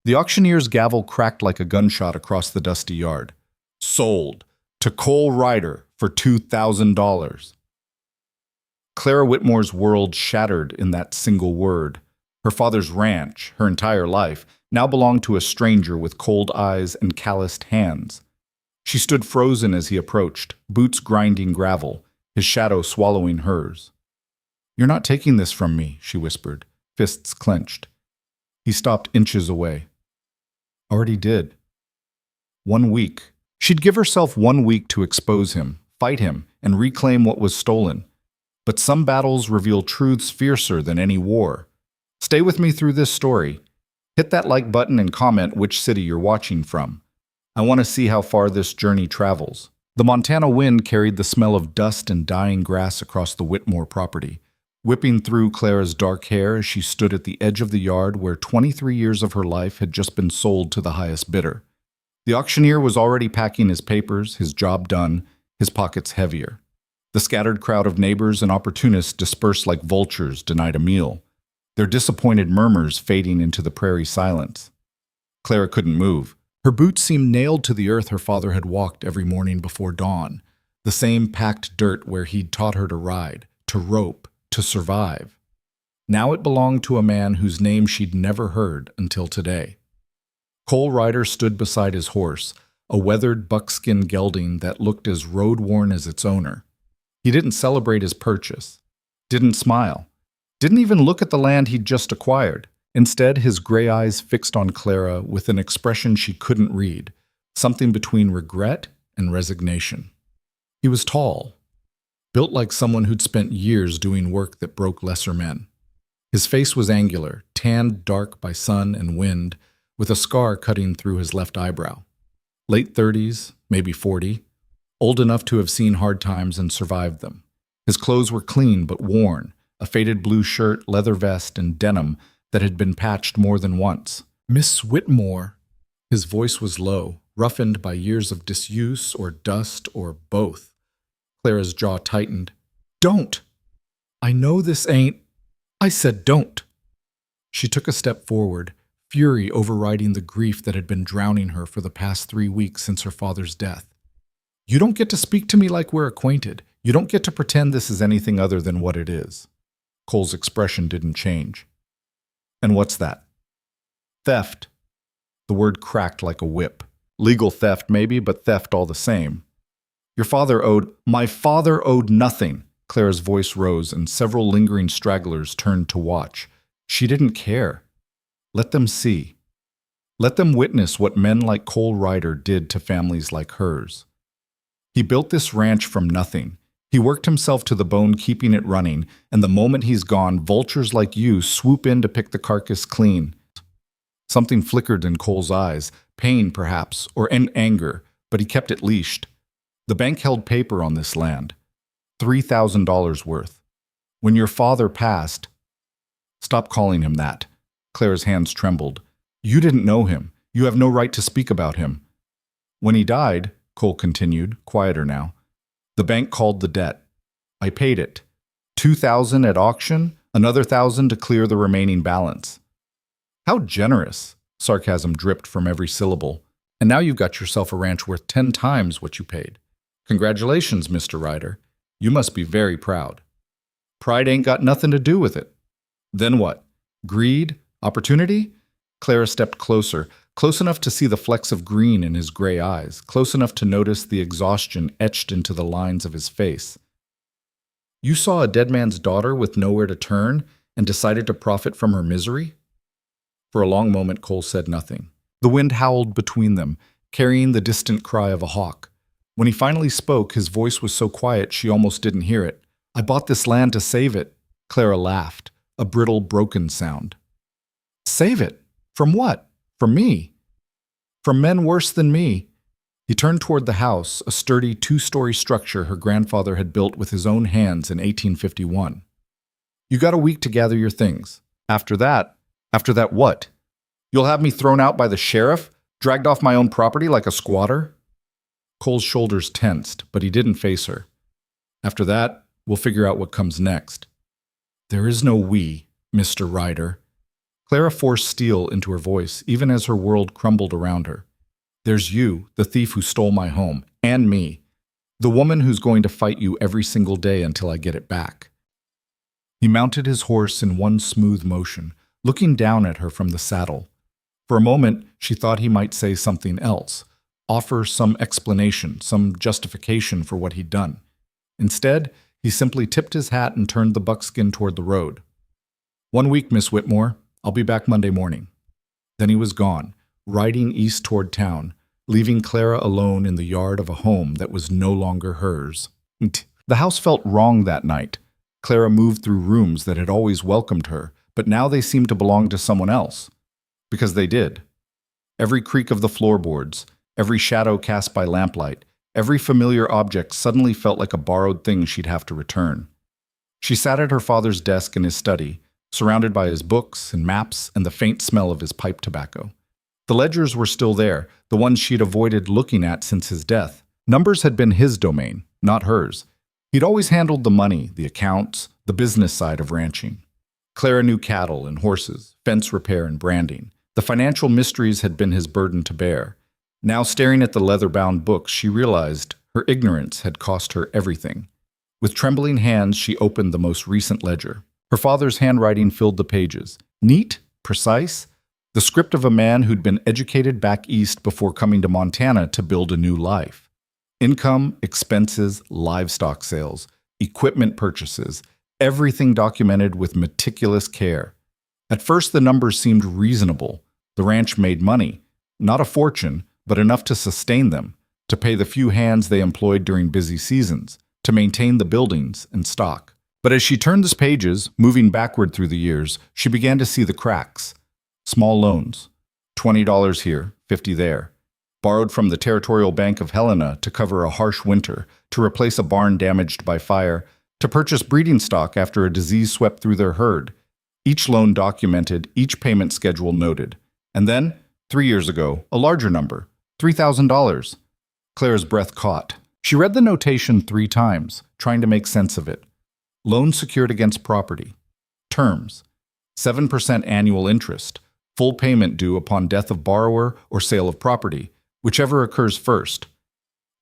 The auctioneer's gavel cracked like a gunshot across the dusty yard. Sold to Cole Ryder for $2,000. Clara Whitmore's world shattered in that single word. Her father's ranch, her entire life, now belonged to a stranger with cold eyes and calloused hands. She stood frozen as he approached, boots grinding gravel, his shadow swallowing hers. "You're not taking this from me," she whispered, fists clenched. He stopped inches away. Already did. 1 week. She'd give herself 1 week to expose him, fight him, and reclaim what was stolen. But some battles reveal truths fiercer than any war. Stay with me through this story. Hit that like button and comment which city you're watching from. I want to see how far this journey travels. The Montana wind carried the smell of dust and dying grass across the Whitmore property, whipping through Clara's dark hair as she stood at the edge of the yard where 23 years of her life had just been sold to the highest bidder. The auctioneer was already packing his papers, his job done, his pockets heavier. The scattered crowd of neighbors and opportunists dispersed like vultures denied a meal, their disappointed murmurs fading into the prairie silence. Clara couldn't move. Her boots seemed nailed to the earth her father had walked every morning before dawn, the same packed dirt where he'd taught her to ride, to rope, to survive. Now it belonged to a man whose name she'd never heard until today. Cole Ryder stood beside his horse, a weathered buckskin gelding that looked as road-worn as its owner. He didn't celebrate his purchase, didn't smile, didn't even look at the land he'd just acquired. Instead, his gray eyes fixed on Clara with an expression she couldn't read, something between regret and resignation. He was tall, built like someone who'd spent years doing work that broke lesser men. His face was angular, tanned dark by sun and wind, with a scar cutting through his left eyebrow. Late 30s, maybe 40, old enough to have seen hard times and survived them. His clothes were clean but worn, a faded blue shirt, leather vest, and denim that had been patched more than once. "Miss Whitmore." His voice was low, roughened by years of disuse or dust or both. Clara's jaw tightened. "Don't! I know this ain't—" "I said don't!" She took a step forward, fury overriding the grief that had been drowning her for the past 3 weeks since her father's death. "You don't get to speak to me like we're acquainted. You don't get to pretend this is anything other than what it is." Cole's expression didn't change. "And what's that?" "Theft." The word cracked like a whip. Legal theft, maybe, but theft all the same. "Your father owed—" "My father owed nothing." Clara's voice rose, and several lingering stragglers turned to watch. She didn't care. Let them see. Let them witness what men like Cole Ryder did to families like hers. He built this ranch from nothing. He worked himself to the bone keeping it running, and the moment he's gone, vultures like you swoop in to pick the carcass clean. Something flickered in Cole's eyes, pain perhaps, or anger, but he kept it leashed. The bank held paper on this land. $3,000 worth. When your father passed— Stop calling him that. Clara's hands trembled. You didn't know him. You have no right to speak about him. When he died, Cole continued, quieter now, the bank called the debt. I paid it. $2,000 at auction, another $1,000 to clear the remaining balance. How generous! Sarcasm dripped from every syllable. And now you've got yourself a ranch worth 10 times what you paid. Congratulations, Mr. Ryder. You must be very proud. Pride ain't got nothing to do with it. Then what? Greed? Opportunity? Clara stepped closer, close enough to see the flecks of green in his gray eyes, close enough to notice the exhaustion etched into the lines of his face. You saw a dead man's daughter with nowhere to turn and decided to profit from her misery? For a long moment, Cole said nothing. The wind howled between them, carrying the distant cry of a hawk. When he finally spoke, his voice was so quiet she almost didn't hear it. I bought this land to save it. Clara laughed, a brittle, broken sound. Save it? From what? From me. From men worse than me. He turned toward the house, a sturdy 2-story structure her grandfather had built with his own hands in 1851. You got a week to gather your things. After that what? You'll have me thrown out by the sheriff? Dragged off my own property like a squatter? Cole's shoulders tensed, but he didn't face her. After that, we'll figure out what comes next. There is no we, Mr. Ryder. Clara forced steel into her voice, even as her world crumbled around her. There's you, the thief who stole my home, and me, the woman who's going to fight you every single day until I get it back. He mounted his horse in one smooth motion, looking down at her from the saddle. For a moment, she thought he might say something else, offer some explanation, some justification for what he'd done. Instead, he simply tipped his hat and turned the buckskin toward the road. 1 week, Miss Whitmore. I'll be back Monday morning. Then he was gone, riding east toward town, leaving Clara alone in the yard of a home that was no longer hers. The house felt wrong that night. Clara moved through rooms that had always welcomed her, but now they seemed to belong to someone else. Because they did. Every creak of the floorboards, every shadow cast by lamplight, every familiar object suddenly felt like a borrowed thing she'd have to return. She sat at her father's desk in his study, surrounded by his books and maps and the faint smell of his pipe tobacco. The ledgers were still there, the ones she'd avoided looking at since his death. Numbers had been his domain, not hers. He'd always handled the money, the accounts, the business side of ranching. Clara knew cattle and horses, fence repair and branding. The financial mysteries had been his burden to bear. Now, staring at the leather-bound books, she realized her ignorance had cost her everything. With trembling hands, she opened the most recent ledger. Her father's handwriting filled the pages. Neat, precise, the script of a man who'd been educated back east before coming to Montana to build a new life. Income, expenses, livestock sales, equipment purchases, everything documented with meticulous care. At first, the numbers seemed reasonable. The ranch made money, not a fortune, but enough to sustain them, to pay the few hands they employed during busy seasons, to maintain the buildings and stock. But as she turned the pages, moving backward through the years, she began to see the cracks. Small loans, $20 here, $50 there. Borrowed from the Territorial Bank of Helena to cover a harsh winter, to replace a barn damaged by fire, to purchase breeding stock after a disease swept through their herd. Each loan documented, each payment schedule noted. And then, 3 years ago, a larger number, $3,000. Clara's breath caught. She read the notation 3 times, trying to make sense of it. Loan secured against property. Terms: 7% annual interest. Full payment due upon death of borrower or sale of property, whichever occurs first.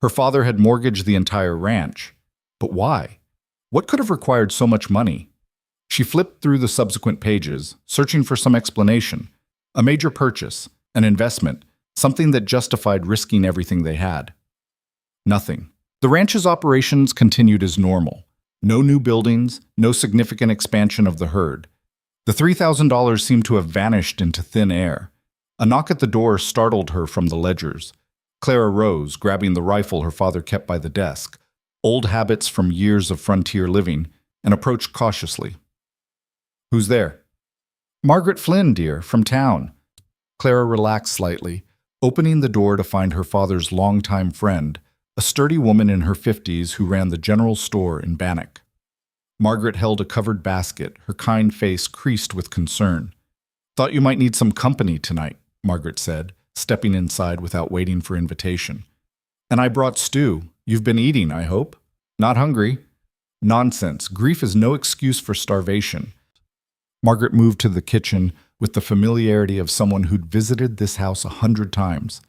Her father had mortgaged the entire ranch. But why? What could have required so much money? She flipped through the subsequent pages, searching for some explanation. A major purchase, an investment, something that justified risking everything they had. Nothing. The ranch's operations continued as normal. No new buildings, no significant expansion of the herd. The $3,000 seemed to have vanished into thin air. A knock at the door startled her from the ledgers. Clara rose, grabbing the rifle her father kept by the desk, old habits from years of frontier living, and approached cautiously. "Who's there?" "Margaret Flynn, dear, from town." Clara relaxed slightly, opening the door to find her father's longtime friend, a sturdy woman in her 50s who ran the general store in Bannock. Margaret held a covered basket, her kind face creased with concern. "Thought you might need some company tonight," Margaret said, stepping inside without waiting for invitation. "And I brought stew. You've been eating, I hope? Not hungry?" "Nonsense. Grief is no excuse for starvation." Margaret moved to the kitchen with the familiarity of someone who'd visited this house 100 times.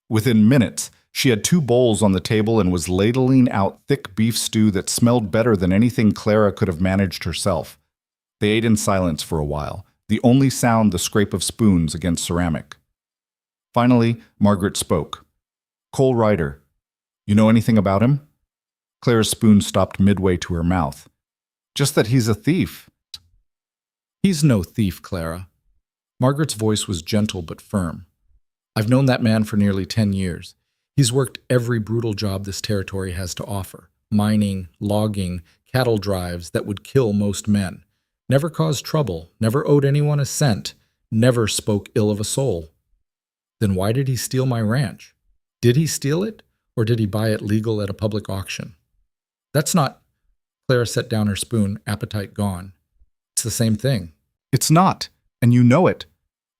Within minutes, she had 2 bowls on the table and was ladling out thick beef stew that smelled better than anything Clara could have managed herself. They ate in silence for a while, the only sound the scrape of spoons against ceramic. Finally, Margaret spoke. "Cole Ryder. You know anything about him?" Clara's spoon stopped midway to her mouth. "Just that he's a thief." "He's no thief, Clara." Margaret's voice was gentle but firm. "I've known that man for nearly 10 years. He's worked every brutal job this territory has to offer. Mining, logging, cattle drives that would kill most men. Never caused trouble, never owed anyone a cent, never spoke ill of a soul." "Then why did he steal my ranch? Did he steal it, or did he buy it legal at a public auction?" "That's not—" Clara set down her spoon, appetite gone. "It's the same thing." "It's not, and you know it."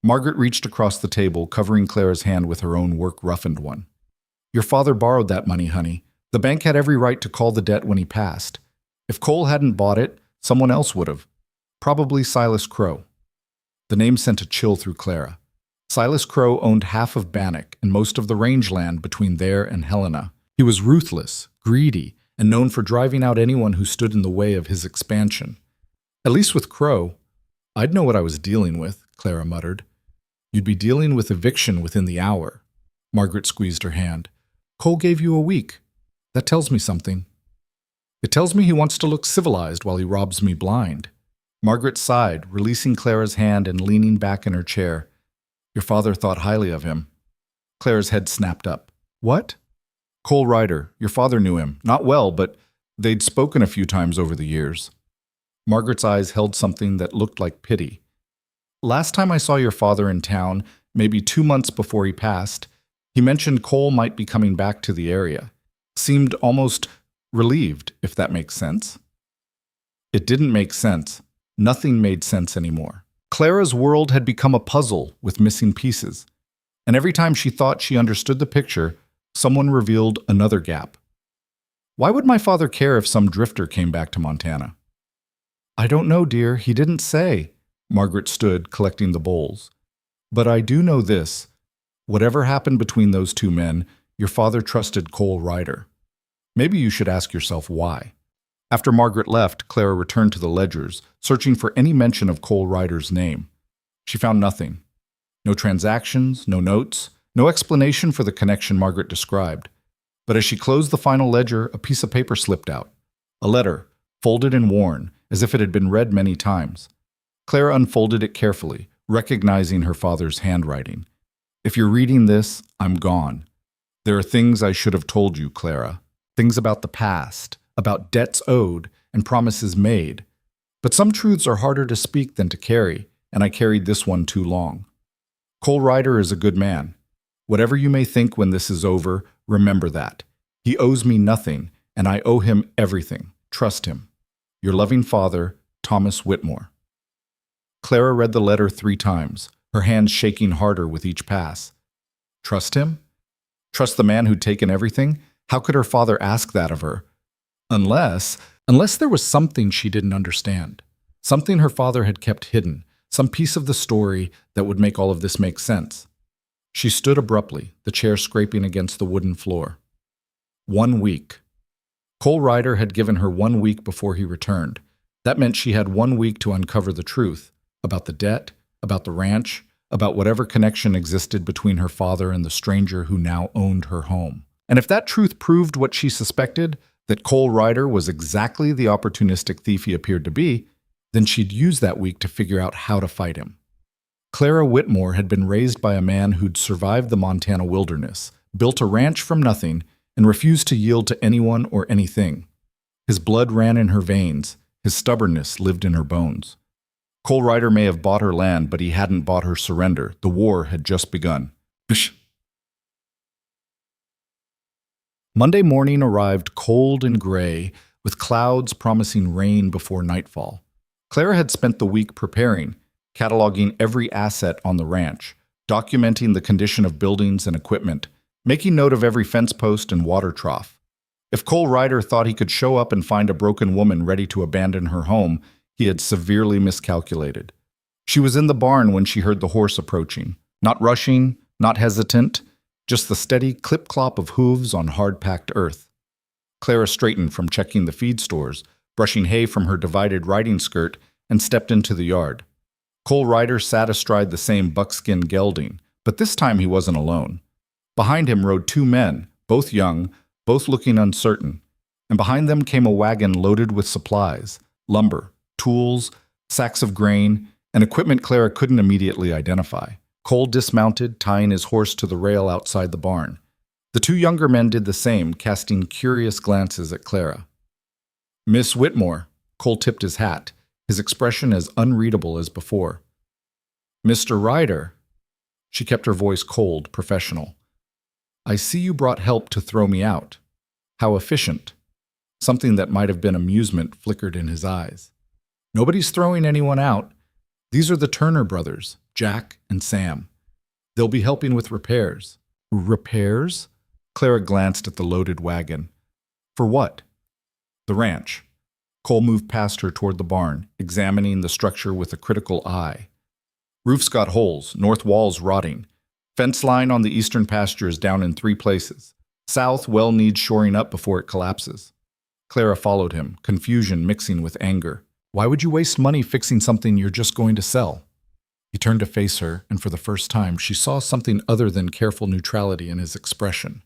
Margaret reached across the table, covering Clara's hand with her own work-roughened one. "Your father borrowed that money, honey. The bank had every right to call the debt when he passed. If Cole hadn't bought it, someone else would have. Probably Silas Crow." The name sent a chill through Clara. Silas Crow owned half of Bannock and most of the rangeland between there and Helena. He was ruthless, greedy, and known for driving out anyone who stood in the way of his expansion. At least with Crow, I'd know what I was dealing with, Clara muttered. You'd be dealing with eviction within the hour. Margaret squeezed her hand. Cole gave you a week. That tells me something. It tells me he wants to look civilized while he robs me blind. Margaret sighed, releasing Clara's hand and leaning back in her chair. Your father thought highly of him. Clara's head snapped up. What? Cole Ryder. Your father knew him. Not well, but they'd spoken a few times over the years. Margaret's eyes held something that looked like pity. Last time I saw your father in town, maybe 2 months before he passed, he mentioned Cole might be coming back to the area. Seemed almost relieved, if that makes sense. It didn't make sense. Nothing made sense anymore. Clara's world had become a puzzle with missing pieces, and every time she thought she understood the picture, someone revealed another gap. Why would my father care if some drifter came back to Montana? I don't know, dear. He didn't say. Margaret stood, collecting the bowls. But I do know this. Whatever happened between those two men, your father trusted Cole Ryder. Maybe you should ask yourself why. After Margaret left, Clara returned to the ledgers, searching for any mention of Cole Ryder's name. She found nothing. No transactions, no notes, no explanation for the connection Margaret described. But as she closed the final ledger, a piece of paper slipped out. A letter, folded and worn, as if it had been read many times. Clara unfolded it carefully, recognizing her father's handwriting. If you're reading this, I'm gone. There are things I should have told you, Clara. Things about the past, about debts owed and promises made. But some truths are harder to speak than to carry, and I carried this one too long. Cole Ryder is a good man. Whatever you may think when this is over, remember that. He owes me nothing, and I owe him everything. Trust him. Your loving father, Thomas Whitmore. Clara read the letter 3 times, her hands shaking harder with each pass. Trust him? Trust the man who'd taken everything? How could her father ask that of her? Unless there was something she didn't understand. Something her father had kept hidden. Some piece of the story that would make all of this make sense. She stood abruptly, the chair scraping against the wooden floor. 1 week. Cole Ryder had given her 1 week before he returned. That meant she had 1 week to uncover the truth about the debt, about the ranch, about whatever connection existed between her father and the stranger who now owned her home. And if that truth proved what she suspected, that Cole Ryder was exactly the opportunistic thief he appeared to be, then she'd use that week to figure out how to fight him. Clara Whitmore had been raised by a man who'd survived the Montana wilderness, built a ranch from nothing, and refused to yield to anyone or anything. His blood ran in her veins, his stubbornness lived in her bones. Cole Ryder may have bought her land, but he hadn't bought her surrender. The war had just begun. Bish! Monday morning arrived cold and gray, with clouds promising rain before nightfall. Clara had spent the week preparing, cataloging every asset on the ranch, documenting the condition of buildings and equipment, making note of every fence post and water trough. If Cole Ryder thought he could show up and find a broken woman ready to abandon her home, he had severely miscalculated. She was in the barn when she heard the horse approaching, not rushing, not hesitant, just the steady clip-clop of hooves on hard-packed earth. Clara straightened from checking the feed stores, brushing hay from her divided riding skirt, and stepped into the yard. Cole Ryder sat astride the same buckskin gelding, but this time he wasn't alone. Behind him rode 2 men, both young, both looking uncertain, and behind them came a wagon loaded with supplies, lumber, tools, sacks of grain, and equipment Clara couldn't immediately identify. Cole dismounted, tying his horse to the rail outside the barn. The 2 younger men did the same, casting curious glances at Clara. Miss Whitmore. Cole tipped his hat, his expression as unreadable as before. Mr. Ryder. She kept her voice cold, professional. I see you brought help to throw me out. How efficient. Something that might have been amusement flickered in his eyes. Nobody's throwing anyone out. These are the Turner brothers, Jack and Sam. They'll be helping with repairs. Repairs? Clara glanced at the loaded wagon. For what? The ranch. Cole moved past her toward the barn, examining the structure with a critical eye. Roofs got holes, north walls rotting. Fence line on the eastern pasture is down in 3 places. South well needs shoring up before it collapses. Clara followed him, confusion mixing with anger. Why would you waste money fixing something you're just going to sell? He turned to face her, and for the first time, she saw something other than careful neutrality in his expression.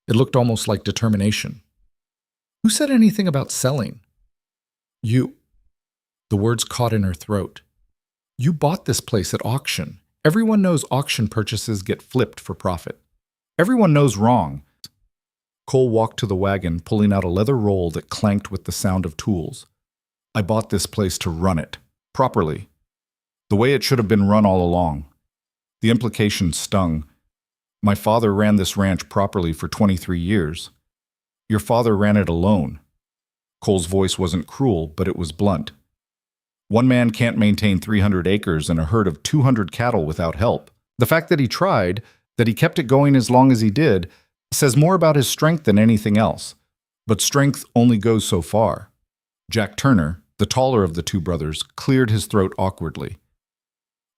It looked almost like determination. Who said anything about selling? You. The words caught in her throat. You bought this place at auction. Everyone knows auction purchases get flipped for profit. Everyone knows wrong. Cole walked to the wagon, pulling out a leather roll that clanked with the sound of tools. I bought this place to run it, properly. The way it should have been run all along. The implication stung. My father ran this ranch properly for 23 years. Your father ran it alone. Cole's voice wasn't cruel, but it was blunt. One man can't maintain 300 acres and a herd of 200 cattle without help. The fact that he tried, that he kept it going as long as he did, says more about his strength than anything else. But strength only goes so far. Jack Turner, the taller of the 2 brothers, cleared his throat awkwardly.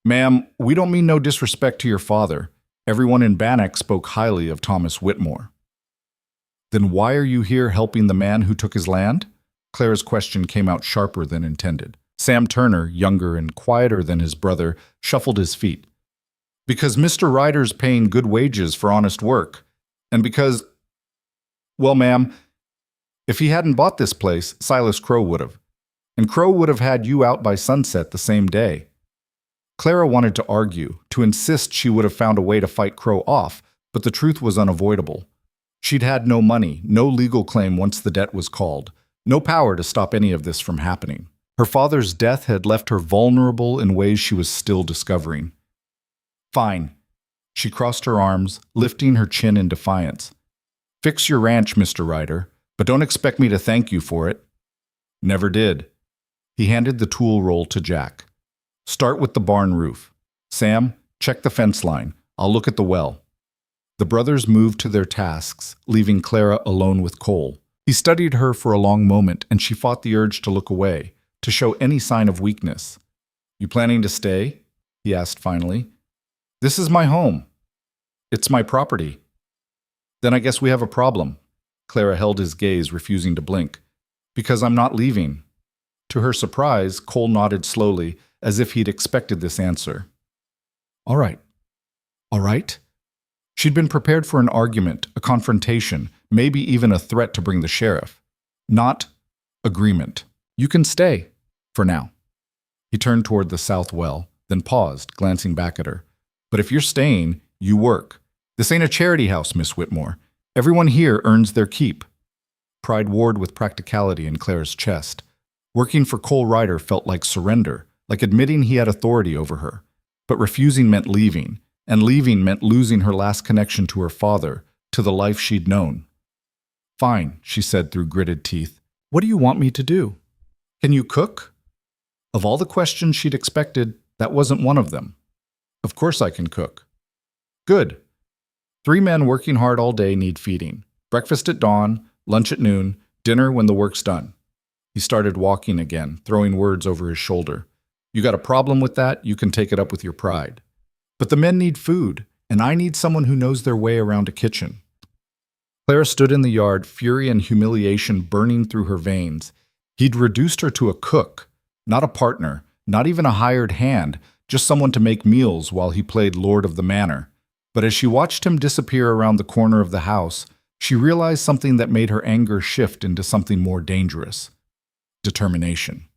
Ma'am, we don't mean no disrespect to your father. Everyone in Bannock spoke highly of Thomas Whitmore. Then why are you here helping the man who took his land? Clara's question came out sharper than intended. Sam Turner, younger and quieter than his brother, shuffled his feet. Because Mr. Ryder's paying good wages for honest work. And because, well, ma'am, if he hadn't bought this place, Silas Crow would have. And Crow would have had you out by sunset the same day. Clara wanted to argue, to insist she would have found a way to fight Crow off, but the truth was unavoidable. She'd had no money, no legal claim once the debt was called, no power to stop any of this from happening. Her father's death had left her vulnerable in ways she was still discovering. Fine. She crossed her arms, lifting her chin in defiance. Fix your ranch, Mr. Ryder, but don't expect me to thank you for it. Never did. He handed the tool roll to Jack. Start with the barn roof. Sam, check the fence line. I'll look at the well. The brothers moved to their tasks, leaving Clara alone with Cole. He studied her for a long moment, and she fought the urge to look away, to show any sign of weakness. You planning to stay? He asked finally. This is my home. It's my property. Then I guess we have a problem. Clara held his gaze, refusing to blink. Because I'm not leaving. To her surprise, Cole nodded slowly, as if he'd expected this answer. All right. All right? She'd been prepared for an argument, a confrontation, maybe even a threat to bring the sheriff. Not agreement. You can stay, for now. He turned toward the south well, then paused, glancing back at her. But if you're staying, you work. This ain't a charity house, Miss Whitmore. Everyone here earns their keep. Pride warred with practicality in Clara's chest. Working for Cole Ryder felt like surrender, like admitting he had authority over her. But refusing meant leaving, and leaving meant losing her last connection to her father, to the life she'd known. Fine, she said through gritted teeth. What do you want me to do? Can you cook? Of all the questions she'd expected, that wasn't one of them. Of course I can cook. Good. 3 men working hard all day need feeding. Breakfast at dawn, lunch at noon, dinner when the work's done. He started walking again, throwing words over his shoulder. You got a problem with that, you can take it up with your pride. But the men need food, and I need someone who knows their way around a kitchen. Clara stood in the yard, fury and humiliation burning through her veins. He'd reduced her to a cook, not a partner, not even a hired hand, just someone to make meals while he played Lord of the Manor. But as she watched him disappear around the corner of the house, she realized something that made her anger shift into something more dangerous. Determination.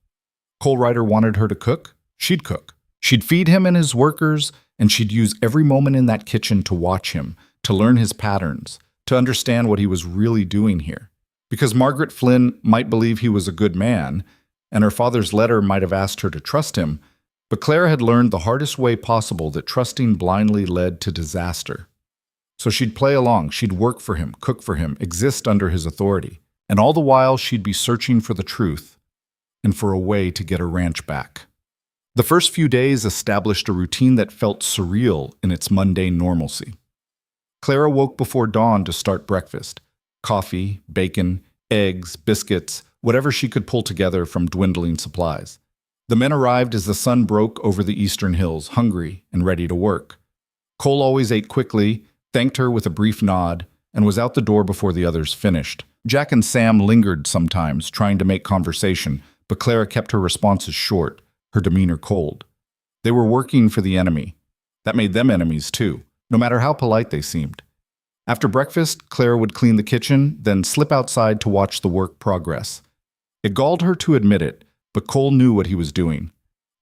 Cole Ryder wanted her to cook? She'd cook. She'd feed him and his workers, and she'd use every moment in that kitchen to watch him, to learn his patterns, to understand what he was really doing here. Because Margaret Flynn might believe he was a good man, and her father's letter might have asked her to trust him, but Clara had learned the hardest way possible that trusting blindly led to disaster. So she'd play along, she'd work for him, cook for him, exist under his authority, and all the while she'd be searching for the truth and for a way to get her ranch back. The first few days established a routine that felt surreal in its mundane normalcy. Clara woke before dawn to start breakfast. Coffee, bacon, eggs, biscuits, whatever she could pull together from dwindling supplies. The men arrived as the sun broke over the eastern hills, hungry and ready to work. Cole always ate quickly, thanked her with a brief nod, and was out the door before the others finished. Jack and Sam lingered sometimes, trying to make conversation, but Clara kept her responses short, her demeanor cold. They were working for the enemy. That made them enemies too, no matter how polite they seemed. After breakfast, Clara would clean the kitchen, then slip outside to watch the work progress. It galled her to admit it, but Cole knew what he was doing.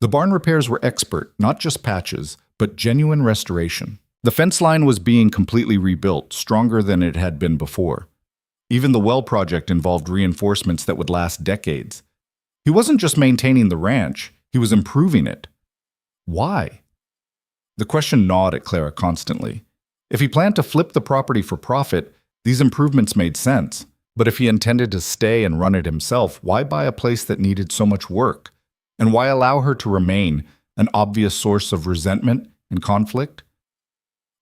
The barn repairs were expert, not just patches, but genuine restoration. The fence line was being completely rebuilt, stronger than it had been before. Even the well project involved reinforcements that would last decades. He wasn't just maintaining the ranch, he was improving it. Why? The question gnawed at Clara constantly. If he planned to flip the property for profit, these improvements made sense. But if he intended to stay and run it himself, why buy a place that needed so much work? And why allow her to remain an obvious source of resentment and conflict?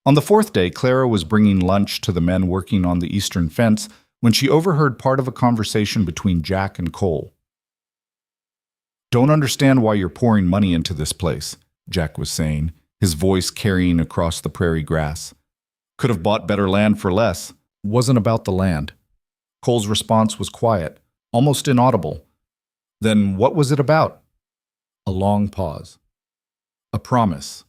On the fourth day, Clara was bringing lunch to the men working on the eastern fence when she overheard part of a conversation between Jack and Cole. "Don't understand why you're pouring money into this place," Jack was saying, his voice carrying across the prairie grass. "Could have bought better land for less." Wasn't about the land. Cole's response was quiet, almost inaudible. Then what was it about? A long pause. A promise.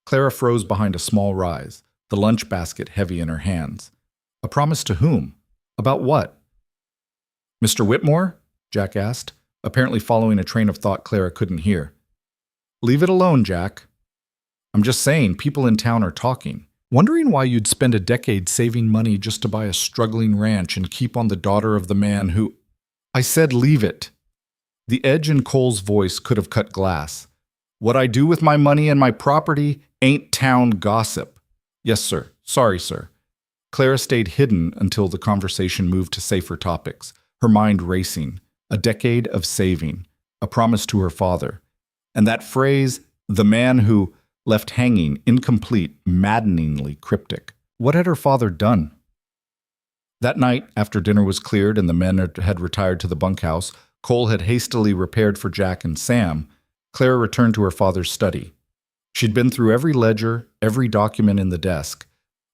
Clara froze behind a small rise, the lunch basket heavy in her hands. A promise to whom? About what? "Mr. Whitmore?" Jack asked, apparently following a train of thought Clara couldn't hear. "Leave it alone, Jack. I'm just saying, people in town are talking. Wondering why you'd spend a decade saving money just to buy a struggling ranch and keep on the daughter of the man who—" "I said leave it." The edge in Cole's voice could have cut glass. "What I do with my money and my property ain't town gossip." "Yes, sir. Sorry, sir." Clara stayed hidden until the conversation moved to safer topics, her mind racing. A decade of saving, a promise to her father. And that phrase, the man who, left hanging, incomplete, maddeningly cryptic. What had her father done? That night, after dinner was cleared and the men had retired to the bunkhouse, Cole had hastily repaired for Jack and Sam, Clara returned to her father's study. She'd been through every ledger, every document in the desk,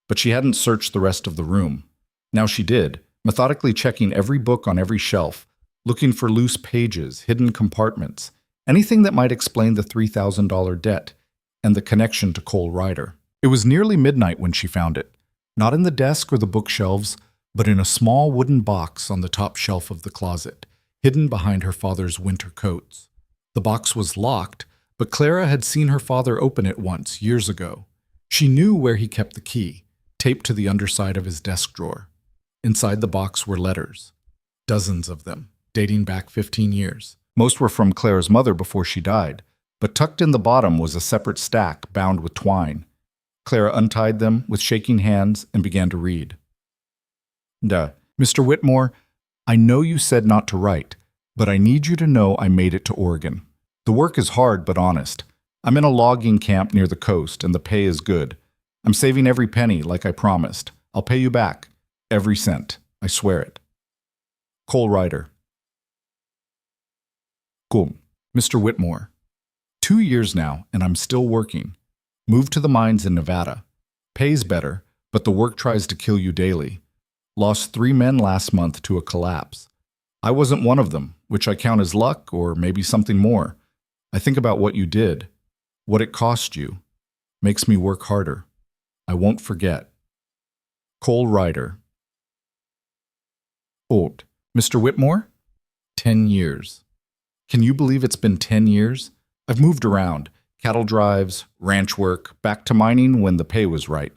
but she hadn't searched the rest of the room. Now she did, methodically checking every book on every shelf, looking for loose pages, hidden compartments, anything that might explain the $3,000 debt and the connection to Cole Ryder. It was nearly midnight when she found it, not in the desk or the bookshelves, but in a small wooden box on the top shelf of the closet, hidden behind her father's winter coats. The box was locked, but Clara had seen her father open it once, years ago. She knew where he kept the key, taped to the underside of his desk drawer. Inside the box were letters, dozens of them, dating back 15 years. Most were from Clara's mother before she died, but tucked in the bottom was a separate stack bound with twine. Clara untied them with shaking hands and began to read. "Mr. Whitmore, I know you said not to write, but I need you to know I made it to Oregon. The work is hard but honest. I'm in a logging camp near the coast, and the pay is good. I'm saving every penny like I promised. I'll pay you back. Every cent. I swear it. Cole Ryder." Cool. "Mr. Whitmore, 2 years now, and I'm still working. Moved to the mines in Nevada. Pays better, but the work tries to kill you daily. Lost 3 men last month to a collapse. I wasn't one of them, which I count as luck or maybe something more. I think about what you did, what it cost you. Makes me work harder. I won't forget. Cole Ryder." Old. "Mr. Whitmore? 10 years. Can you believe it's been 10 years? I've moved around, cattle drives, ranch work, back to mining when the pay was right.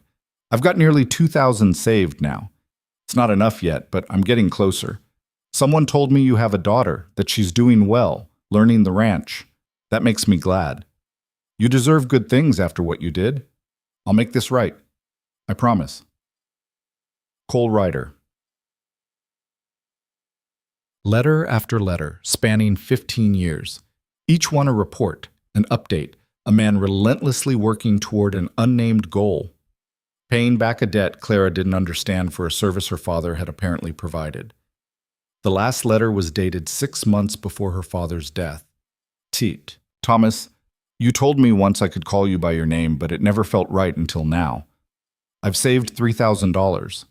I've got nearly 2,000 saved now. It's not enough yet, but I'm getting closer. Someone told me you have a daughter, that she's doing well, learning the ranch. That makes me glad. You deserve good things after what you did. I'll make this right. I promise. Cole Ryder." Letter after letter, spanning 15 years. Each one a report, an update, a man relentlessly working toward an unnamed goal. Paying back a debt Clara didn't understand for a service her father had apparently provided. The last letter was dated 6 months before her father's death. Teat. Thomas, you told me once I could call you by your name, but it never felt right until now. I've saved $3,000.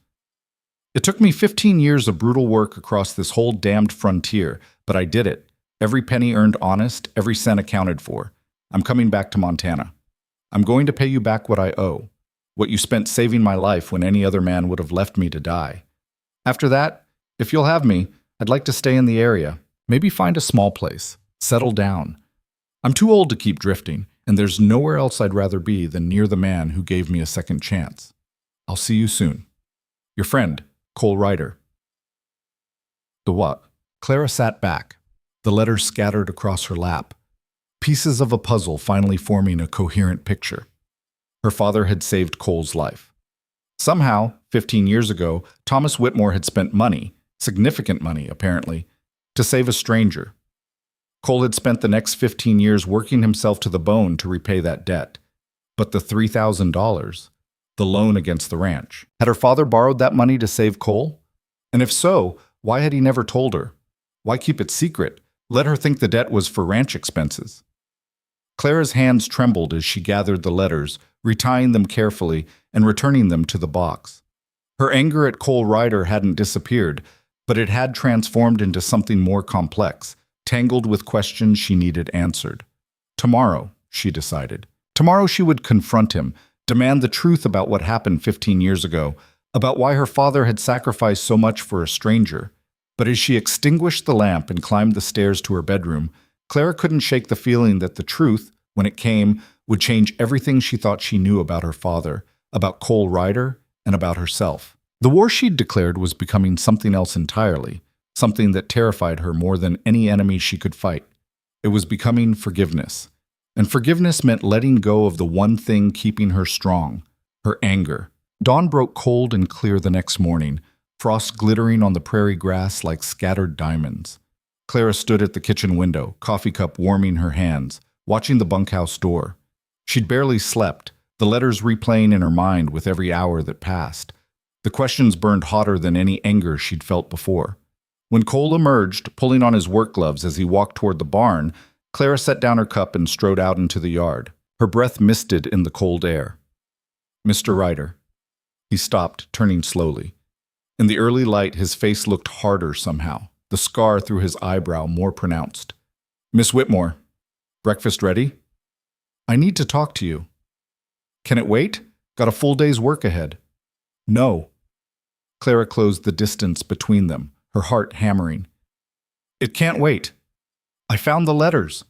It took me 15 years of brutal work across this whole damned frontier, but I did it. Every penny earned honest, every cent accounted for. I'm coming back to Montana. I'm going to pay you back what I owe, what you spent saving my life when any other man would have left me to die. After that, if you'll have me, I'd like to stay in the area, maybe find a small place, settle down. I'm too old to keep drifting, and there's nowhere else I'd rather be than near the man who gave me a second chance. I'll see you soon. Your friend, Cole Ryder. The what? Clara sat back, the letters scattered across her lap, pieces of a puzzle finally forming a coherent picture. Her father had saved Cole's life. Somehow, 15 years ago, Thomas Whitmore had spent money, significant money apparently, to save a stranger. Cole had spent the next 15 years working himself to the bone to repay that debt. But the $3,000, the loan against the ranch, had her father borrowed that money to save Cole? And if so, why had he never told her? Why keep it secret? Let her think the debt was for ranch expenses. Clara's hands trembled as she gathered the letters, retying them carefully and returning them to the box. Her anger at Cole Ryder hadn't disappeared, but it had transformed into something more complex, tangled with questions she needed answered. Tomorrow, she decided. Tomorrow she would confront him, demand the truth about what happened 15 years ago, about why her father had sacrificed so much for a stranger. But as she extinguished the lamp and climbed the stairs to her bedroom, Clara couldn't shake the feeling that the truth, when it came, would change everything she thought she knew about her father, about Cole Ryder, and about herself. The war she'd declared was becoming something else entirely, something that terrified her more than any enemy she could fight. It was becoming forgiveness. And forgiveness meant letting go of the one thing keeping her strong, her anger. Dawn broke cold and clear the next morning, frost glittering on the prairie grass like scattered diamonds. Clara stood at the kitchen window, coffee cup warming her hands, watching the bunkhouse door. She'd barely slept, the letters replaying in her mind with every hour that passed. The questions burned hotter than any anger she'd felt before. When Cole emerged, pulling on his work gloves as he walked toward the barn, Clara set down her cup and strode out into the yard. Her breath misted in the cold air. Mr. Ryder. He stopped, turning slowly. In the early light, his face looked harder somehow, the scar through his eyebrow more pronounced. Miss Whitmore. Breakfast ready? I need to talk to you. Can it wait? Got a full day's work ahead. No. Clara closed the distance between them, her heart hammering. It can't wait. I found the letters.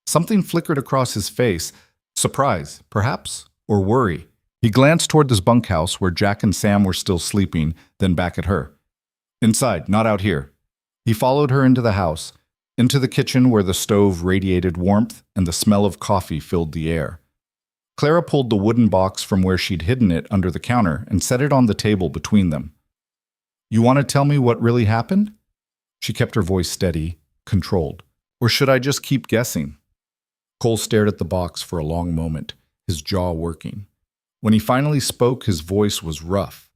Something flickered across his face, surprise, perhaps, or worry. He glanced toward this bunkhouse where Jack and Sam were still sleeping, then back at her. Inside, not out here. He followed her into the house, into the kitchen where the stove radiated warmth and the smell of coffee filled the air. Clara pulled the wooden box from where she'd hidden it under the counter and set it on the table between them. You want to tell me what really happened? She kept her voice steady, controlled. Or should I just keep guessing? Cole stared at the box for a long moment, his jaw working. When he finally spoke, his voice was rough.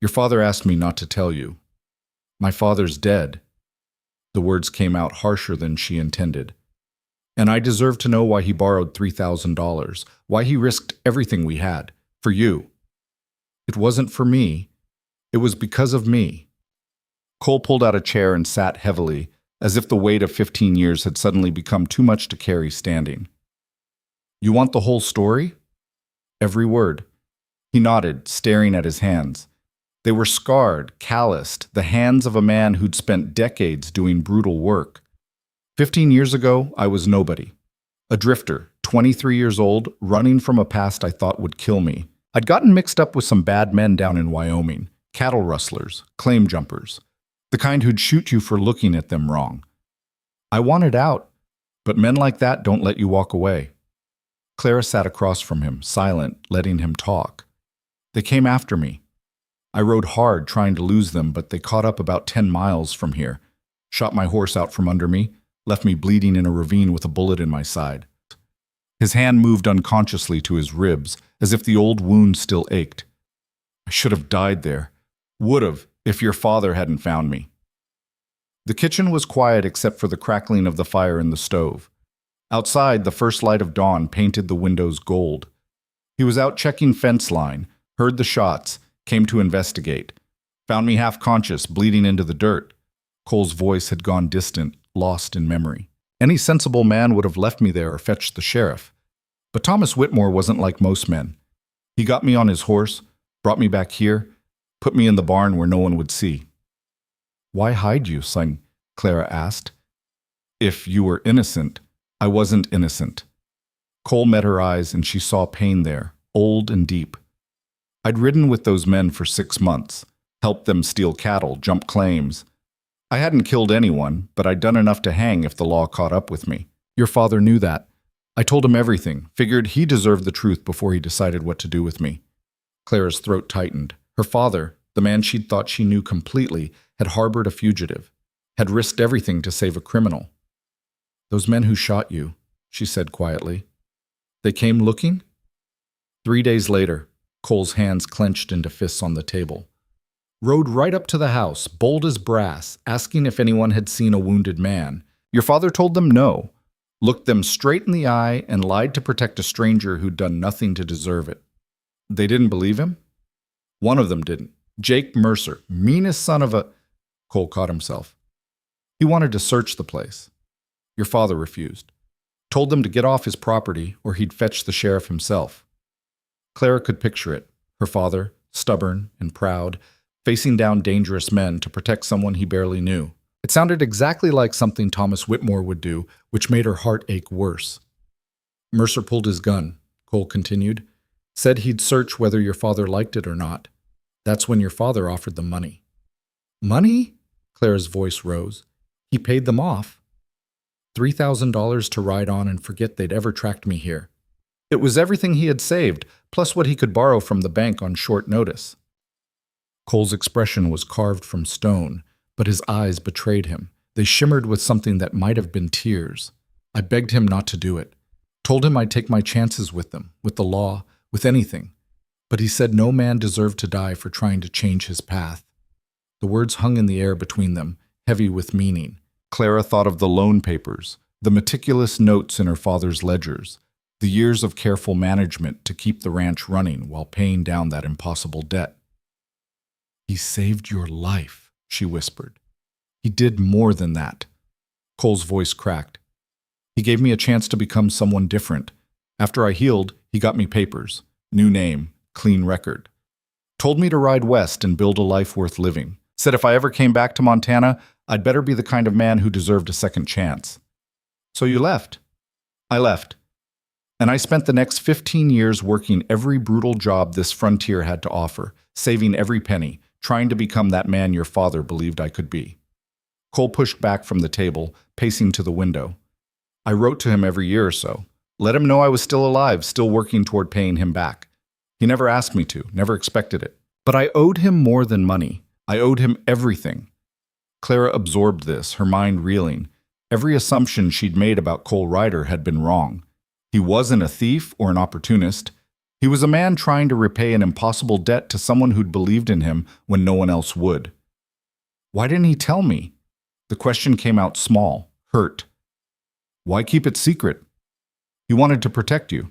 Your father asked me not to tell you. My father's dead. The words came out harsher than she intended. And I deserve to know why he borrowed $3,000, why he risked everything we had, for you. It wasn't for me. It was because of me. Cole pulled out a chair and sat heavily, as if the weight of 15 years had suddenly become too much to carry standing. You want the whole story? Every word. He nodded, staring at his hands. They were scarred, calloused, the hands of a man who'd spent decades doing brutal work. 15 years ago, I was nobody. A drifter, 23 years old, running from a past I thought would kill me. I'd gotten mixed up with some bad men down in Wyoming, cattle rustlers, claim jumpers, the kind who'd shoot you for looking at them wrong. I wanted out, but men like that don't let you walk away. Clara sat across from him, silent, letting him talk. They came after me. I rode hard trying to lose them, but they caught up about 10 miles from here, shot my horse out from under me, left me bleeding in a ravine with a bullet in my side. His hand moved unconsciously to his ribs, as if the old wound still ached. I should have died there. Would have, if your father hadn't found me. The kitchen was quiet except for the crackling of the fire in the stove. Outside, the first light of dawn painted the windows gold. He was out checking fence line, heard the shots, came to investigate. Found me half conscious, bleeding into the dirt. Cole's voice had gone distant, lost in memory. Any sensible man would have left me there or fetched the sheriff. But Thomas Whitmore wasn't like most men. He got me on his horse, brought me back here, put me in the barn where no one would see. "Why hide you, son?" Clara asked. "If you were innocent." "I wasn't innocent." Cole met her eyes and she saw pain there, old and deep. I'd ridden with those men for 6 months, helped them steal cattle, jump claims. I hadn't killed anyone, but I'd done enough to hang if the law caught up with me. Your father knew that. I told him everything, figured he deserved the truth before he decided what to do with me. Clara's throat tightened. Her father, the man she'd thought she knew completely, had harbored a fugitive, had risked everything to save a criminal. "Those men who shot you," she said quietly. "They came looking?" 3 days later, Cole's hands clenched into fists on the table. "Rode right up to the house, bold as brass, asking if anyone had seen a wounded man. Your father told them no, looked them straight in the eye, and lied to protect a stranger who'd done nothing to deserve it. They didn't believe him? One of them didn't. Jake Mercer, meanest son of a—" Cole caught himself. "He wanted to search the place. Your father refused. Told them to get off his property or he'd fetch the sheriff himself." Clara could picture it, her father, stubborn and proud, facing down dangerous men to protect someone he barely knew. It sounded exactly like something Thomas Whitmore would do, which made her heart ache worse. "Mercer pulled his gun," Cole continued. "Said he'd search whether your father liked it or not. That's when your father offered them money." "Money?" Clara's voice rose. "He paid them off." $3,000 to ride on and forget they'd ever tracked me here. It was everything he had saved, plus what he could borrow from the bank on short notice. Cole's expression was carved from stone, but his eyes betrayed him. They shimmered with something that might have been tears. I begged him not to do it. Told him I'd take my chances with them, with the law, with anything. But he said no man deserved to die for trying to change his path. The words hung in the air between them, heavy with meaning. Clara thought of the loan papers, the meticulous notes in her father's ledgers, the years of careful management to keep the ranch running while paying down that impossible debt. "He saved your life," she whispered. "He did more than that." Cole's voice cracked. "He gave me a chance to become someone different. After I healed, he got me papers, new name, clean record. Told me to ride west and build a life worth living. Said if I ever came back to Montana, I'd better be the kind of man who deserved a second chance." "So you left?" "I left. And I spent the next 15 years working every brutal job this frontier had to offer, saving every penny, trying to become that man your father believed I could be." Cole pushed back from the table, pacing to the window. "I wrote to him every year or so. Let him know I was still alive, still working toward paying him back. He never asked me to, never expected it. But I owed him more than money. I owed him everything." Clara absorbed this, her mind reeling. Every assumption she'd made about Cole Ryder had been wrong. He wasn't a thief or an opportunist. He was a man trying to repay an impossible debt to someone who'd believed in him when no one else would. "Why didn't he tell me?" The question came out small, hurt. "Why keep it secret?" "He wanted to protect you."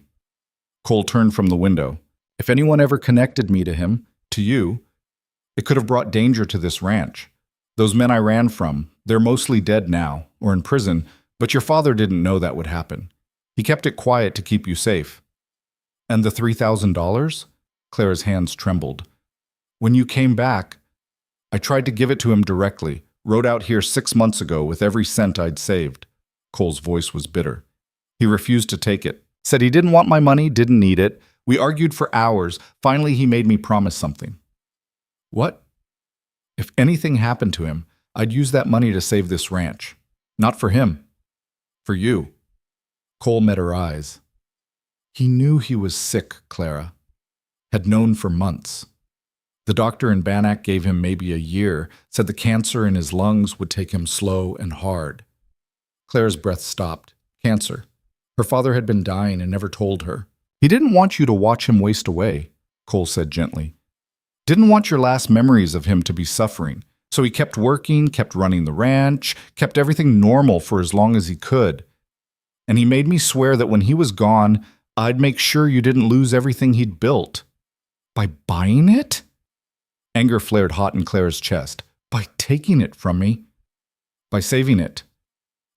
Cole turned from the window. "If anyone ever connected me to him, to you, it could have brought danger to this ranch. Those men I ran from, they're mostly dead now, or in prison, but your father didn't know that would happen. He kept it quiet to keep you safe." "And the $3,000? Clara's hands trembled. "When you came back, I tried to give it to him directly, rode out here 6 months ago with every cent I'd saved." Cole's voice was bitter. "He refused to take it. Said he didn't want my money, didn't need it. We argued for hours. Finally, he made me promise something." "What?" "If anything happened to him, I'd use that money to save this ranch. Not for him. For you." Cole met her eyes. "He knew he was sick, Clara. Had known for months. The doctor in Bannack gave him maybe a year, said the cancer in his lungs would take him slow and hard." Clara's breath stopped. Cancer. Her father had been dying and never told her. "He didn't want you to watch him waste away," Cole said gently. "Didn't want your last memories of him to be suffering. So he kept working, kept running the ranch, kept everything normal for as long as he could. And he made me swear that when he was gone, I'd make sure you didn't lose everything he'd built. By buying it? Anger flared hot in Clara's chest. By taking it from me? By saving it?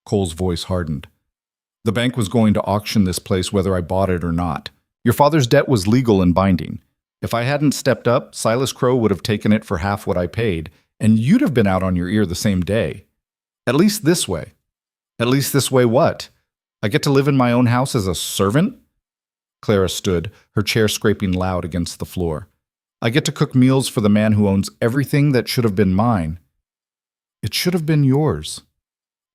Cole's voice hardened. The bank was going to auction this place whether I bought it or not. Your father's debt was legal and binding. If I hadn't stepped up, Silas Crow would have taken it for half what I paid, and you'd have been out on your ear the same day. At least this way. At least this way what? I get to live in my own house as a servant? Clara stood, her chair scraping loud against the floor. I get to cook meals for the man who owns everything that should have been mine. It should have been yours.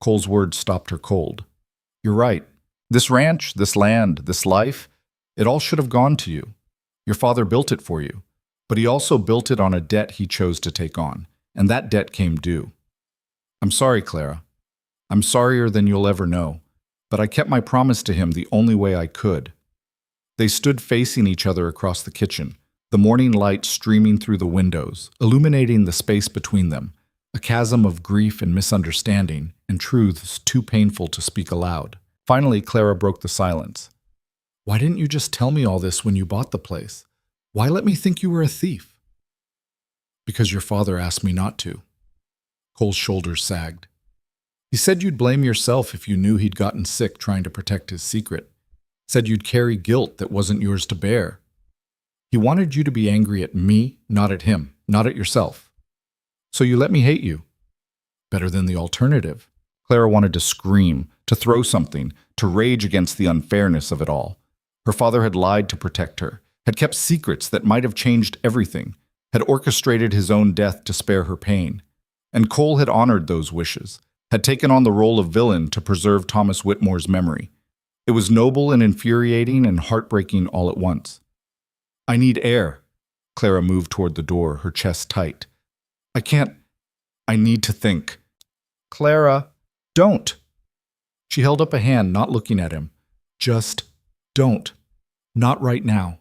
Cole's words stopped her cold. You're right. This ranch, this land, this life, it all should have gone to you. Your father built it for you, but he also built it on a debt he chose to take on, and that debt came due. I'm sorry, Clara. I'm sorrier than you'll ever know, but I kept my promise to him the only way I could. They stood facing each other across the kitchen, the morning light streaming through the windows, illuminating the space between them, a chasm of grief and misunderstanding, and truths too painful to speak aloud. Finally, Clara broke the silence. Why didn't you just tell me all this when you bought the place? Why let me think you were a thief? Because your father asked me not to. Cole's shoulders sagged. He said you'd blame yourself if you knew he'd gotten sick trying to protect his secret. Said you'd carry guilt that wasn't yours to bear. He wanted you to be angry at me, not at him, not at yourself. So you let me hate you. Better than the alternative. Clara wanted to scream, to throw something, to rage against the unfairness of it all. Her father had lied to protect her, had kept secrets that might have changed everything, had orchestrated his own death to spare her pain. And Cole had honored those wishes, had taken on the role of villain to preserve Thomas Whitmore's memory. It was noble and infuriating and heartbreaking all at once. I need air. Clara moved toward the door, her chest tight. I need to think. Clara, don't. She held up a hand, not looking at him. Just don't. Not right now.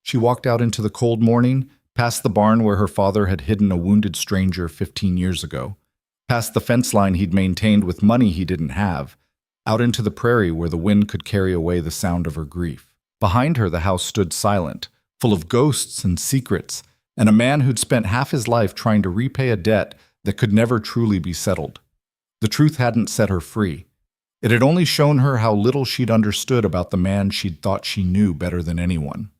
She walked out into the cold morning, past the barn where her father had hidden a wounded stranger 15 years ago, past the fence line he'd maintained with money he didn't have, out into the prairie where the wind could carry away the sound of her grief. Behind her, the house stood silent, full of ghosts and secrets, and a man who'd spent half his life trying to repay a debt that could never truly be settled. The truth hadn't set her free. It had only shown her how little she'd understood about the man she'd thought she knew better than anyone.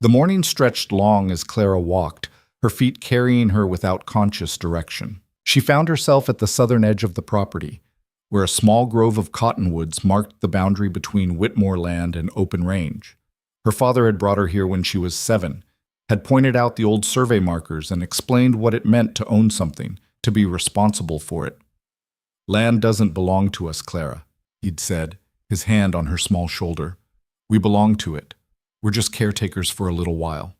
The morning stretched long as Clara walked, her feet carrying her without conscious direction. She found herself at the southern edge of the property, where a small grove of cottonwoods marked the boundary between Whitmore land and open range. Her father had brought her here when she was 7, had pointed out the old survey markers and explained what it meant to own something, to be responsible for it. Land doesn't belong to us, Clara, he'd said, his hand on her small shoulder. We belong to it. We're just caretakers for a little while.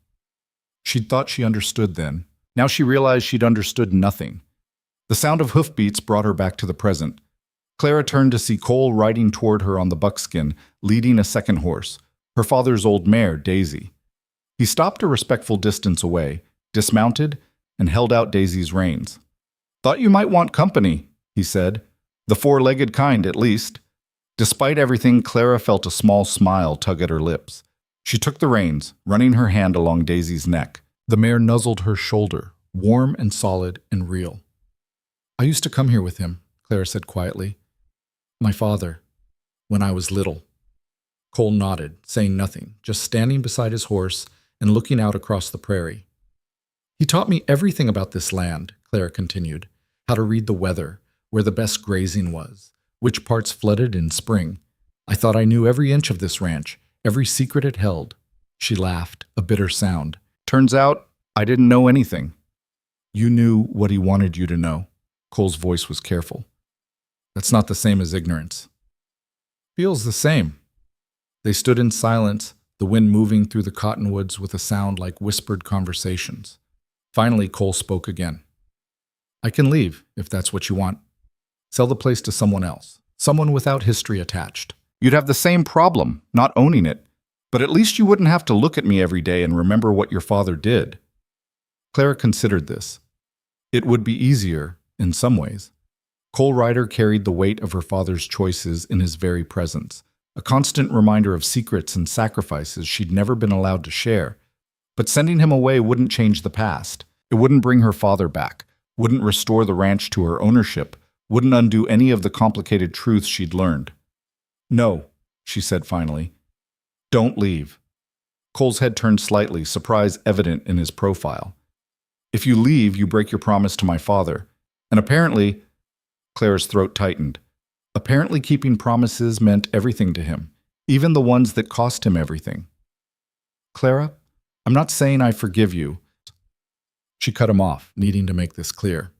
She'd thought she understood then. Now she realized she'd understood nothing. The sound of hoofbeats brought her back to the present. Clara turned to see Cole riding toward her on the buckskin, leading a second horse, her father's old mare, Daisy. He stopped a respectful distance away, dismounted, and held out Daisy's reins. Thought you might want company, he said. The 4-legged kind, at least. Despite everything, Clara felt a small smile tug at her lips. She took the reins, running her hand along Daisy's neck. The mare nuzzled her shoulder, warm and solid and real. I used to come here with him, Clara said quietly. My father, when I was little. Cole nodded, saying nothing, just standing beside his horse and looking out across the prairie. He taught me everything about this land, Clara continued, how to read the weather, where the best grazing was, which parts flooded in spring. I thought I knew every inch of this ranch, every secret it held. She laughed, a bitter sound. Turns out, I didn't know anything. You knew what he wanted you to know. Cole's voice was careful. That's not the same as ignorance. Feels the same. They stood in silence, the wind moving through the cottonwoods with a sound like whispered conversations. Finally, Cole spoke again. I can leave, if that's what you want. Sell the place to someone else, someone without history attached. You'd have the same problem, not owning it, but at least you wouldn't have to look at me every day and remember what your father did. Clara considered this. It would be easier, in some ways. Cole Ryder carried the weight of her father's choices in his very presence, a constant reminder of secrets and sacrifices she'd never been allowed to share. But sending him away wouldn't change the past. It wouldn't bring her father back, wouldn't restore the ranch to her ownership, wouldn't undo any of the complicated truths she'd learned. "No," she said finally. "Don't leave." Cole's head turned slightly, surprise evident in his profile. "If you leave, you break your promise to my father. And apparently," Clara's throat tightened, "apparently keeping promises meant everything to him, even the ones that cost him everything." "Clara, I'm not saying I forgive you." She cut him off, needing to make this clear.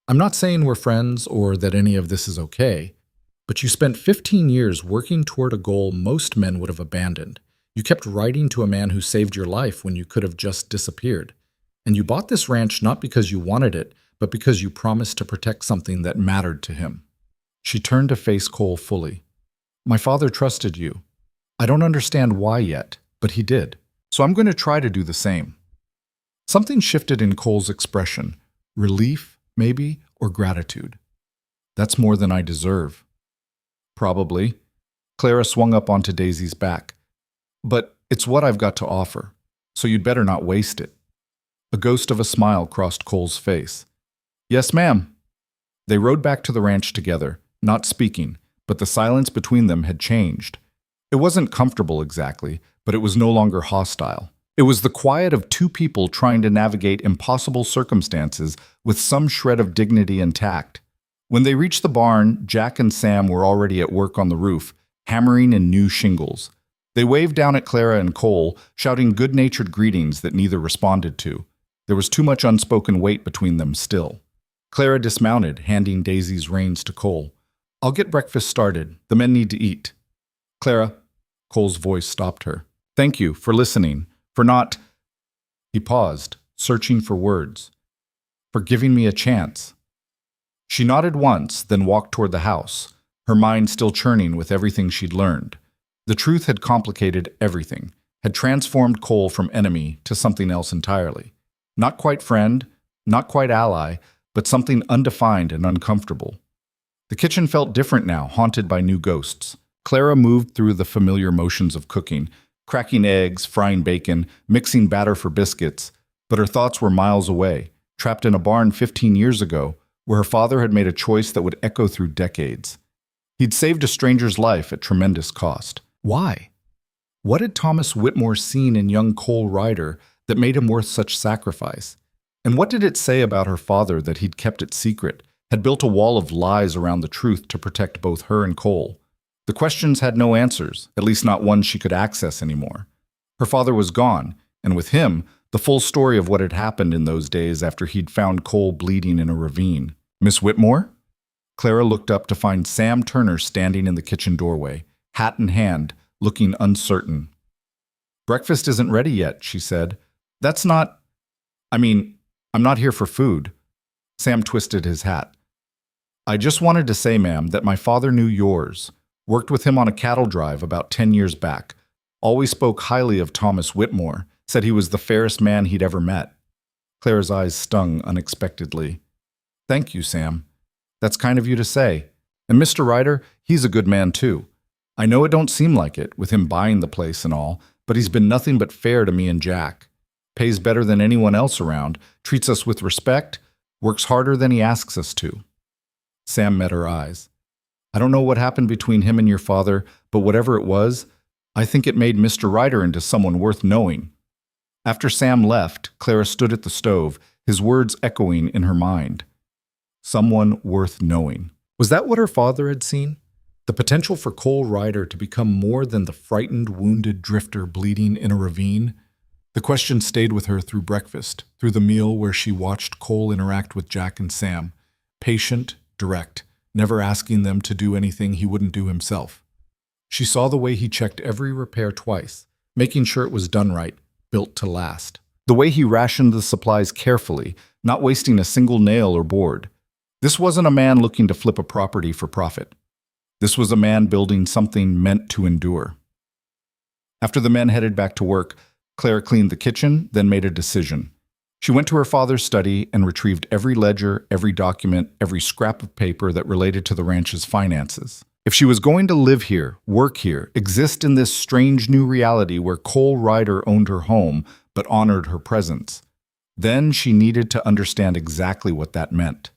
"I'm not saying we're friends or that any of this is okay, but you spent 15 years working toward a goal most men would have abandoned. You kept writing to a man who saved your life when you could have just disappeared. And you bought this ranch not because you wanted it, but because you promised to protect something that mattered to him." She turned to face Cole fully. "My father trusted you. I don't understand why yet, but he did. So I'm going to try to do the same." Something shifted in Cole's expression. Relief, maybe, or gratitude. "That's more than I deserve." "Probably." Clara swung up onto Daisy's back. "But it's what I've got to offer, so you'd better not waste it." A ghost of a smile crossed Cole's face. "Yes, ma'am." They rode back to the ranch together, not speaking, but the silence between them had changed. It wasn't comfortable exactly, but it was no longer hostile. It was the quiet of two people trying to navigate impossible circumstances with some shred of dignity and tact. When they reached the barn, Jack and Sam were already at work on the roof, hammering in new shingles. They waved down at Clara and Cole, shouting good-natured greetings that neither responded to. There was too much unspoken weight between them still. Clara dismounted, handing Daisy's reins to Cole. "I'll get breakfast started. The men need to eat." "Clara," Cole's voice stopped her. "Thank you for listening, for not—" He paused, searching for words. "For giving me a chance." She nodded once, then walked toward the house, her mind still churning with everything she'd learned. The truth had complicated everything, had transformed Cole from enemy to something else entirely. Not quite friend, not quite ally, but something undefined and uncomfortable. The kitchen felt different now, haunted by new ghosts. Clara moved through the familiar motions of cooking, cracking eggs, frying bacon, mixing batter for biscuits, but her thoughts were miles away, trapped in a barn 15 years ago, where her father had made a choice that would echo through decades. He'd saved a stranger's life at tremendous cost. Why? What had Thomas Whitmore seen in young Cole Ryder that made him worth such sacrifice? And what did it say about her father that he'd kept it secret, had built a wall of lies around the truth to protect both her and Cole? The questions had no answers, at least not one she could access anymore. Her father was gone, and with him, the full story of what had happened in those days after he'd found Cole bleeding in a ravine. "Miss Whitmore?" Clara looked up to find Sam Turner standing in the kitchen doorway, hat in hand, looking uncertain. "Breakfast isn't ready yet," she said. "That's not— I'm not here for food." Sam twisted his hat. "I just wanted to say, ma'am, that my father knew yours. Worked with him on a cattle drive about 10 years back. Always spoke highly of Thomas Whitmore. Said he was the fairest man he'd ever met." Clara's eyes stung unexpectedly. "Thank you, Sam. That's kind of you to say. And Mr. Ryder, he's a good man too. I know it don't seem like it, with him buying the place and all, but he's been nothing but fair to me and Jack. Pays better than anyone else around, treats us with respect, works harder than he asks us to." Sam met her eyes. "I don't know what happened between him and your father, but whatever it was, I think it made Mr. Ryder into someone worth knowing." After Sam left, Clara stood at the stove, his words echoing in her mind. Someone worth knowing. Was that what her father had seen? The potential for Cole Ryder to become more than the frightened, wounded drifter bleeding in a ravine? The question stayed with her through breakfast, through the meal where she watched Cole interact with Jack and Sam. Patient, direct, never asking them to do anything he wouldn't do himself. She saw the way he checked every repair twice, making sure it was done right, built to last. The way he rationed the supplies carefully, not wasting a single nail or board. This wasn't a man looking to flip a property for profit. This was a man building something meant to endure. After the men headed back to work, Clara cleaned the kitchen, then made a decision. She went to her father's study and retrieved every ledger, every document, every scrap of paper that related to the ranch's finances. If she was going to live here, work here, exist in this strange new reality where Cole Ryder owned her home but honored her presence, then she needed to understand exactly what that meant.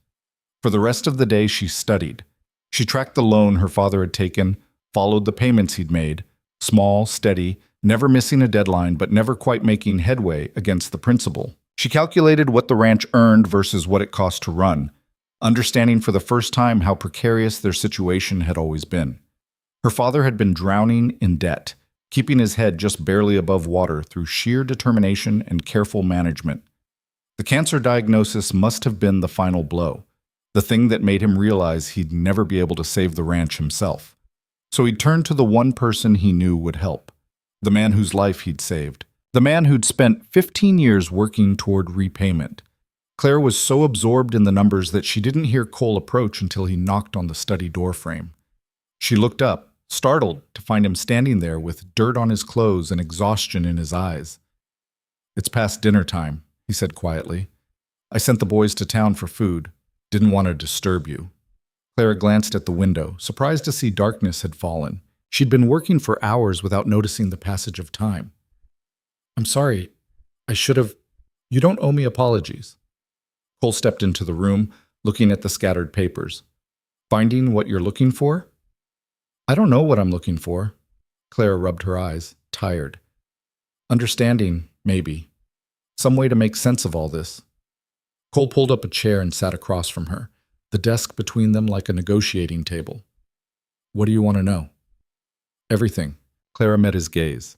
For the rest of the day, she studied. She tracked the loan her father had taken, followed the payments he'd made, small, steady, never missing a deadline but never quite making headway against the principal. She calculated what the ranch earned versus what it cost to run, understanding for the first time how precarious their situation had always been. Her father had been drowning in debt, keeping his head just barely above water through sheer determination and careful management. The cancer diagnosis must have been the final blow, the thing that made him realize he'd never be able to save the ranch himself. So he turned to the one person he knew would help, the man whose life he'd saved, the man who'd spent 15 years working toward repayment. Clara was so absorbed in the numbers that she didn't hear Cole approach until he knocked on the study doorframe. She looked up, startled to find him standing there with dirt on his clothes and exhaustion in his eyes. "It's past dinner time," he said quietly. "I sent the boys to town for food. Didn't want to disturb you." Clara glanced at the window, surprised to see darkness had fallen. She'd been working for hours without noticing the passage of time. "I'm sorry. I should have. You don't owe me apologies." Cole stepped into the room, looking at the scattered papers. "Finding what you're looking for?" "I don't know what I'm looking for." Clara rubbed her eyes, tired. "Understanding, maybe. Some way to make sense of all this." Cole pulled up a chair and sat across from her, the desk between them like a negotiating table. "What do you want to know?" "Everything." Clara met his gaze.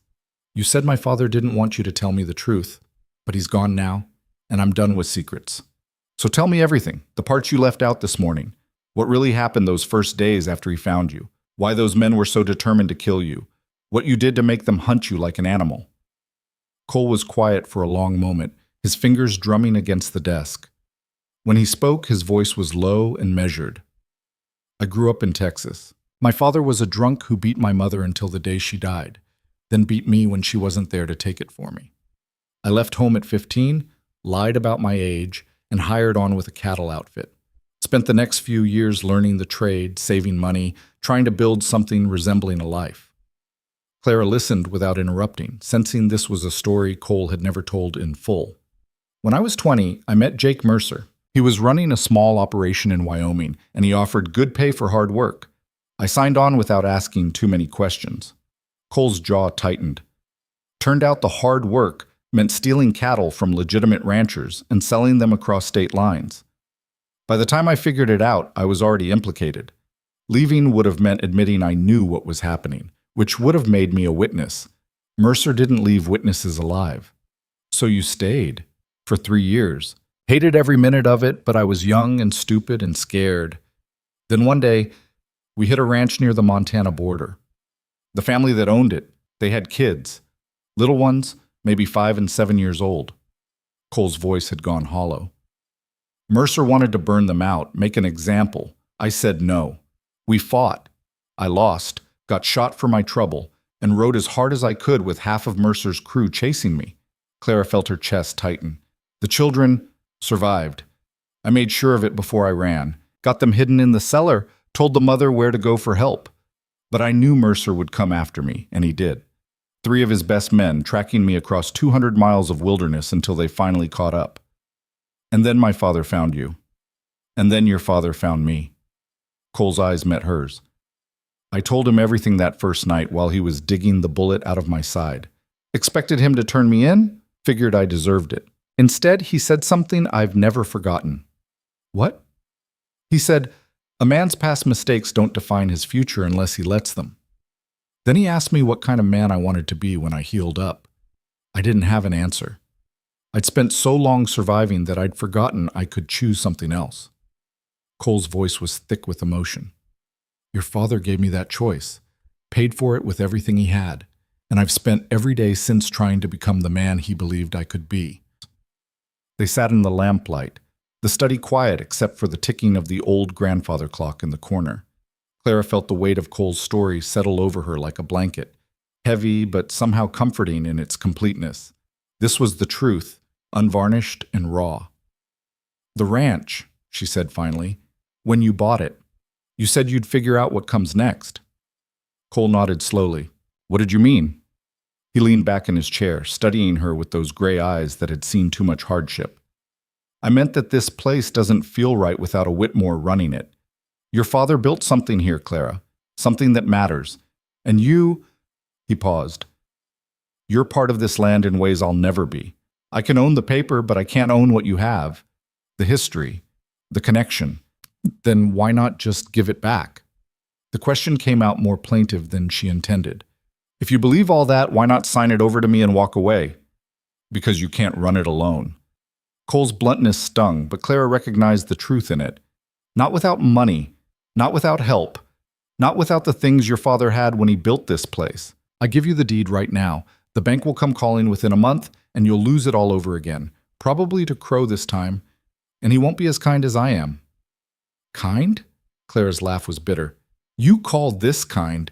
"You said my father didn't want you to tell me the truth, but he's gone now, and I'm done with secrets. So tell me everything, the parts you left out this morning, what really happened those first days after he found you, why those men were so determined to kill you, what you did to make them hunt you like an animal." Cole was quiet for a long moment, his fingers drumming against the desk. When he spoke, his voice was low and measured. "I grew up in Texas. My father was a drunk who beat my mother until the day she died, then beat me when she wasn't there to take it for me. I left home at 15, lied about my age, and hired on with a cattle outfit. Spent the next few years learning the trade, saving money, trying to build something resembling a life." Clara listened without interrupting, sensing this was a story Cole had never told in full. "When I was 20, I met Jake Mercer. He was running a small operation in Wyoming, and he offered good pay for hard work. I signed on without asking too many questions." Cole's jaw tightened. Turned out the hard work meant stealing cattle from legitimate ranchers and selling them across state lines. By the time I figured it out, I was already implicated. Leaving would have meant admitting I knew what was happening, which would have made me a witness. Mercer didn't leave witnesses alive. "So you stayed for 3 years. Hated every minute of it, but I was young and stupid and scared. Then one day, we hit a ranch near the Montana border. The family that owned it, they had kids. Little ones, maybe 5 and 7 years old." Cole's voice had gone hollow. "Mercer wanted to burn them out, make an example. I said no. We fought. I lost, got shot for my trouble, and rode as hard as I could with half of Mercer's crew chasing me." Clara felt her chest tighten. "The children survived. I made sure of it before I ran. Got them hidden in the cellar, told the mother where to go for help. But I knew Mercer would come after me, and he did. 3 of his best men tracking me across 200 miles of wilderness until they finally caught up. And then my father found you. And then your father found me." Cole's eyes met hers. "I told him everything that first night while he was digging the bullet out of my side. Expected him to turn me in, figured I deserved it. Instead, he said something I've never forgotten." "What?" "He said, a man's past mistakes don't define his future unless he lets them. Then he asked me what kind of man I wanted to be when I healed up. I didn't have an answer. I'd spent so long surviving that I'd forgotten I could choose something else." Cole's voice was thick with emotion. "Your father gave me that choice, paid for it with everything he had, and I've spent every day since trying to become the man he believed I could be." They sat in the lamplight, the study quiet except for the ticking of the old grandfather clock in the corner. Clara felt the weight of Cole's story settle over her like a blanket, heavy but somehow comforting in its completeness. This was the truth, unvarnished and raw. "The ranch," she said finally. "When you bought it, you said you'd figure out what comes next." Cole nodded slowly. "What did you mean?" He leaned back in his chair, studying her with those gray eyes that had seen too much hardship. "I meant that this place doesn't feel right without a Whitmore running it. Your father built something here, Clara, something that matters. And you—" He paused. "You're part of this land in ways I'll never be. I can own the paper, but I can't own what you have. The history, the connection. Then why not just give it back?" The question came out more plaintive than she intended. "If you believe all that, why not sign it over to me and walk away?" "Because you can't run it alone." Cole's bluntness stung, but Clara recognized the truth in it. "Not without money, not without help, not without the things your father had when he built this place. I give you the deed right now. The bank will come calling within a month, and you'll lose it all over again. Probably to Crow this time, and he won't be as kind as I am." "Kind?" Clara's laugh was bitter. "You call this kind?"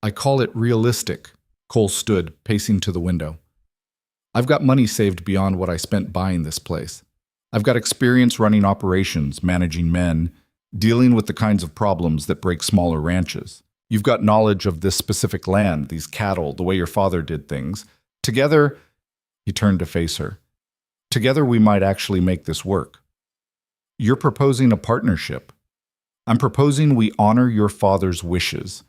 "I call it realistic." Cole stood, pacing to the window. "I've got money saved beyond what I spent buying this place. I've got experience running operations, managing men, dealing with the kinds of problems that break smaller ranches. You've got knowledge of this specific land, these cattle, the way your father did things. Together," he turned to face her, "together we might actually make this work." "You're proposing a partnership." "I'm proposing we honor your father's wishes.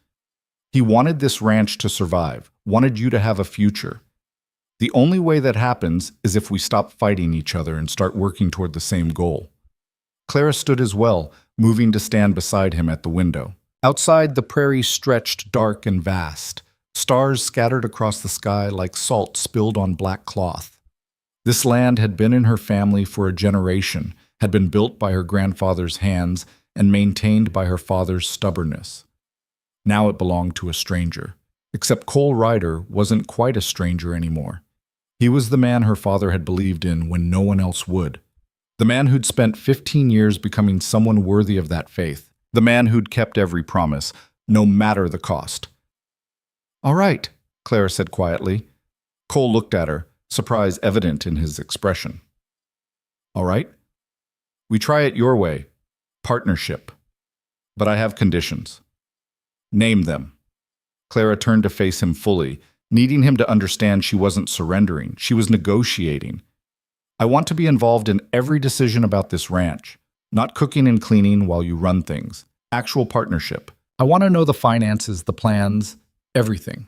He wanted this ranch to survive, wanted you to have a future. The only way that happens is if we stop fighting each other and start working toward the same goal." Clara stood as well, moving to stand beside him at the window. Outside, the prairie stretched dark and vast, stars scattered across the sky like salt spilled on black cloth. This land had been in her family for a generation, had been built by her grandfather's hands, and maintained by her father's stubbornness. Now it belonged to a stranger. Except Cole Ryder wasn't quite a stranger anymore. He was the man her father had believed in when no one else would. The man who'd spent 15 years becoming someone worthy of that faith. The man who'd kept every promise, no matter the cost. "All right," Clara said quietly. Cole looked at her, surprise evident in his expression. "All right? We try it your way. Partnership. But I have conditions." "Name them." Clara turned to face him fully, needing him to understand she wasn't surrendering, she was negotiating. "I want to be involved in every decision about this ranch, not cooking and cleaning while you run things. Actual partnership. I want to know the finances, the plans, everything."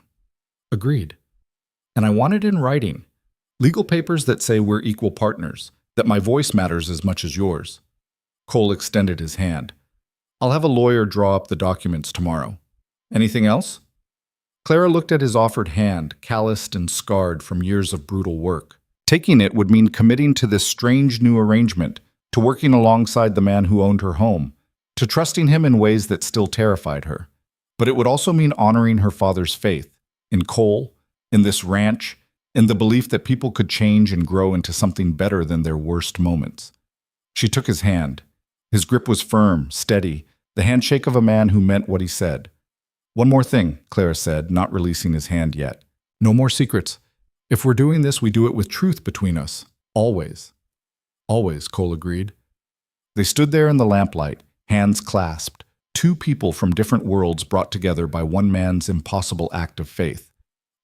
"Agreed. And I want it in writing. Legal papers that say we're equal partners, that my voice matters as much as yours." Cole extended his hand. "I'll have a lawyer draw up the documents tomorrow. Anything else?" Clara looked at his offered hand, calloused and scarred from years of brutal work. Taking it would mean committing to this strange new arrangement, to working alongside the man who owned her home, to trusting him in ways that still terrified her. But it would also mean honoring her father's faith, in Cole, in this ranch, in the belief that people could change and grow into something better than their worst moments. She took his hand. His grip was firm, steady, the handshake of a man who meant what he said. "One more thing," Clara said, not releasing his hand yet. "No more secrets. If we're doing this, we do it with truth between us. Always." "Always," Cole agreed. They stood there in the lamplight, hands clasped, two people from different worlds brought together by one man's impossible act of faith.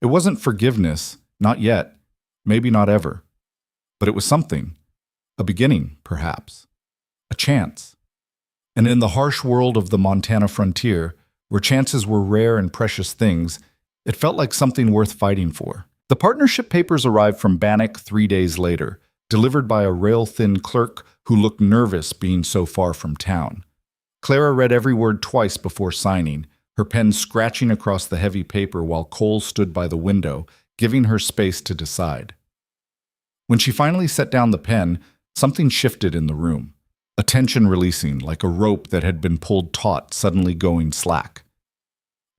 It wasn't forgiveness, not yet, maybe not ever. But it was something. A beginning, perhaps. A chance. And in the harsh world of the Montana frontier, where chances were rare and precious things, it felt like something worth fighting for. The partnership papers arrived from Bannock 3 days later, delivered by a rail-thin clerk who looked nervous being so far from town. Clara read every word twice before signing, her pen scratching across the heavy paper while Cole stood by the window, giving her space to decide. When she finally set down the pen, something shifted in the room. A tension releasing, like a rope that had been pulled taut suddenly going slack.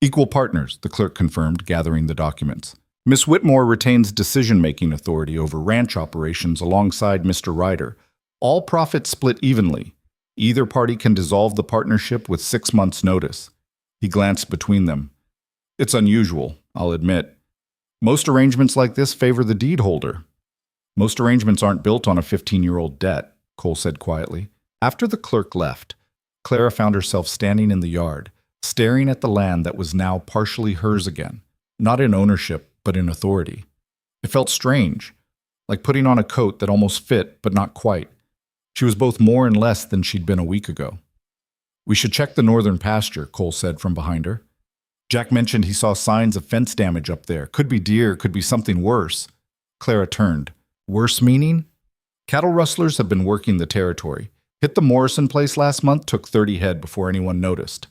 "Equal partners," the clerk confirmed, gathering the documents. "Miss Whitmore retains decision-making authority over ranch operations alongside Mr. Ryder. All profits split evenly. Either party can dissolve the partnership with 6 months' notice." He glanced between them. "It's unusual, I'll admit. Most arrangements like this favor the deed holder." Most arrangements aren't built on a 15-year-old debt, Cole said quietly. After the clerk left, Clara found herself standing in the yard, staring at the land that was now partially hers again, not in ownership, but in authority. It felt strange, like putting on a coat that almost fit, but not quite. She was both more and less than she'd been a week ago. We should check the northern pasture, Cole said from behind her. Jack mentioned he saw signs of fence damage up there. Could be deer, could be something worse. Clara turned. Worse meaning? Cattle rustlers have been working the territory. Hit the Morrison place last month, took 30 head before anyone noticed.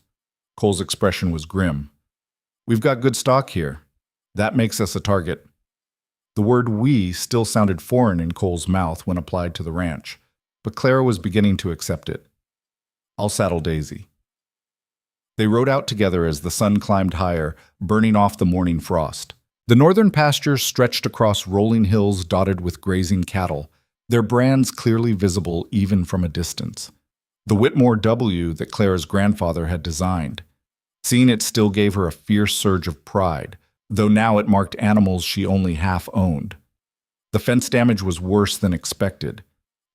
Cole's expression was grim. We've got good stock here. That makes us a target. The word we still sounded foreign in Cole's mouth when applied to the ranch, but Clara was beginning to accept it. I'll saddle Daisy. They rode out together as the sun climbed higher, burning off the morning frost. The northern pastures stretched across rolling hills dotted with grazing cattle, their brands clearly visible even from a distance. The Whitmore W that Clara's grandfather had designed. Seeing it still gave her a fierce surge of pride, though now it marked animals she only half owned. The fence damage was worse than expected.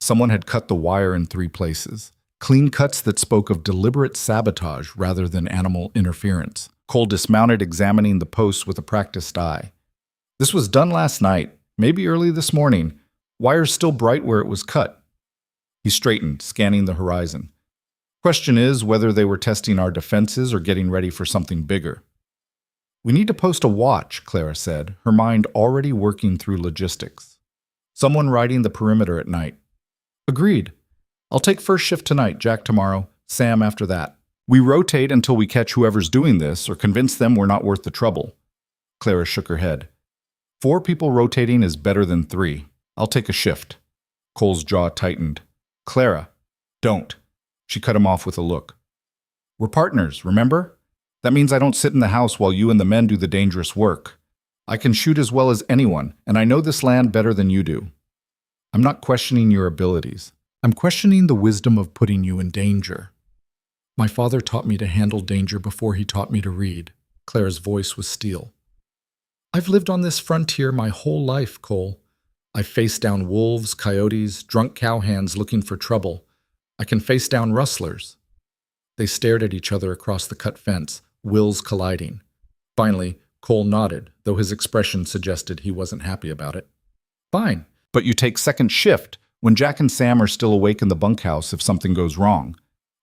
Someone had cut the wire in 3 places. Clean cuts that spoke of deliberate sabotage rather than animal interference. Cole dismounted, examining the posts with a practiced eye. This was done last night, maybe early this morning. Wire's still bright where it was cut. He straightened, scanning the horizon. Question is whether they were testing our defenses or getting ready for something bigger. We need to post a watch, Clara said, her mind already working through logistics. Someone riding the perimeter at night. Agreed. I'll take first shift tonight, Jack tomorrow, Sam after that. We rotate until we catch whoever's doing this or convince them we're not worth the trouble. Clara shook her head. 4 people rotating is better than 3. I'll take a shift. Cole's jaw tightened. Clara, don't. She cut him off with a look. We're partners, remember? That means I don't sit in the house while you and the men do the dangerous work. I can shoot as well as anyone, and I know this land better than you do. I'm not questioning your abilities. I'm questioning the wisdom of putting you in danger. My father taught me to handle danger before he taught me to read. Clara's voice was steel. I've lived on this frontier my whole life, Cole. I've faced down wolves, coyotes, drunk cowhands looking for trouble. I can face down rustlers. They stared at each other across the cut fence, wills colliding. Finally, Cole nodded, though his expression suggested he wasn't happy about it. Fine, but you take second shift when Jack and Sam are still awake in the bunkhouse if something goes wrong.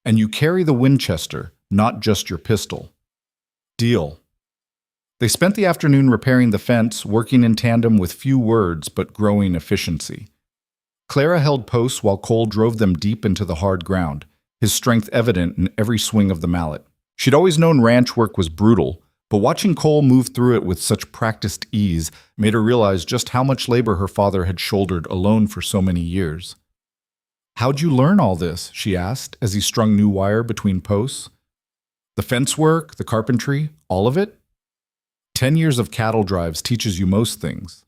And you carry the Winchester, not just your pistol. Deal. They spent the afternoon repairing the fence, working in tandem with few words but growing efficiency. Clara held posts while Cole drove them deep into the hard ground, his strength evident in every swing of the mallet. She'd always known ranch work was brutal, but watching Cole move through it with such practiced ease made her realize just how much labor her father had shouldered alone for so many years. How'd you learn all this? She asked as he strung new wire between posts. The fence work, the carpentry, all of it? 10 years of cattle drives teaches you most things.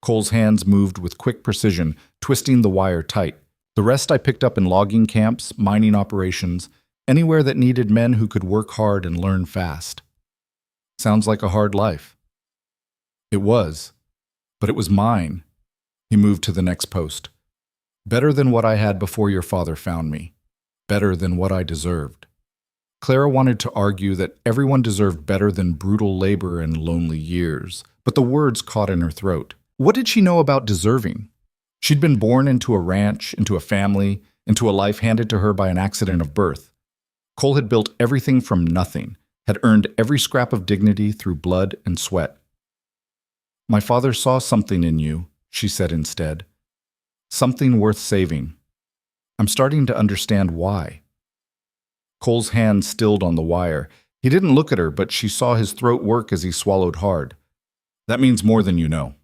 Cole's hands moved with quick precision, twisting the wire tight. The rest I picked up in logging camps, mining operations, anywhere that needed men who could work hard and learn fast. Sounds like a hard life. It was, but it was mine. He moved to the next post. Better than what I had before your father found me. Better than what I deserved. Clara wanted to argue that everyone deserved better than brutal labor and lonely years, but the words caught in her throat. What did she know about deserving? She'd been born into a ranch, into a family, into a life handed to her by an accident of birth. Cole had built everything from nothing, had earned every scrap of dignity through blood and sweat. My father saw something in you, she said instead. Something worth saving. I'm starting to understand why. Cole's hand stilled on the wire. He didn't look at her, but she saw his throat work as he swallowed hard. That means more than you know.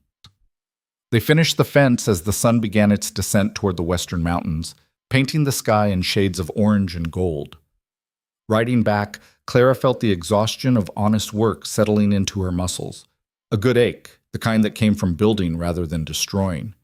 They finished the fence as the sun began its descent toward the western mountains, painting the sky in shades of orange and gold. Riding back, Clara felt the exhaustion of honest work settling into her muscles. A good ache, the kind that came from building rather than destroying.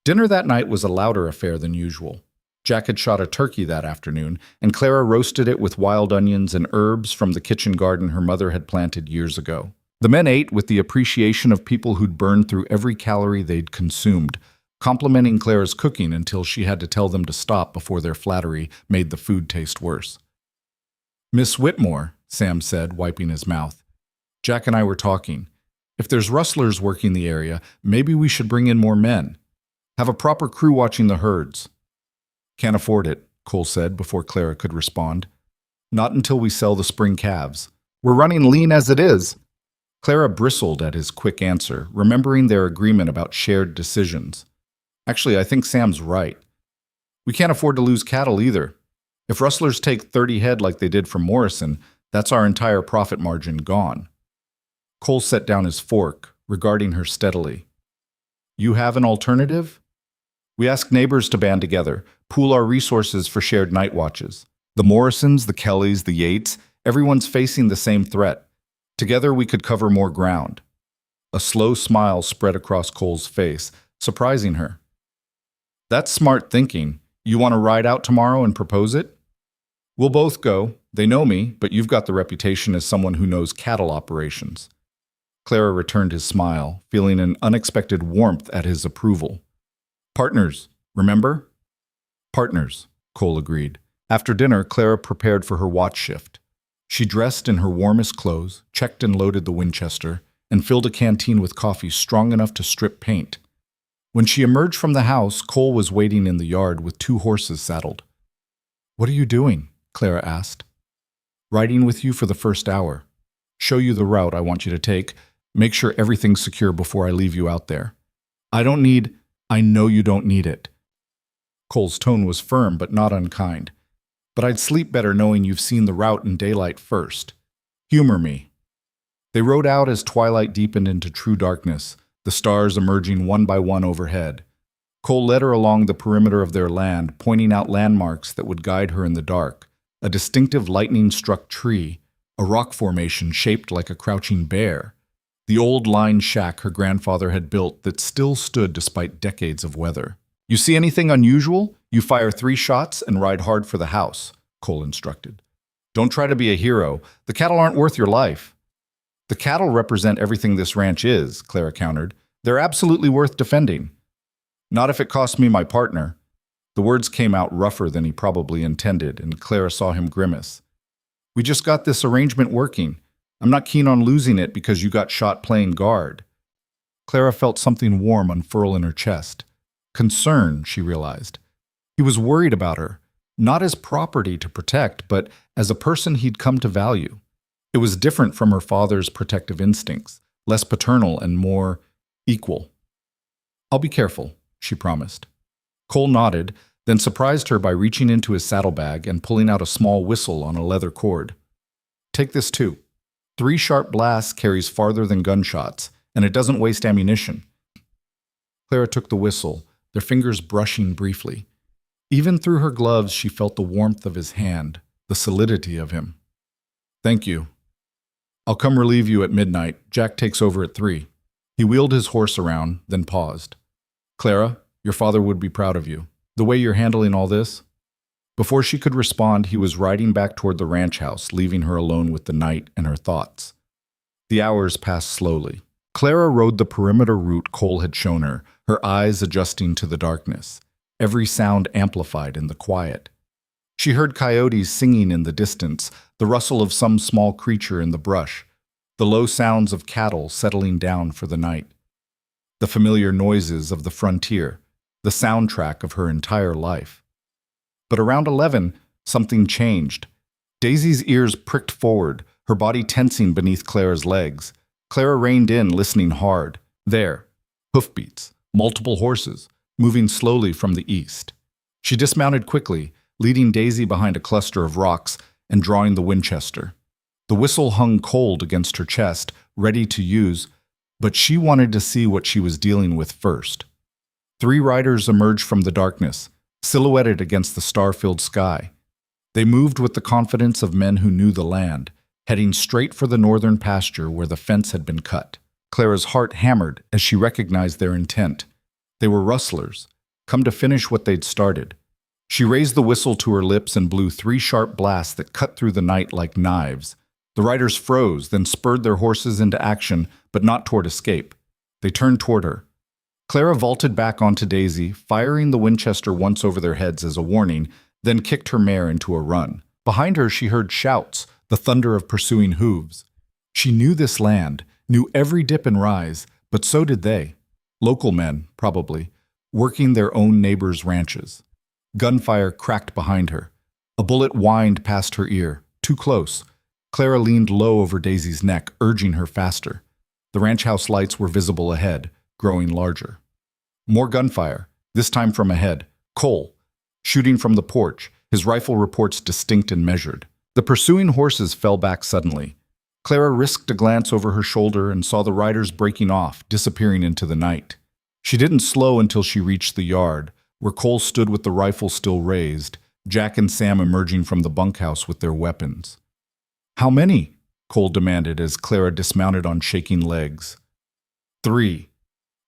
Dinner that night was a louder affair than usual. Jack had shot a turkey that afternoon, and Clara roasted it with wild onions and herbs from the kitchen garden her mother had planted years ago. The men ate with the appreciation of people who'd burned through every calorie they'd consumed, complimenting Clara's cooking until she had to tell them to stop before their flattery made the food taste worse. "Miss Whitmore," Sam said, wiping his mouth. "Jack and I were talking. If there's rustlers working the area, maybe we should bring in more men. Have a proper crew watching the herds." "Can't afford it," Cole said before Clara could respond. "Not until we sell the spring calves. We're running lean as it is." Clara bristled at his quick answer, remembering their agreement about shared decisions. "Actually, I think Sam's right. We can't afford to lose cattle either. If rustlers take 30 head like they did from Morrison, that's our entire profit margin gone." Cole set down his fork, regarding her steadily. "You have an alternative?" "We ask neighbors to band together, pool our resources for shared night watches. The Morrisons, the Kellys, the Yates, everyone's facing the same threat. Together we could cover more ground." A slow smile spread across Cole's face, surprising her. "That's smart thinking. You want to ride out tomorrow and propose it?" "We'll both go. They know me, but you've got the reputation as someone who knows cattle operations." Clara returned his smile, feeling an unexpected warmth at his approval. "Partners, remember?" "Partners," Cole agreed. After dinner, Clara prepared for her watch shift. She dressed in her warmest clothes, checked and loaded the Winchester, and filled a canteen with coffee strong enough to strip paint. When she emerged from the house, Cole was waiting in the yard with 2 horses saddled. "What are you doing?" Clara asked. "Riding with you for the first hour. Show you the route I want you to take. Make sure everything's secure before I leave you out there. I know you don't need it." Cole's tone was firm but not unkind. "But I'd sleep better knowing you've seen the route in daylight first. Humor me." They rode out as twilight deepened into true darkness, the stars emerging one by one overhead. Cole led her along the perimeter of their land, pointing out landmarks that would guide her in the dark. A distinctive lightning-struck tree, a rock formation shaped like a crouching bear, the old line shack her grandfather had built that still stood despite decades of weather. "You see anything unusual? You fire 3 shots and ride hard for the house," Cole instructed. "Don't try to be a hero. The cattle aren't worth your life." "The cattle represent everything this ranch is," Clara countered. "They're absolutely worth defending." "Not if it costs me my partner." The words came out rougher than he probably intended, and Clara saw him grimace. "We just got this arrangement working. I'm not keen on losing it because you got shot playing guard." Clara felt something warm unfurl in her chest. Concern, she realized. He was worried about her, not as property to protect, but as a person he'd come to value. It was different from her father's protective instincts, less paternal and more equal. "I'll be careful," she promised. Cole nodded, then surprised her by reaching into his saddlebag and pulling out a small whistle on a leather cord. "Take this too. 3 sharp blasts carries farther than gunshots, and it doesn't waste ammunition." Clara took the whistle, their fingers brushing briefly. Even through her gloves, she felt the warmth of his hand, the solidity of him. "Thank you. I'll come relieve you at midnight. Jack takes over at 3. He wheeled his horse around, then paused. "Clara, your father would be proud of you. The way you're handling all this." Before she could respond, he was riding back toward the ranch house, leaving her alone with the night and her thoughts. The hours passed slowly. Clara rode the perimeter route Cole had shown her, her eyes adjusting to the darkness, every sound amplified in the quiet. She heard coyotes singing in the distance, the rustle of some small creature in the brush, the low sounds of cattle settling down for the night. The familiar noises of the frontier, the soundtrack of her entire life. But around 11, something changed. Daisy's ears pricked forward, her body tensing beneath Clara's legs. Clara reined in, listening hard. There, hoofbeats, multiple horses, moving slowly from the east. She dismounted quickly, leading Daisy behind a cluster of rocks and drawing the Winchester. The whistle hung cold against her chest, ready to use, but she wanted to see what she was dealing with first. 3 riders emerged from the darkness, silhouetted against the star-filled sky. They moved with the confidence of men who knew the land, heading straight for the northern pasture where the fence had been cut. Clara's heart hammered as she recognized their intent. They were rustlers, come to finish what they'd started. She raised the whistle to her lips and blew 3 sharp blasts that cut through the night like knives. The riders froze, then spurred their horses into action, but not toward escape. They turned toward her. Clara vaulted back onto Daisy, firing the Winchester once over their heads as a warning, then kicked her mare into a run. Behind her, she heard shouts, the thunder of pursuing hooves. She knew this land, knew every dip and rise, but so did they. Local men, probably, working their own neighbors' ranches. Gunfire cracked behind her. A bullet whined past her ear, too close. Clara leaned low over Daisy's neck, urging her faster. The ranch house lights were visible ahead, growing larger. More gunfire, this time from ahead. Cole, shooting from the porch, his rifle reports distinct and measured. The pursuing horses fell back suddenly. Clara risked a glance over her shoulder and saw the riders breaking off, disappearing into the night. She didn't slow until she reached the yard, where Cole stood with the rifle still raised, Jack and Sam emerging from the bunkhouse with their weapons. "How many?" Cole demanded as Clara dismounted on shaking legs. "3.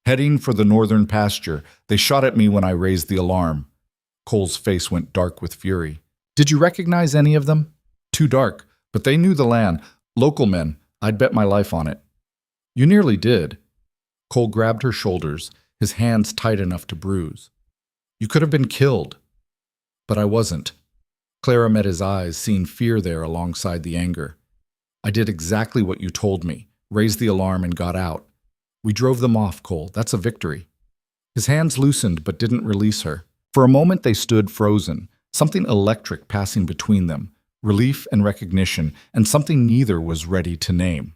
Heading for the northern pasture. They shot at me when I raised the alarm." Cole's face went dark with fury. "Did you recognize any of them?" "Too dark, but they knew the land. Local men. I'd bet my life on it." "You nearly did." Cole grabbed her shoulders, his hands tight enough to bruise. "You could have been killed." "But I wasn't." Clara met his eyes, seeing fear there alongside the anger. "I did exactly what you told me, raised the alarm and got out. We drove them off, Cole. That's a victory." His hands loosened but didn't release her. For a moment they stood frozen, something electric passing between them, relief and recognition, and something neither was ready to name.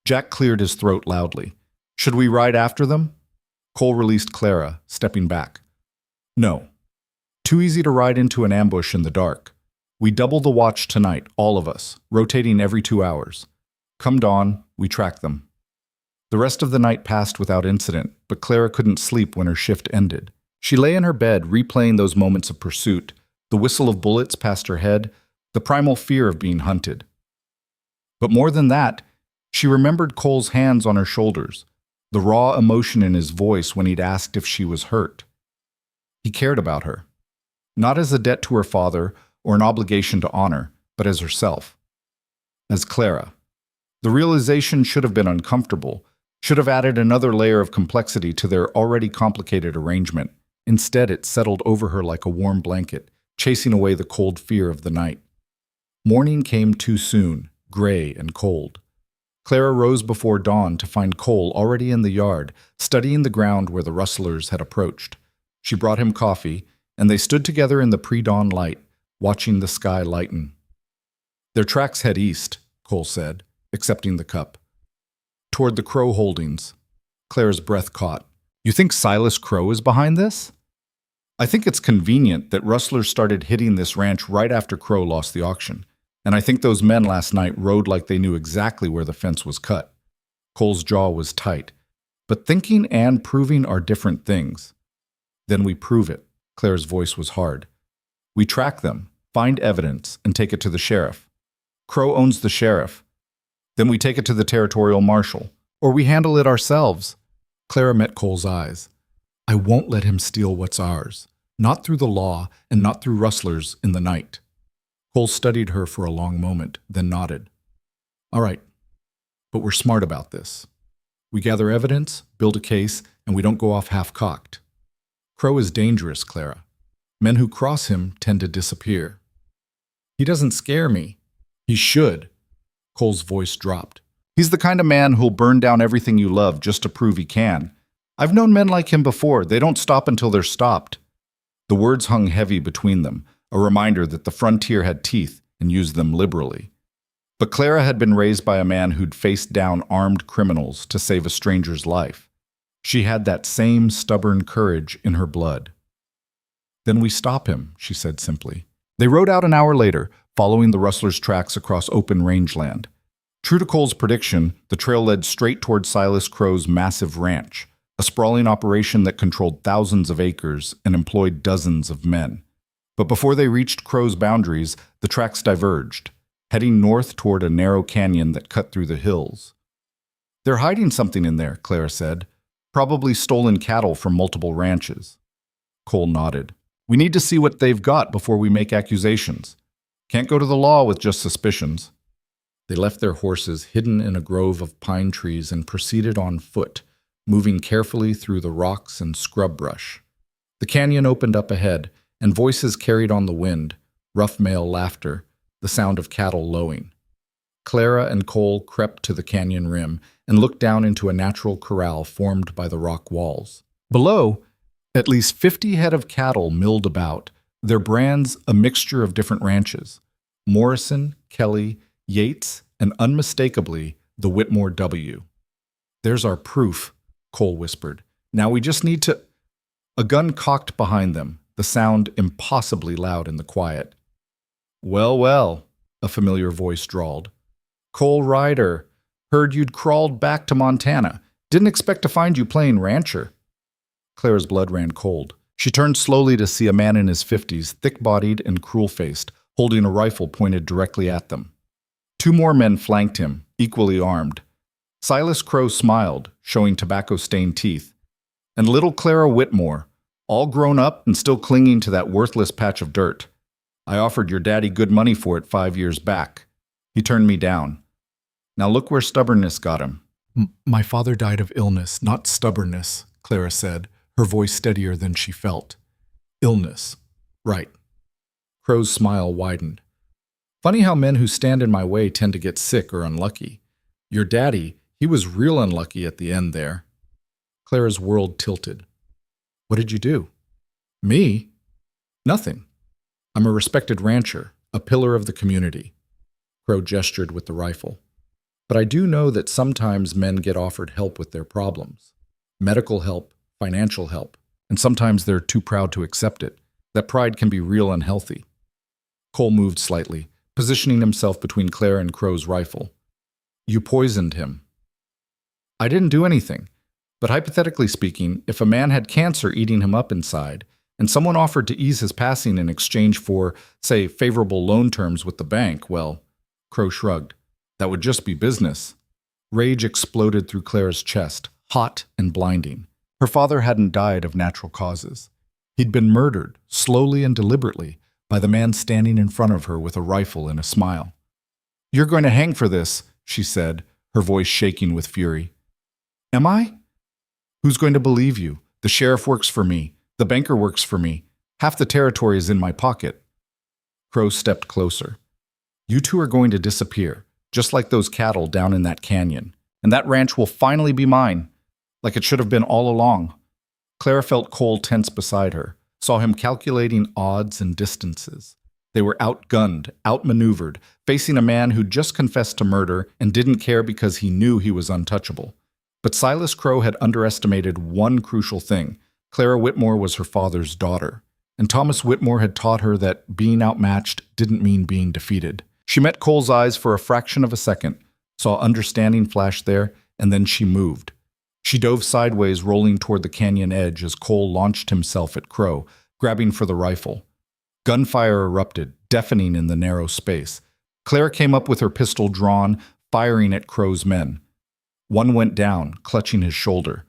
Jack cleared his throat loudly. "Should we ride after them?" Cole released Clara, stepping back. "No. Too easy to ride into an ambush in the dark. We double the watch tonight, all of us, rotating every 2 hours. Come dawn, we track them." The rest of the night passed without incident, but Clara couldn't sleep when her shift ended. She lay in her bed, replaying those moments of pursuit, the whistle of bullets past her head, the primal fear of being hunted. But more than that, she remembered Cole's hands on her shoulders, the raw emotion in his voice when he'd asked if she was hurt. He cared about her, not as a debt to her father or an obligation to honor, but as herself, as Clara. The realization should have been uncomfortable, should have added another layer of complexity to their already complicated arrangement. Instead, it settled over her like a warm blanket, chasing away the cold fear of the night. Morning came too soon, gray and cold. Clara rose before dawn to find Cole already in the yard, studying the ground where the rustlers had approached. She brought him coffee, and they stood together in the pre-dawn light, watching the sky lighten. "Their tracks head east," Cole said, accepting the cup. "Toward the Crow holdings." Clara's breath caught. "You think Silas Crow is behind this?" "I think it's convenient that rustlers started hitting this ranch right after Crow lost the auction, and I think those men last night rode like they knew exactly where the fence was cut." Cole's jaw was tight. "But thinking and proving are different things." "Then we prove it." Clara's voice was hard. "We track them, find evidence, and take it to the sheriff. Crow owns the sheriff. Then we take it to the territorial marshal. Or we handle it ourselves." Clara met Cole's eyes. "I won't let him steal what's ours. Not through the law, and not through rustlers in the night." Cole studied her for a long moment, then nodded. "All right, but we're smart about this. We gather evidence, build a case, and we don't go off half-cocked. Crow is dangerous, Clara. Men who cross him tend to disappear." "He doesn't scare me." "He should." Cole's voice dropped. "He's the kind of man who'll burn down everything you love just to prove he can. I've known men like him before. They don't stop until they're stopped." The words hung heavy between them, a reminder that the frontier had teeth and used them liberally. But Clara had been raised by a man who'd faced down armed criminals to save a stranger's life. She had that same stubborn courage in her blood. "Then we stop him," she said simply. They rode out an hour later, following the rustlers' tracks across open rangeland. True to Cole's prediction, the trail led straight toward Silas Crow's massive ranch, a sprawling operation that controlled thousands of acres and employed dozens of men. But before they reached Crow's boundaries, the tracks diverged, heading north toward a narrow canyon that cut through the hills. "They're hiding something in there," Clara said. "Probably stolen cattle from multiple ranches." Cole nodded. "We need to see what they've got before we make accusations. Can't go to the law with just suspicions." They left their horses hidden in a grove of pine trees and proceeded on foot, moving carefully through the rocks and scrub brush. The canyon opened up ahead, and voices carried on the wind, rough male laughter, the sound of cattle lowing. Clara and Cole crept to the canyon rim and looked down into a natural corral formed by the rock walls. Below, at least 50 head of cattle milled about, their brands a mixture of different ranches: Morrison, Kelly, Yates, and unmistakably the Whitmore W. "There's our proof," Cole whispered. "Now we just need to—" A gun cocked behind them, the sound impossibly loud in the quiet. "Well, well," a familiar voice drawled. "Cole Ryder, heard you'd crawled back to Montana. Didn't expect to find you playing rancher." Clara's blood ran cold. She turned slowly to see a man in his 50s, thick-bodied and cruel-faced, holding a rifle pointed directly at them. Two more men flanked him, equally armed. Silas Crow smiled, showing tobacco-stained teeth. And little Clara Whitmore, all grown up and still clinging to that worthless patch of dirt. "I offered your daddy good money for it 5 years back. He turned me down. Now look where stubbornness got him." "My father died of illness, not stubbornness," Clara said, her voice steadier than she felt. "Illness. Right." Crow's smile widened. "Funny how men who stand in my way tend to get sick or unlucky. Your daddy, he was real unlucky at the end there." Clara's world tilted. "What did you do?" "Me? Nothing. I'm a respected rancher, a pillar of the community." Crow gestured with the rifle. "But I do know that sometimes men get offered help with their problems. Medical help, financial help, and sometimes they're too proud to accept it. That pride can be real unhealthy." Cole moved slightly, positioning himself between Clara and Crow's rifle. "You poisoned him." "I didn't do anything. But hypothetically speaking, if a man had cancer eating him up inside, and someone offered to ease his passing in exchange for, say, favorable loan terms with the bank, well," Crow shrugged, "that would just be business." Rage exploded through Clara's chest, hot and blinding. Her father hadn't died of natural causes. He'd been murdered, slowly and deliberately, by the man standing in front of her with a rifle and a smile. "You're going to hang for this," she said, her voice shaking with fury. "Am I? Who's going to believe you? The sheriff works for me. The banker works for me. Half the territory is in my pocket." Crow stepped closer. "You two are going to disappear, just like those cattle down in that canyon. And that ranch will finally be mine, like it should have been all along." Clara felt Cole tense beside her, saw him calculating odds and distances. They were outgunned, outmaneuvered, facing a man who'd just confessed to murder and didn't care because he knew he was untouchable. But Silas Crow had underestimated one crucial thing. Clara Whitmore was her father's daughter, and Thomas Whitmore had taught her that being outmatched didn't mean being defeated. She met Cole's eyes for a fraction of a second, saw understanding flash there, and then she moved. She dove sideways, rolling toward the canyon edge as Cole launched himself at Crow, grabbing for the rifle. Gunfire erupted, deafening in the narrow space. Clara came up with her pistol drawn, firing at Crow's men. One went down, clutching his shoulder.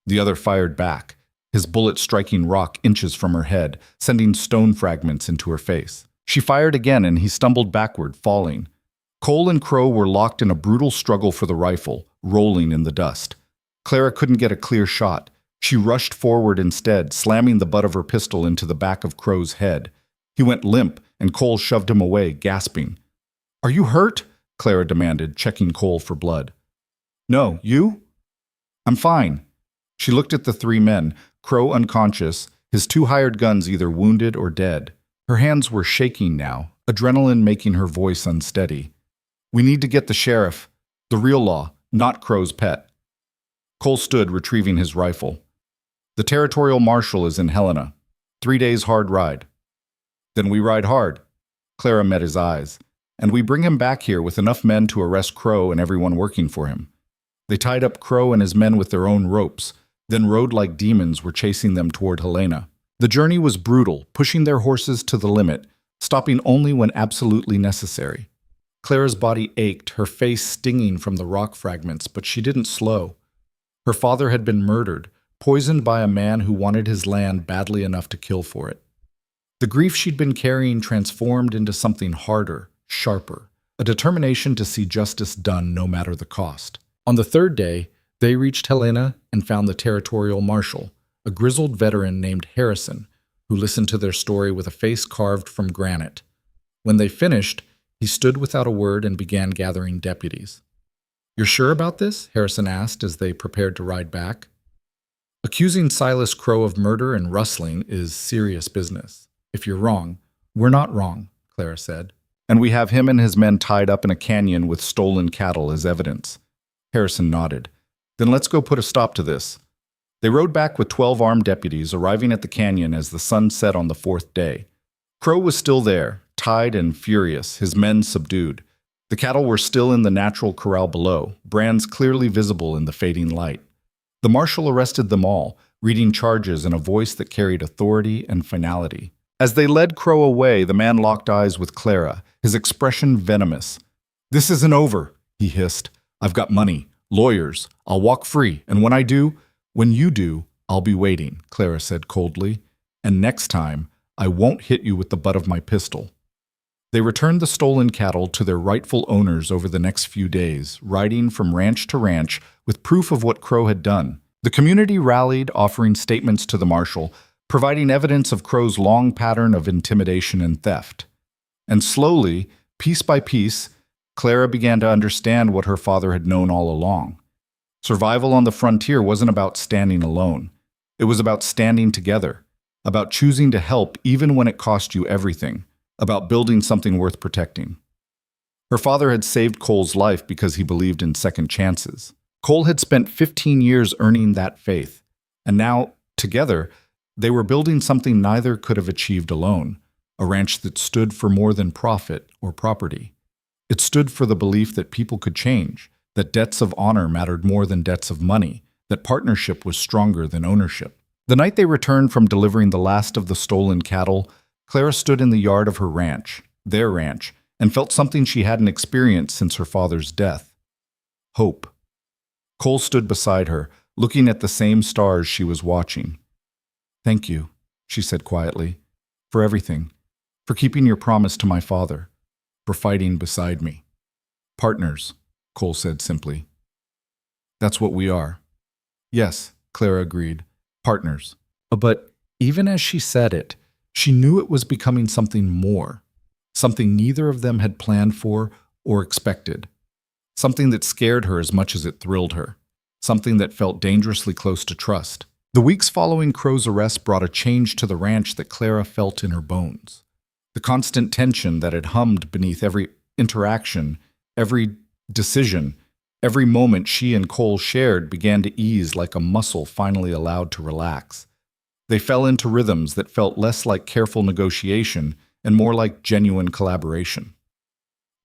The other fired back, his bullet striking rock inches from her head, sending stone fragments into her face. She fired again, and he stumbled backward, falling. Cole and Crow were locked in a brutal struggle for the rifle, rolling in the dust. Clara couldn't get a clear shot. She rushed forward instead, slamming the butt of her pistol into the back of Crow's head. He went limp, and Cole shoved him away, gasping. "Are you hurt?" Clara demanded, checking Cole for blood. "No, you?" "I'm fine." She looked at the three men, Crow unconscious, his two hired guns either wounded or dead. Her hands were shaking now, adrenaline making her voice unsteady. "We need to get the sheriff. The real law, not Crow's pet." Cole stood, retrieving his rifle. "The territorial marshal is in Helena. 3 days hard ride." "Then we ride hard." Clara met his eyes. "And we bring him back here with enough men to arrest Crow and everyone working for him." They tied up Crow and his men with their own ropes, then rode like demons were chasing them toward Helena. The journey was brutal, pushing their horses to the limit, stopping only when absolutely necessary. Clara's body ached, her face stinging from the rock fragments, but she didn't slow. Her father had been murdered, poisoned by a man who wanted his land badly enough to kill for it. The grief she'd been carrying transformed into something harder, sharper, a determination to see justice done no matter the cost. On the third day, They reached Helena and found the territorial marshal, a grizzled veteran named Harrison, who listened to their story with a face carved from granite. When they finished, he stood without a word and began gathering deputies. "You're sure about this?" Harrison asked as they prepared to ride back. "Accusing Silas Crow of murder and rustling is serious business. If you're wrong, we're not wrong," Clara said. "And we have him and his men tied up in a canyon with stolen cattle as evidence." Harrison nodded. "Then let's go put a stop to this." They rode back with 12 armed deputies, arriving at the canyon as the sun set on the fourth day. Crow was still there, tied and furious, his men subdued. The cattle were still in the natural corral below, brands clearly visible in the fading light. The marshal arrested them all, reading charges in a voice that carried authority and finality. As they led Crow away, the man locked eyes with Clara, his expression venomous. "This isn't over," he hissed. "I've got money, lawyers, I'll walk free, and when you do, I'll be waiting," Clara said coldly. "And next time, I won't hit you with the butt of my pistol." They returned the stolen cattle to their rightful owners over the next few days, riding from ranch to ranch with proof of what Crow had done. The community rallied, offering statements to the marshal, providing evidence of Crow's long pattern of intimidation and theft. And slowly, piece by piece, Clara began to understand what her father had known all along. Survival on the frontier wasn't about standing alone. It was about standing together, about choosing to help even when it cost you everything, about building something worth protecting. Her father had saved Cole's life because he believed in second chances. Cole had spent 15 years earning that faith, and now, together, they were building something neither could have achieved alone, a ranch that stood for more than profit or property. It stood for the belief that people could change, that debts of honor mattered more than debts of money, that partnership was stronger than ownership. The night they returned from delivering the last of the stolen cattle, Clara stood in the yard of her ranch, their ranch, and felt something she hadn't experienced since her father's death. Hope. Cole stood beside her, looking at the same stars she was watching. "Thank you," she said quietly, "for everything, for keeping your promise to my father, for fighting beside me." "Partners," Cole said simply. "That's what we are." "Yes," Clara agreed, "partners." But even as she said it, she knew it was becoming something more, something neither of them had planned for or expected, something that scared her as much as it thrilled her, something that felt dangerously close to trust. The weeks following Crow's arrest brought a change to the ranch that Clara felt in her bones. The constant tension that had hummed beneath every interaction, every decision, every moment she and Cole shared began to ease like a muscle finally allowed to relax. They fell into rhythms that felt less like careful negotiation and more like genuine collaboration.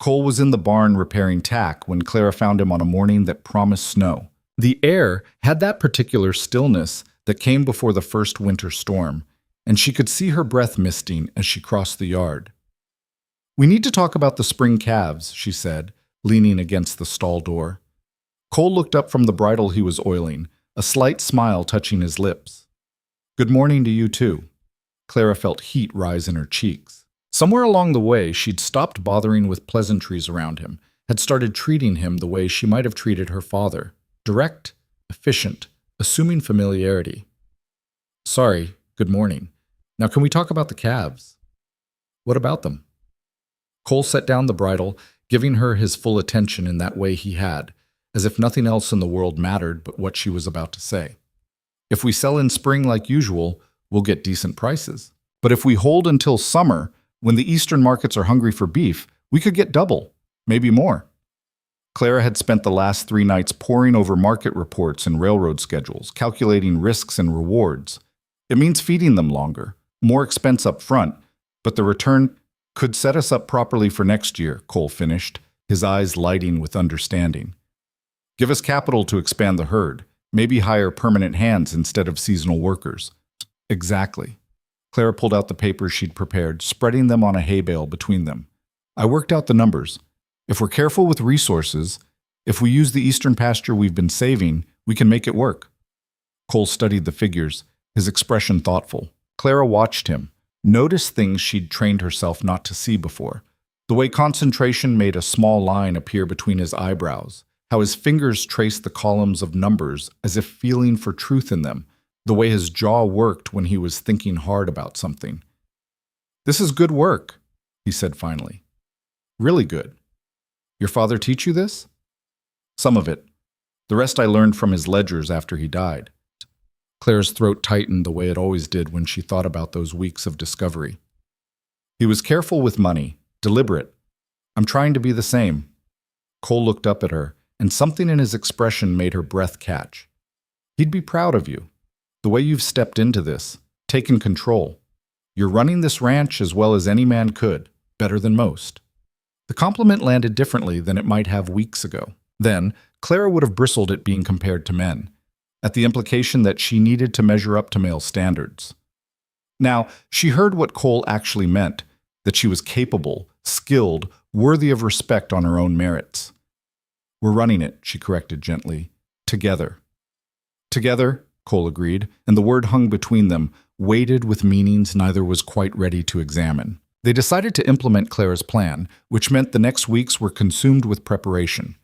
Cole was in the barn repairing tack when Clara found him on a morning that promised snow. The air had that particular stillness that came before the first winter storm, and she could see her breath misting as she crossed the yard. "We need to talk about the spring calves," she said, leaning against the stall door. Cole looked up from the bridle he was oiling, a slight smile touching his lips. "Good morning to you too." Clara felt heat rise in her cheeks. Somewhere along the way, she'd stopped bothering with pleasantries around him, had started treating him the way she might have treated her father. Direct, efficient, assuming familiarity. "Sorry, good morning. Now can we talk about the calves?" "What about them?" Cole set down the bridle, giving her his full attention in that way he had, as if nothing else in the world mattered but what she was about to say. "If we sell in spring like usual, we'll get decent prices. But if we hold until summer, when the eastern markets are hungry for beef, we could get double, maybe more." Clara had spent the last 3 nights poring over market reports and railroad schedules, calculating risks and rewards. It means feeding them longer, more expense up front, but the return could set us up properly for next year, Cole finished, his eyes lighting with understanding. "Give us capital to expand the herd, maybe hire permanent hands instead of seasonal workers." "Exactly." Clara pulled out the papers she'd prepared, spreading them on a hay bale between them. "I worked out the numbers. If we're careful with resources, if we use the eastern pasture we've been saving, we can make it work." Cole studied the figures, his expression thoughtful. Clara watched him, noticed things she'd trained herself not to see before. The way concentration made a small line appear between his eyebrows, how his fingers traced the columns of numbers as if feeling for truth in them, the way his jaw worked when he was thinking hard about something. "This is good work," he said finally. "Really good. Your father teach you this?" "Some of it. The rest I learned from his ledgers after he died." Clara's throat tightened the way it always did when she thought about those weeks of discovery. "He was careful with money, deliberate. I'm trying to be the same." Cole looked up at her, and something in his expression made her breath catch. "He'd be proud of you. The way you've stepped into this, taken control. You're running this ranch as well as any man could, better than most." The compliment landed differently than it might have weeks ago. Then, Clara would have bristled at being compared to men, at the implication that she needed to measure up to male standards. Now, she heard what Cole actually meant, that she was capable, skilled, worthy of respect on her own merits. "We're running it," she corrected gently. "Together." "Together," Cole agreed, and the word hung between them, weighted with meanings neither was quite ready to examine. They decided to implement Clara's plan, which meant the next weeks were consumed with preparation.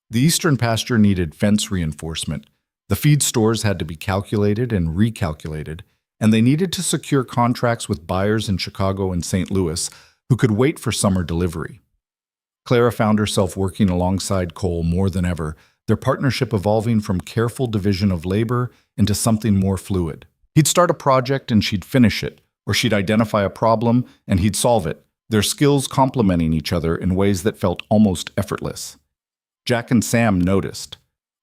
The eastern pasture needed fence reinforcement, the feed stores had to be calculated and recalculated, and they needed to secure contracts with buyers in Chicago and St. Louis who could wait for summer delivery. Clara found herself working alongside Cole more than ever, their partnership evolving from careful division of labor into something more fluid. He'd start a project and she'd finish it, or she'd identify a problem and he'd solve it, their skills complementing each other in ways that felt almost effortless. Jack and Sam noticed.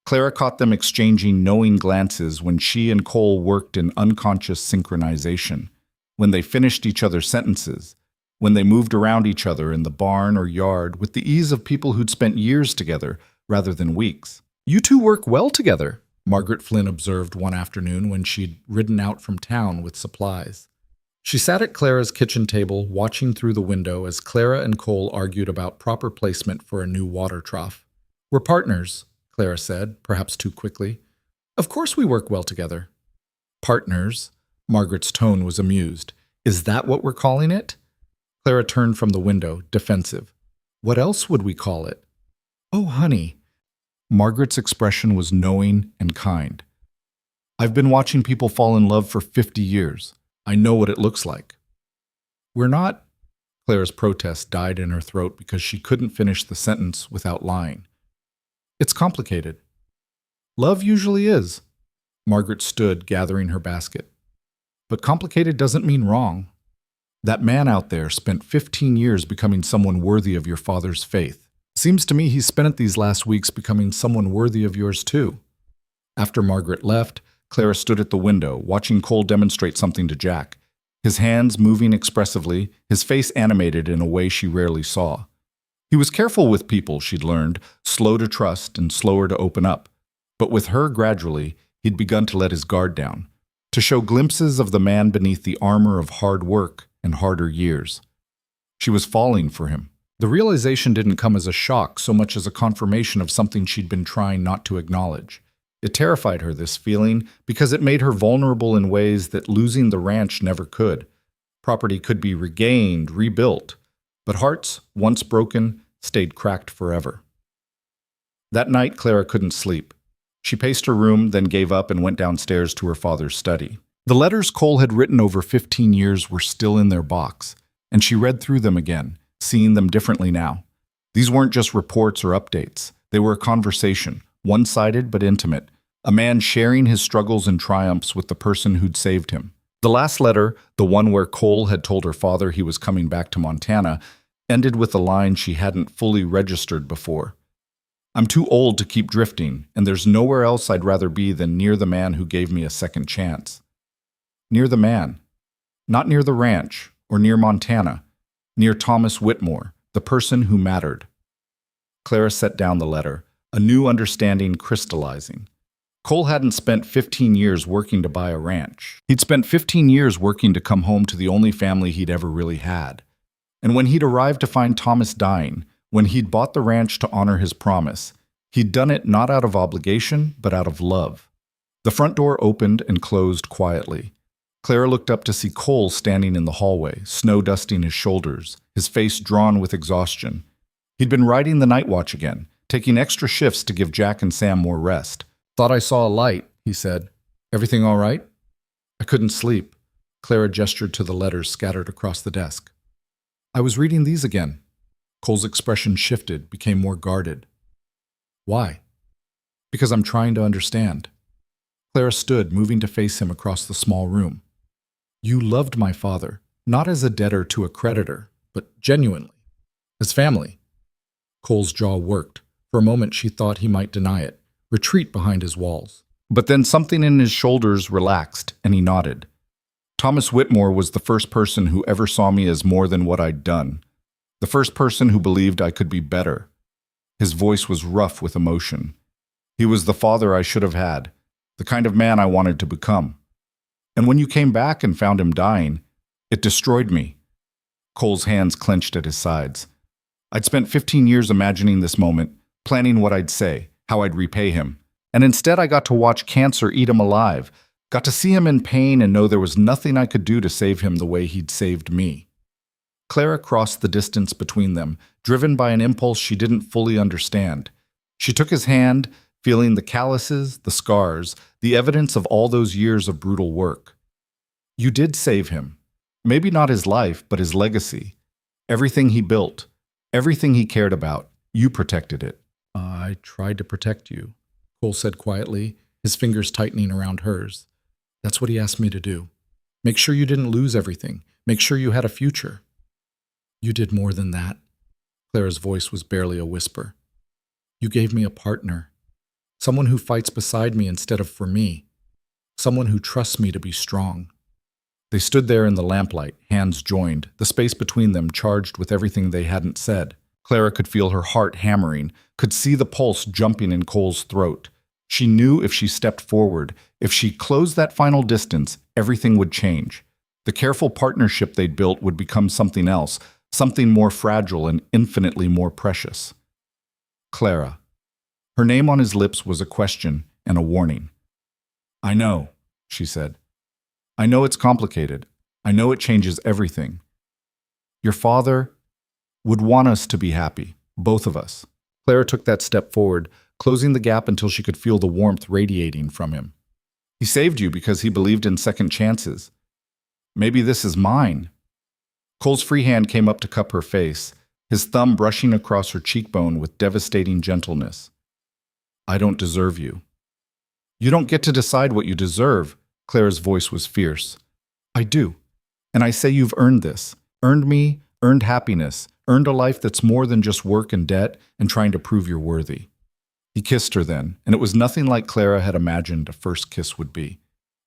Clara caught them exchanging knowing glances when she and Cole worked in unconscious synchronization, when they finished each other's sentences, when they moved around each other in the barn or yard with the ease of people who'd spent years together rather than weeks. "You two work well together," Margaret Flynn observed one afternoon when she'd ridden out from town with supplies. She sat at Clara's kitchen table, watching through the window as Clara and Cole argued about proper placement for a new water trough. "We're partners," Clara said, perhaps too quickly. "Of course we work well together." "Partners?" Margaret's tone was amused. "Is that what we're calling it?" Clara turned from the window, defensive. "What else would we call it?" "Oh, honey." Margaret's expression was knowing and kind. "I've been watching people fall in love for 50 years. I know what it looks like." "We're not—" Clara's protest died in her throat because she couldn't finish the sentence without lying. "It's complicated." "Love usually is." Margaret stood, gathering her basket. "But complicated doesn't mean wrong. That man out there spent 15 years becoming someone worthy of your father's faith. Seems to me he spent it these last weeks becoming someone worthy of yours too." After Margaret left, Clara stood at the window, watching Cole demonstrate something to Jack, his hands moving expressively, his face animated in a way she rarely saw. He was careful with people, she'd learned, slow to trust and slower to open up. But with her gradually, he'd begun to let his guard down, to show glimpses of the man beneath the armor of hard work and harder years. She was falling for him. The realization didn't come as a shock so much as a confirmation of something she'd been trying not to acknowledge. It terrified her, this feeling, because it made her vulnerable in ways that losing the ranch never could. Property could be regained, rebuilt, but hearts, once broken, stayed cracked forever. That night, Clara couldn't sleep. She paced her room, then gave up and went downstairs to her father's study. The letters Cole had written over 15 years were still in their box, and she read through them again, seeing them differently now. These weren't just reports or updates. They were a conversation, one-sided but intimate, a man sharing his struggles and triumphs with the person who'd saved him. The last letter, the one where Cole had told her father he was coming back to Montana, ended with a line she hadn't fully registered before. "I'm too old to keep drifting, and there's nowhere else I'd rather be than near the man who gave me a second chance." Near the man. Not near the ranch, or near Montana. Near Thomas Whitmore, the person who mattered. Clara set down the letter, a new understanding crystallizing. Cole hadn't spent 15 years working to buy a ranch. He'd spent 15 years working to come home to the only family he'd ever really had. And when he'd arrived to find Thomas dying, when he'd bought the ranch to honor his promise, he'd done it not out of obligation, but out of love. The front door opened and closed quietly. Clara looked up to see Cole standing in the hallway, snow dusting his shoulders, his face drawn with exhaustion. He'd been riding the night watch again, taking extra shifts to give Jack and Sam more rest. "Thought I saw a light," he said. "Everything all right?" "I couldn't sleep." Clara gestured to the letters scattered across the desk. "I was reading these again." Cole's expression shifted, became more guarded. "Why?" "Because I'm trying to understand." Clara stood, moving to face him across the small room. "You loved my father, not as a debtor to a creditor, but genuinely, as family." Cole's jaw worked. For a moment she thought he might deny it, retreat behind his walls. But then something in his shoulders relaxed, and he nodded. "Thomas Whitmore was the first person who ever saw me as more than what I'd done. The first person who believed I could be better." His voice was rough with emotion. "He was the father I should have had, the kind of man I wanted to become. And when you came back and found him dying, it destroyed me." Cole's hands clenched at his sides. "I'd spent 15 years imagining this moment, planning what I'd say, how I'd repay him. And instead I got to watch cancer eat him alive, got to see him in pain and know there was nothing I could do to save him the way he'd saved me." Clara crossed the distance between them, driven by an impulse she didn't fully understand. She took his hand, feeling the calluses, the scars, the evidence of all those years of brutal work. "You did save him. Maybe not his life, but his legacy. Everything he built, everything he cared about, you protected it." "I tried to protect you," Cole said quietly, his fingers tightening around hers. "That's what he asked me to do. Make sure you didn't lose everything. Make sure you had a future." "You did more than that." Clara's voice was barely a whisper. "You gave me a partner. Someone who fights beside me instead of for me. Someone who trusts me to be strong." They stood there in the lamplight, hands joined, the space between them charged with everything they hadn't said. Clara could feel her heart hammering, could see the pulse jumping in Cole's throat. She knew if she stepped forward, if she closed that final distance, everything would change. The careful partnership they'd built would become something else, something more fragile and infinitely more precious. Clara. Her name on his lips was a question and a warning. "I know," she said. "I know it's complicated. I know it changes everything. Your father would want us to be happy, both of us." Clara took that step forward, closing the gap until she could feel the warmth radiating from him. "He saved you because he believed in second chances. Maybe this is mine." Cole's free hand came up to cup her face, his thumb brushing across her cheekbone with devastating gentleness. "I don't deserve you." "You don't get to decide what you deserve." Clara's voice was fierce. "I do. And I say you've earned this. Earned me, earned happiness, earned a life that's more than just work and debt and trying to prove you're worthy." He kissed her then, and it was nothing like Clara had imagined a first kiss would be.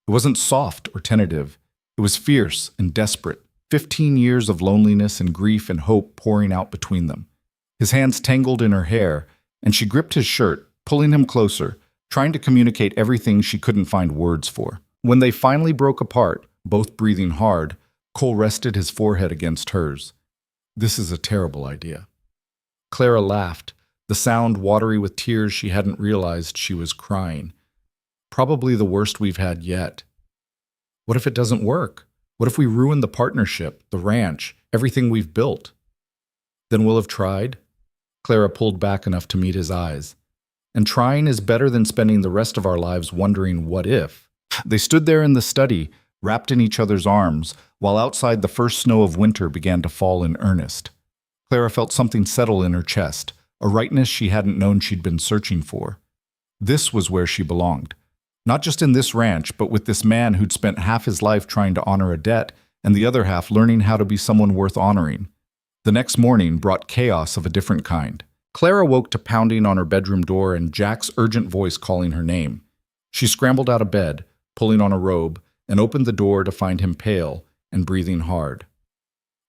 It wasn't soft or tentative. It was fierce and desperate, 15 years of loneliness and grief and hope pouring out between them. His hands tangled in her hair, and she gripped his shirt, pulling him closer, trying to communicate everything she couldn't find words for. When they finally broke apart, both breathing hard, Cole rested his forehead against hers. "This is a terrible idea." Clara laughed, the sound watery with tears she hadn't realized she was crying. "Probably the worst we've had yet." "What if it doesn't work? What if we ruin the partnership, the ranch, everything we've built?" "Then we'll have tried." Clara pulled back enough to meet his eyes. "And trying is better than spending the rest of our lives wondering what if." They stood there in the study, wrapped in each other's arms, while outside the first snow of winter began to fall in earnest. Clara felt something settle in her chest, a rightness she hadn't known she'd been searching for. This was where she belonged. Not just in this ranch, but with this man who'd spent half his life trying to honor a debt, and the other half learning how to be someone worth honoring. The next morning brought chaos of a different kind. Clara woke to pounding on her bedroom door and Jack's urgent voice calling her name. She scrambled out of bed, pulling on a robe, and opened the door to find him pale and breathing hard.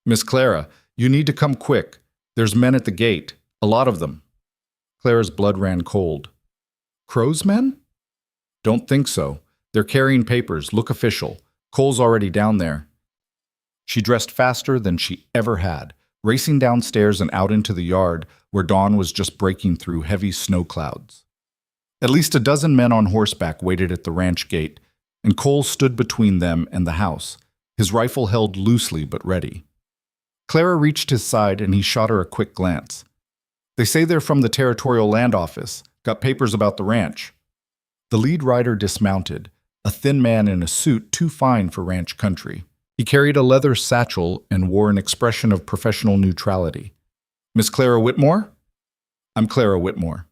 "Miss Clara, you need to come quick. There's men at the gate. A lot of them." Clara's blood ran cold. "Crow's men?" "Don't think so. They're carrying papers. Look official. Cole's already down there." She dressed faster than she ever had, racing downstairs and out into the yard where dawn was just breaking through heavy snow clouds. At least a dozen men on horseback waited at the ranch gate, and Cole stood between them and the house, his rifle held loosely but ready. Clara reached his side and he shot her a quick glance. They say they're from the Territorial Land Office. Got papers about the ranch. The lead rider dismounted, a thin man in a suit too fine for ranch country. He carried a leather satchel and wore an expression of professional neutrality. Miss Clara Whitmore? I'm Clara Whitmore.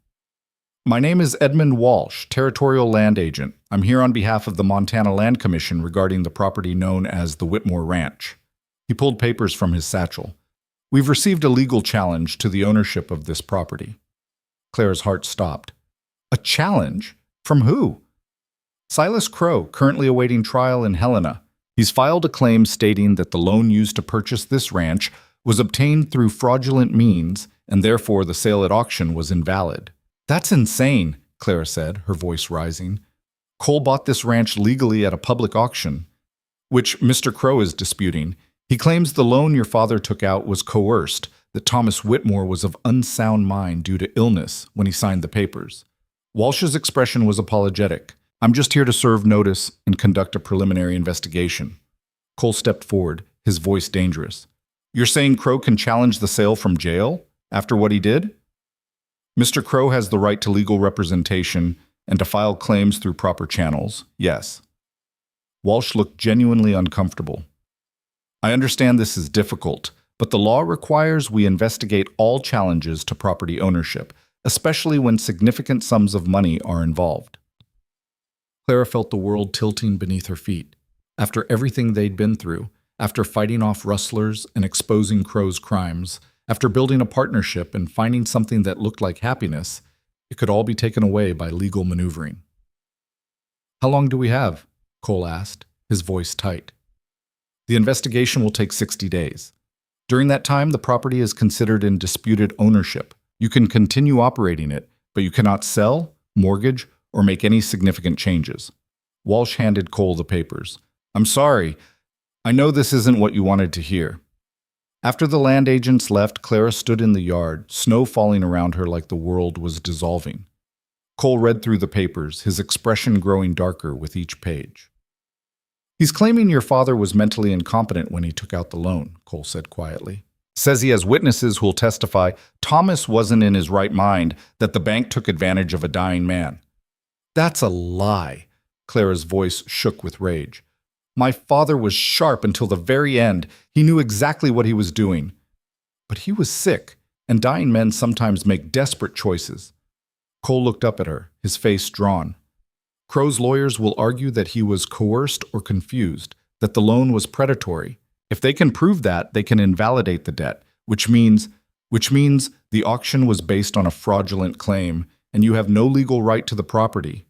My name is Edmund Walsh, Territorial Land Agent. I'm here on behalf of the Montana Land Commission regarding the property known as the Whitmore Ranch. He pulled papers from his satchel. We've received a legal challenge to the ownership of this property. Clara's heart stopped. A challenge? From who? Silas Crow, currently awaiting trial in Helena. He's filed a claim stating that the loan used to purchase this ranch was obtained through fraudulent means, and therefore the sale at auction was invalid. That's insane, Clara said, her voice rising. Cole bought this ranch legally at a public auction, which Mr. Crow is disputing. He claims the loan your father took out was coerced, that Thomas Whitmore was of unsound mind due to illness when he signed the papers. Walsh's expression was apologetic. I'm just here to serve notice and conduct a preliminary investigation. Cole stepped forward, his voice dangerous. You're saying Crow can challenge the sale from jail after what he did? Mr. Crow has the right to legal representation and to file claims through proper channels, yes. Walsh looked genuinely uncomfortable. I understand this is difficult, but the law requires we investigate all challenges to property ownership, especially when significant sums of money are involved. Clara felt the world tilting beneath her feet. After everything they'd been through, after fighting off rustlers and exposing Crow's crimes, after building a partnership and finding something that looked like happiness, it could all be taken away by legal maneuvering. How long do we have? Cole asked, his voice tight. The investigation will take 60 days. During that time, the property is considered in disputed ownership. You can continue operating it, but you cannot sell, mortgage, or make any significant changes. Walsh handed Cole the papers. I'm sorry. I know this isn't what you wanted to hear. After the land agents left, Clara stood in the yard, snow falling around her like the world was dissolving. Cole read through the papers, his expression growing darker with each page. He's claiming your father was mentally incompetent when he took out the loan, Cole said quietly. Says he has witnesses who'll testify Thomas wasn't in his right mind, that the bank took advantage of a dying man. That's a lie. Clara's voice shook with rage. My father was sharp until the very end. He knew exactly what he was doing. But he was sick, and dying men sometimes make desperate choices. Cole looked up at her, his face drawn. Crow's lawyers will argue that he was coerced or confused, that the loan was predatory. If they can prove that, they can invalidate the debt, which means the auction was based on a fraudulent claim, and you have no legal right to the property.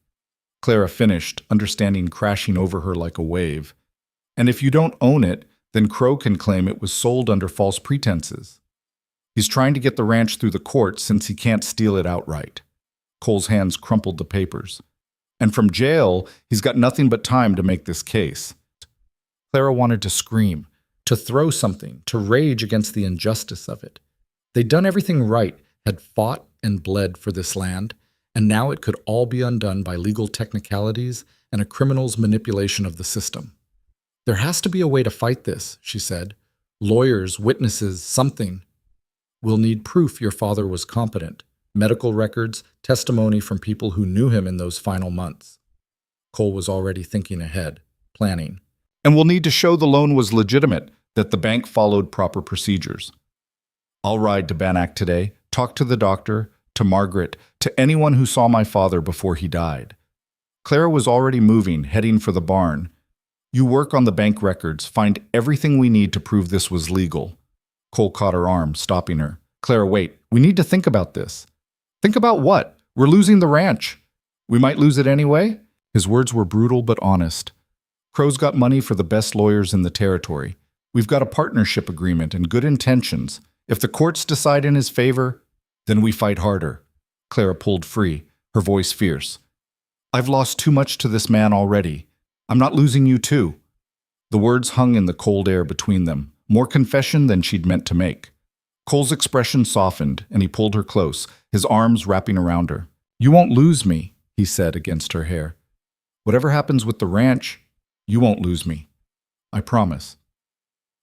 Clara finished, understanding crashing over her like a wave. And if you don't own it, then Crow can claim it was sold under false pretenses. He's trying to get the ranch through the court since he can't steal it outright. Cole's hands crumpled the papers. And from jail, he's got nothing but time to make this case. Clara wanted to scream, to throw something, to rage against the injustice of it. They'd done everything right, had fought and bled for this land, and now it could all be undone by legal technicalities and a criminal's manipulation of the system. There has to be a way to fight this, she said. Lawyers, witnesses, something. We'll need proof your father was competent. Medical records, testimony from people who knew him in those final months. Cole was already thinking ahead, planning. And we'll need to show the loan was legitimate, that the bank followed proper procedures. I'll ride to Bannack today, talk to the doctor, to Margaret, to anyone who saw my father before he died. Clara was already moving, heading for the barn. You work on the bank records, find everything we need to prove this was legal. Cole caught her arm, stopping her. Clara, wait, we need to think about this. Think about what? We're losing the ranch. We might lose it anyway? His words were brutal but honest. Crow's got money for the best lawyers in the territory. We've got a partnership agreement and good intentions. If the courts decide in his favor, then we fight harder. Clara pulled free, her voice fierce. I've lost too much to this man already. I'm not losing you too. The words hung in the cold air between them, more confession than she'd meant to make. Cole's expression softened, and he pulled her close, his arms wrapping around her. You won't lose me, he said against her hair. Whatever happens with the ranch, you won't lose me. I promise.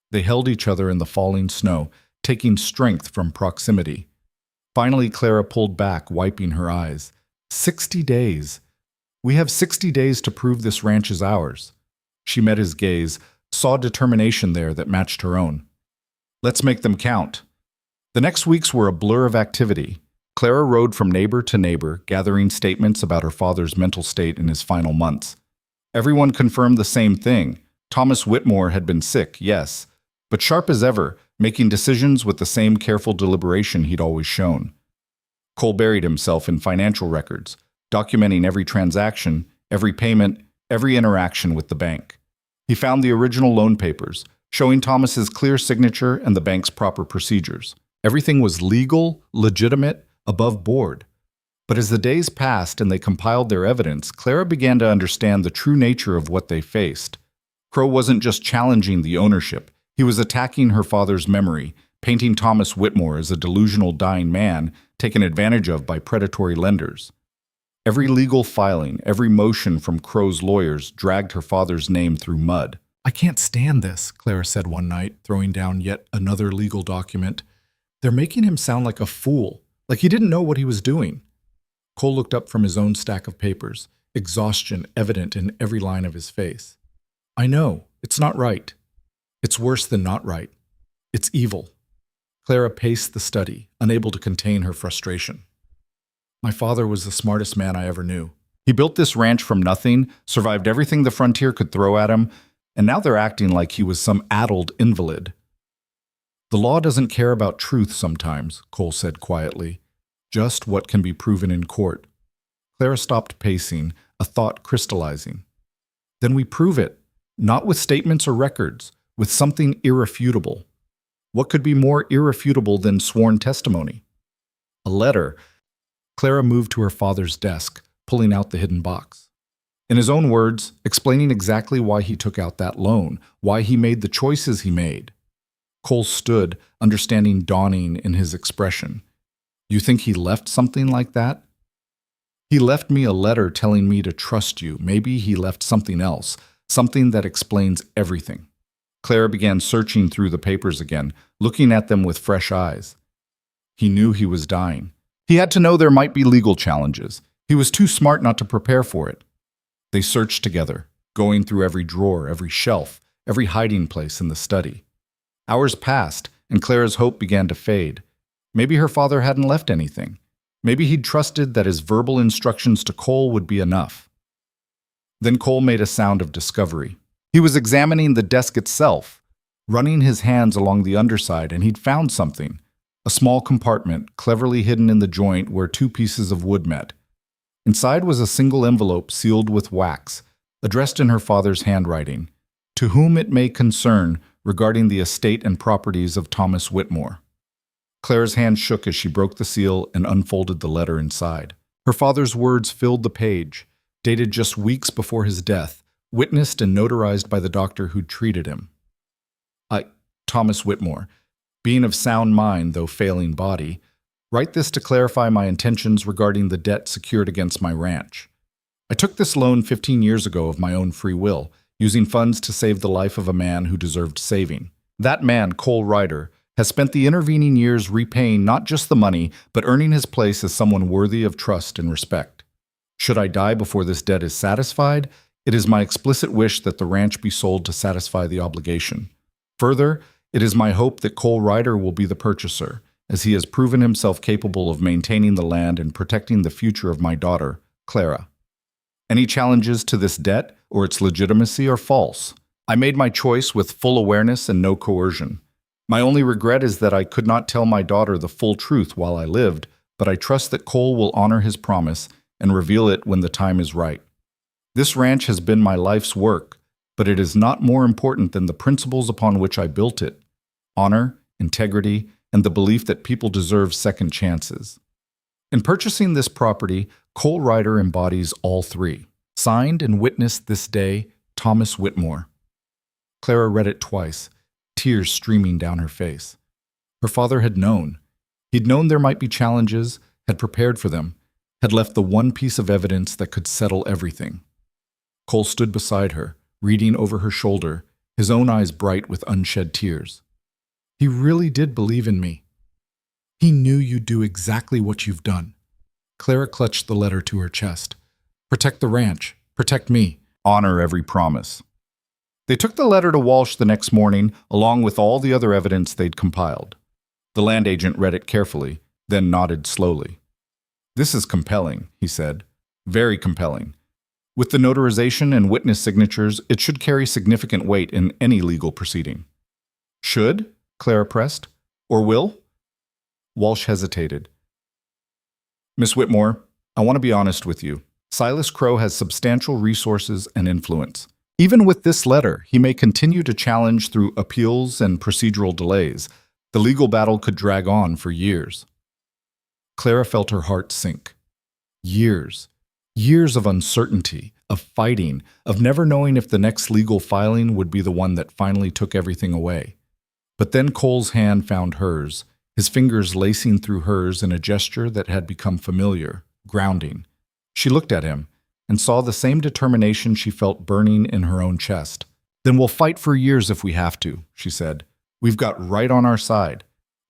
They held each other in the falling snow, taking strength from proximity. Finally, Clara pulled back, wiping her eyes. 60 days. We have 60 days to prove this ranch is ours. She met his gaze, saw determination there that matched her own. Let's make them count. The next weeks were a blur of activity. Clara rode from neighbor to neighbor, gathering statements about her father's mental state in his final months. Everyone confirmed the same thing. Thomas Whitmore had been sick, yes, but sharp as ever, making decisions with the same careful deliberation he'd always shown. Cole buried himself in financial records, documenting every transaction, every payment, every interaction with the bank. He found the original loan papers, showing Thomas's clear signature and the bank's proper procedures. Everything was legal, legitimate, above board. But as the days passed and they compiled their evidence, Clara began to understand the true nature of what they faced. Crow wasn't just challenging the ownership. He was attacking her father's memory, painting Thomas Whitmore as a delusional dying man taken advantage of by predatory lenders. Every legal filing, every motion from Crow's lawyers dragged her father's name through mud. "I can't stand this," Clara said one night, throwing down yet another legal document. "They're making him sound like a fool, like he didn't know what he was doing." Cole looked up from his own stack of papers, exhaustion evident in every line of his face. "I know, it's not right. It's worse than not right. It's evil." Clara paced the study, unable to contain her frustration. "My father was the smartest man I ever knew. He built this ranch from nothing, survived everything the frontier could throw at him, and now they're acting like he was some addled invalid." "The law doesn't care about truth sometimes," Cole said quietly. "Just what can be proven in court." Clara stopped pacing, a thought crystallizing. "Then we prove it, not with statements or records, with something irrefutable. What could be more irrefutable than sworn testimony?" A letter. Clara moved to her father's desk, pulling out the hidden box. In his own words, explaining exactly why he took out that loan, why he made the choices he made. Cole stood, understanding dawning in his expression. "You think he left something like that?" "He left me a letter telling me to trust you. Maybe he left something else, something that explains everything." Clara began searching through the papers again, looking at them with fresh eyes. He knew he was dying. He had to know there might be legal challenges. He was too smart not to prepare for it. They searched together, going through every drawer, every shelf, every hiding place in the study. Hours passed, and Clara's hope began to fade. Maybe her father hadn't left anything. Maybe he'd trusted that his verbal instructions to Cole would be enough. Then Cole made a sound of discovery. He was examining the desk itself, running his hands along the underside, and he'd found something. A small compartment, cleverly hidden in the joint where two pieces of wood met. Inside was a single envelope sealed with wax, addressed in her father's handwriting, "To whom it may concern, regarding the estate and properties of Thomas Whitmore." Clara's hand shook as she broke the seal and unfolded the letter inside. Her father's words filled the page, dated just weeks before his death, witnessed and notarized by the doctor who'd treated him. Thomas Whitmore, being of sound mind though failing body, write this to clarify my intentions regarding the debt secured against my ranch. I took this loan 15 years ago of my own free will, using funds to save the life of a man who deserved saving. That man, Cole Ryder, has spent the intervening years repaying not just the money, but earning his place as someone worthy of trust and respect. Should I die before this debt is satisfied, it is my explicit wish that the ranch be sold to satisfy the obligation. Further, it is my hope that Cole Ryder will be the purchaser, as he has proven himself capable of maintaining the land and protecting the future of my daughter, Clara. Any challenges to this debt or its legitimacy are false. I made my choice with full awareness and no coercion. My only regret is that I could not tell my daughter the full truth while I lived, but I trust that Cole will honor his promise and reveal it when the time is right. This ranch has been my life's work, but it is not more important than the principles upon which I built it: honor, integrity, and the belief that people deserve second chances. In purchasing this property, Cole Ryder embodies all three. Signed and witnessed this day, Thomas Whitmore. Clara read it twice, tears streaming down her face. Her father had known. He'd known there might be challenges, had prepared for them, had left the one piece of evidence that could settle everything. Cole stood beside her, reading over her shoulder, his own eyes bright with unshed tears. He really did believe in me. He knew you'd do exactly what you've done. Clara clutched the letter to her chest. Protect the ranch. Protect me. Honor every promise. They took the letter to Walsh the next morning, along with all the other evidence they'd compiled. The land agent read it carefully, then nodded slowly. This is compelling, he said. Very compelling. With the notarization and witness signatures, it should carry significant weight in any legal proceeding. Should? Clara pressed. Or will? Walsh hesitated. Miss Whitmore, I want to be honest with you. Silas Crowe has substantial resources and influence. Even with this letter, he may continue to challenge through appeals and procedural delays. The legal battle could drag on for years. Clara felt her heart sink. Years. Years of uncertainty, of fighting, of never knowing if the next legal filing would be the one that finally took everything away. But then Cole's hand found hers, his fingers lacing through hers in a gesture that had become familiar, grounding. She looked at him and saw the same determination she felt burning in her own chest. Then we'll fight for years if we have to, she said. We've got right on our side,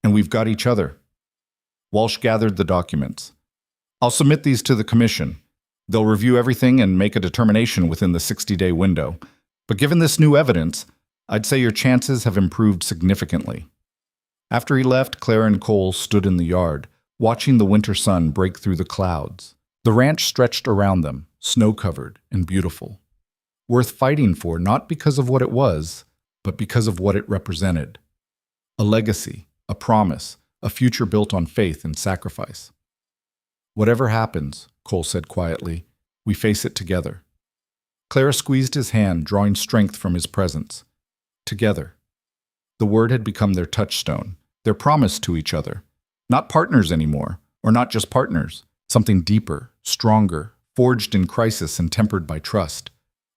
and we've got each other. Walsh gathered the documents. I'll submit these to the commission. They'll review everything and make a determination within the 60-day window. But given this new evidence, I'd say your chances have improved significantly. After he left, Clara and Cole stood in the yard, watching the winter sun break through the clouds. The ranch stretched around them, snow-covered and beautiful. Worth fighting for not because of what it was, but because of what it represented. A legacy, a promise, a future built on faith and sacrifice. Whatever happens, Cole said quietly, we face it together. Clara squeezed his hand, drawing strength from his presence. Together. The word had become their touchstone, their promise to each other. Not partners anymore, or not just partners. Something deeper, stronger, forged in crisis and tempered by trust.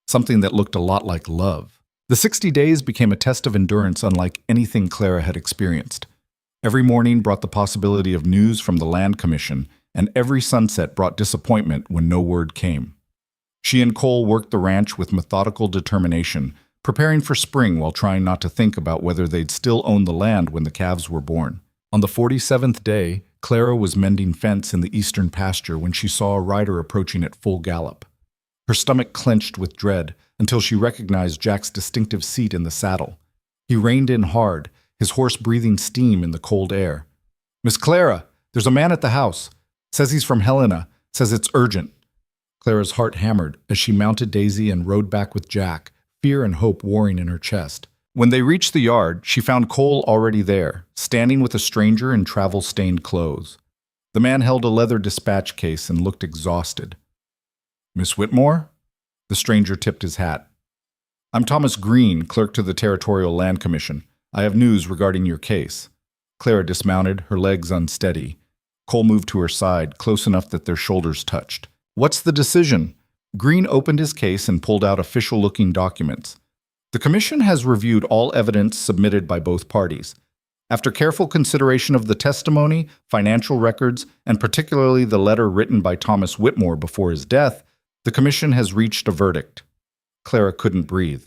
Something that looked a lot like love. The 60 days became a test of endurance unlike anything Clara had experienced. Every morning brought the possibility of news from the Land Commission, and every sunset brought disappointment when no word came. She and Cole worked the ranch with methodical determination, preparing for spring while trying not to think about whether they'd still own the land when the calves were born. On the 47th day, Clara was mending fence in the eastern pasture when she saw a rider approaching at full gallop. Her stomach clenched with dread until she recognized Jack's distinctive seat in the saddle. He reined in hard, his horse breathing steam in the cold air. "Miss Clara, there's a man at the house. Says he's from Helena. Says it's urgent." Clara's heart hammered as she mounted Daisy and rode back with Jack, fear and hope warring in her chest. When they reached the yard, she found Cole already there, standing with a stranger in travel-stained clothes. The man held a leather dispatch case and looked exhausted. "Miss Whitmore?" The stranger tipped his hat. "I'm Thomas Green, clerk to the Territorial Land Commission. I have news regarding your case." Clara dismounted, her legs unsteady. Cole moved to her side, close enough that their shoulders touched. "What's the decision?" Green opened his case and pulled out official-looking documents. "The Commission has reviewed all evidence submitted by both parties. After careful consideration of the testimony, financial records, and particularly the letter written by Thomas Whitmore before his death, the Commission has reached a verdict." Clara couldn't breathe.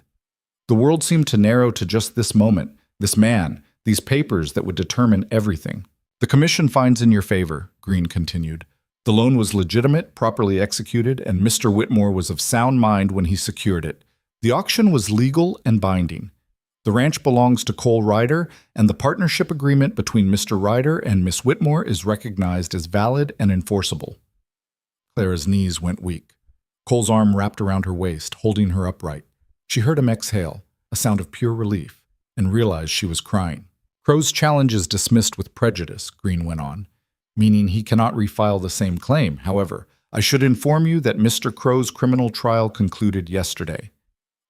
The world seemed to narrow to just this moment, this man, these papers that would determine everything. "The Commission finds in your favor," Green continued. "The loan was legitimate, properly executed, and Mr. Whitmore was of sound mind when he secured it. The auction was legal and binding. The ranch belongs to Cole Ryder, and the partnership agreement between Mr. Ryder and Miss Whitmore is recognized as valid and enforceable." Clara's knees went weak. Cole's arm wrapped around her waist, holding her upright. She heard him exhale, a sound of pure relief, and realized she was crying. "Crowe's challenge is dismissed with prejudice," Green went on, "meaning he cannot refile the same claim. However, I should inform you that Mr. Crowe's criminal trial concluded yesterday.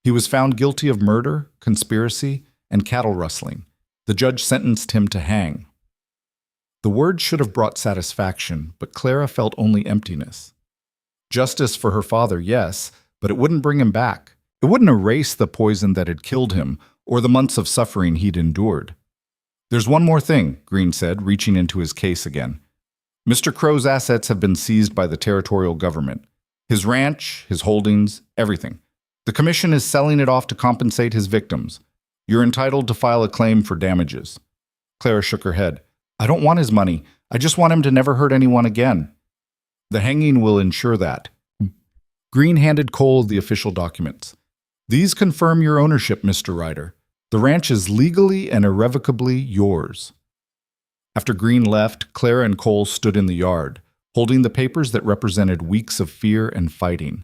He was found guilty of murder, conspiracy, and cattle rustling. The judge sentenced him to hang." The word should have brought satisfaction, but Clara felt only emptiness. Justice for her father, yes, but it wouldn't bring him back. It wouldn't erase the poison that had killed him, or the months of suffering he'd endured. "There's one more thing," Green said, reaching into his case again. "Mr. Crowe's assets have been seized by the territorial government. His ranch, his holdings, everything. The Commission is selling it off to compensate his victims. You're entitled to file a claim for damages." Clara shook her head. I don't want his money. I just want him to never hurt anyone again. The hanging will ensure that. Green handed Cole the official documents. These confirm your ownership, Mr. Ryder. The ranch is legally and irrevocably yours. After Green left, Clara and Cole stood in the yard, holding the papers that represented weeks of fear and fighting.